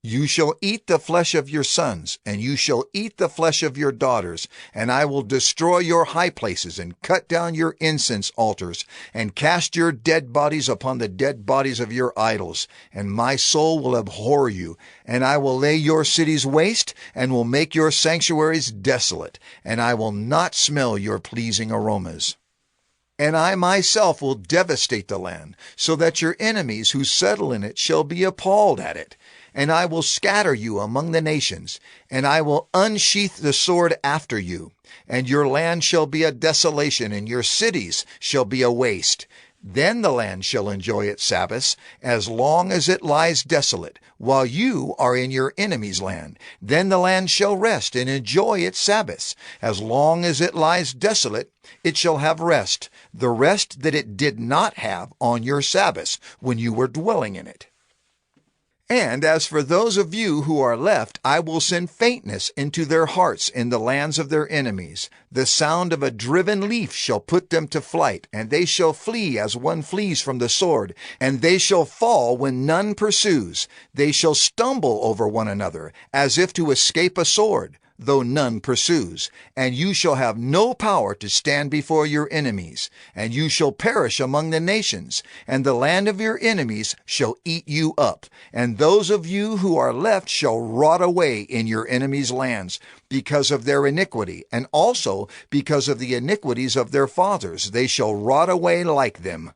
You shall eat the flesh of your sons, and you shall eat the flesh of your daughters, and I will destroy your high places, and cut down your incense altars, and cast your dead bodies upon the dead bodies of your idols. And my soul will abhor you, and I will lay your cities waste, and will make your sanctuaries desolate, and I will not smell your pleasing aromas. And I myself will devastate the land, so that your enemies who settle in it shall be appalled at it. And I will scatter you among the nations, and I will unsheath the sword after you. And your land shall be a desolation, and your cities shall be a waste. Then the land shall enjoy its Sabbaths, as long as it lies desolate, while you are in your enemy's land. Then the land shall rest and enjoy its Sabbaths. As long as it lies desolate, it shall have rest, the rest that it did not have on your Sabbaths when you were dwelling in it. And as for those of you who are left, I will send faintness into their hearts in the lands of their enemies. The sound of a driven leaf shall put them to flight, and they shall flee as one flees from the sword, and they shall fall when none pursues. They shall stumble over one another, as if to escape a sword, though none pursues. And you shall have no power to stand before your enemies, and you shall perish among the nations, and the land of your enemies shall eat you up, and those of you who are left shall rot away in your enemies' lands, because of their iniquity, and also because of the iniquities of their fathers. They shall rot away like them.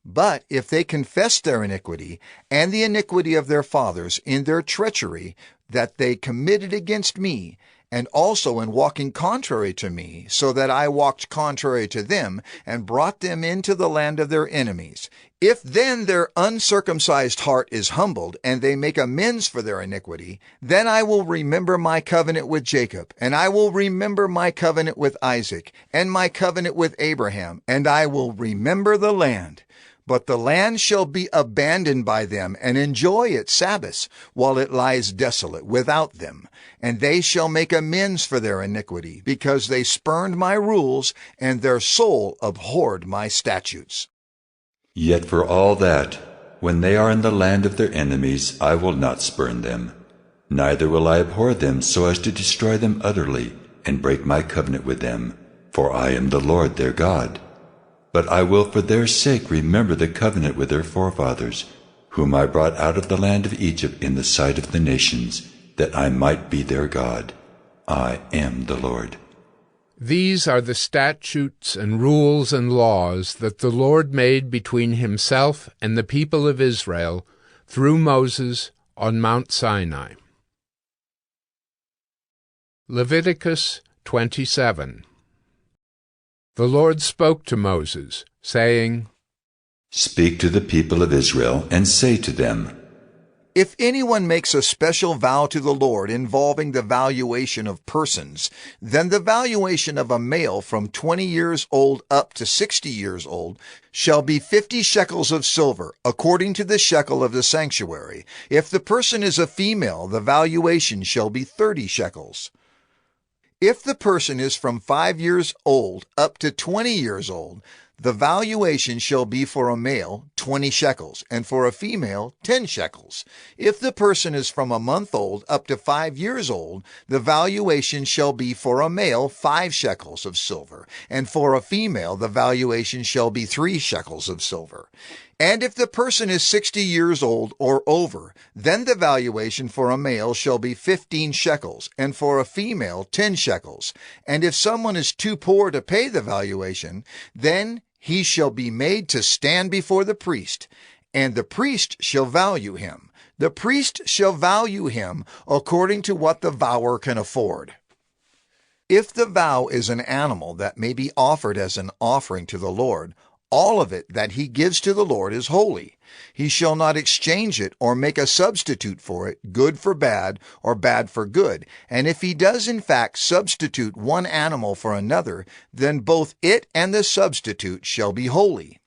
But if they confess their iniquity, and the iniquity of their fathers in their treachery that they committed against me, and also in walking contrary to me, so that I walked contrary to them, and brought them into the land of their enemies, if then their uncircumcised heart is humbled, and they make amends for their iniquity, then I will remember my covenant with Jacob, and I will remember my covenant with Isaac, and my covenant with Abraham, and I will remember the land. But the land shall be abandoned by them, and enjoy its Sabbaths, while it lies desolate without them. And they shall make amends for their iniquity, because they spurned my rules, and their soul abhorred my statutes. Yet for all that, when they are in the land of their enemies, I will not spurn them, neither will I abhor them so as to destroy them utterly, and break my covenant with them, for I am the Lord their God. But I will for their sake remember the covenant with their forefathers, whom I brought out of the land of Egypt in the sight of the nations, that I might be their God. I am the Lord. These are the statutes and rules and laws that the Lord made between himself and the people of Israel through Moses on Mount Sinai. Leviticus 27. The Lord spoke to Moses, saying, Speak to the people of Israel, and say to them, If anyone makes a special vow to the Lord involving the valuation of persons, then the valuation of a male from 20 years old up to 60 years old shall be 50 shekels of silver, according to the shekel of the sanctuary. If the person is a female, the valuation shall be 30 shekels. If the person is from 5 years old up to 20 years old, the valuation shall be for a male 20 shekels, and for a female 10 shekels. If the person is from a month old up to 5 years old, the valuation shall be for a male 5 shekels of silver, and for a female the valuation shall be 3 shekels of silver. And if the person is 60 years old or over, then the valuation for a male shall be 15 shekels, and for a female 10 shekels. And if someone is too poor to pay the valuation, then he shall be made to stand before the priest, and the priest shall value him. The priest shall value him according to what the vower can afford. If the vow is an animal that may be offered as an offering to the Lord, all of it that he gives to the Lord is holy. He shall not exchange it or make a substitute for it, good for bad or bad for good. And if he does in fact substitute one animal for another, then both it and the substitute shall be holy.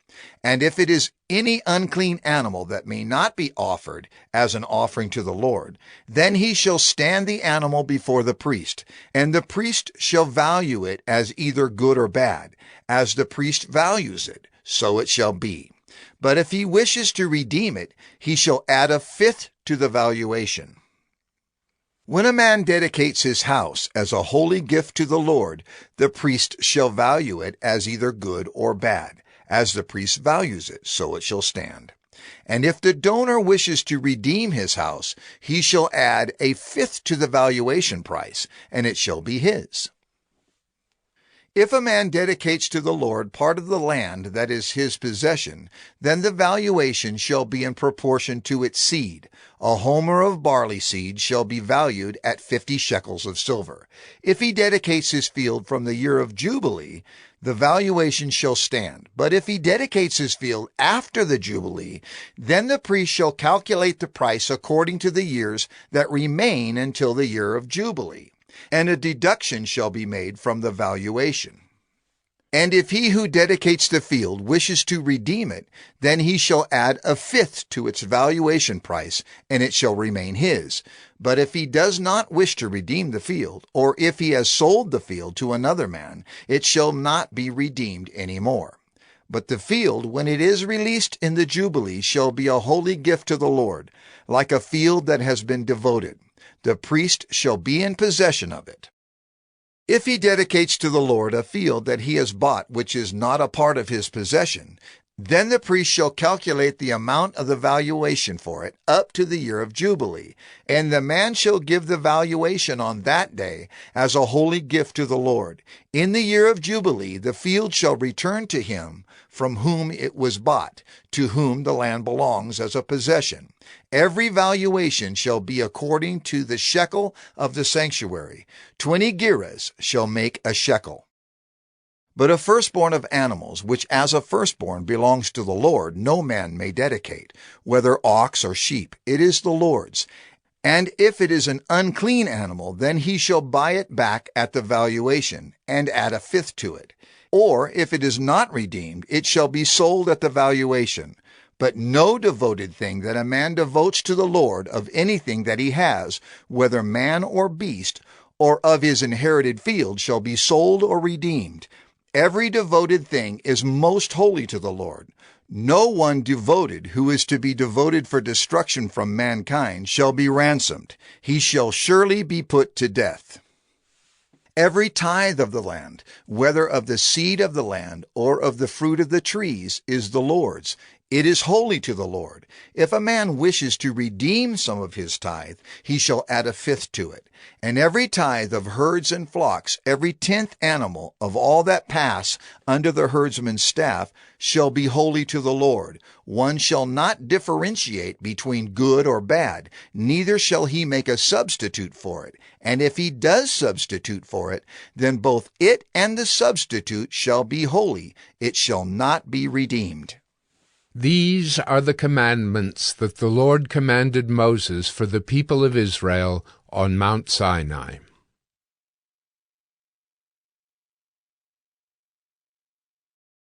And if it is any unclean animal that may not be offered as an offering to the Lord, then he shall stand the animal before the priest, and the priest shall value it as either good or bad. As the priest values it, so it shall be. But if he wishes to redeem it, he shall add a fifth to the valuation. When a man dedicates his house as a holy gift to the Lord, the priest shall value it as either good or bad. As the priest values it, so it shall stand. And if the donor wishes to redeem his house, he shall add a fifth to the valuation price, and it shall be his. If a man dedicates to the Lord part of the land that is his possession, then the valuation shall be in proportion to its seed. A homer of barley seed shall be valued at 50 shekels of silver. If he dedicates his field from the year of Jubilee, the valuation shall stand. But if he dedicates his field after the Jubilee, then the priest shall calculate the price according to the years that remain until the year of Jubilee, and a deduction shall be made from the valuation. And if he who dedicates the field wishes to redeem it, then he shall add a fifth to its valuation price, and it shall remain his. But if he does not wish to redeem the field, or if he has sold the field to another man, it shall not be redeemed any more. But the field, when it is released in the Jubilee, shall be a holy gift to the Lord, like a field that has been devoted. The priest shall be in possession of it. If he dedicates to the Lord a field that he has bought which is not a part of his possession, then the priest shall calculate the amount of the valuation for it up to the year of Jubilee, and the man shall give the valuation on that day as a holy gift to the Lord. In the year of Jubilee the field shall return to him from whom it was bought, to whom the land belongs as a possession. Every valuation shall be according to the shekel of the sanctuary. 20 gerahs shall make a shekel. But a firstborn of animals, which as a firstborn belongs to the Lord, no man may dedicate, whether ox or sheep. It is the Lord's. And if it is an unclean animal, then he shall buy it back at the valuation, and add a fifth to it. Or if it is not redeemed, it shall be sold at the valuation. But no devoted thing that a man devotes to the Lord of anything that he has, whether man or beast, or of his inherited field, shall be sold or redeemed. Every devoted thing is most holy to the Lord. No one devoted who is to be devoted for destruction from mankind shall be ransomed. He shall surely be put to death. Every tithe of the land, whether of the seed of the land or of the fruit of the trees, is the Lord's. It is holy to the Lord. If a man wishes to redeem some of his tithe, he shall add a fifth to it. And every tithe of herds and flocks, every 10th animal of all that pass under the herdsman's staff, shall be holy to the Lord. One shall not differentiate between good or bad, neither shall he make a substitute for it. And if he does substitute for it, then both it and the substitute shall be holy. It shall not be redeemed. These are the commandments that the Lord commanded Moses for the people of Israel on Mount Sinai.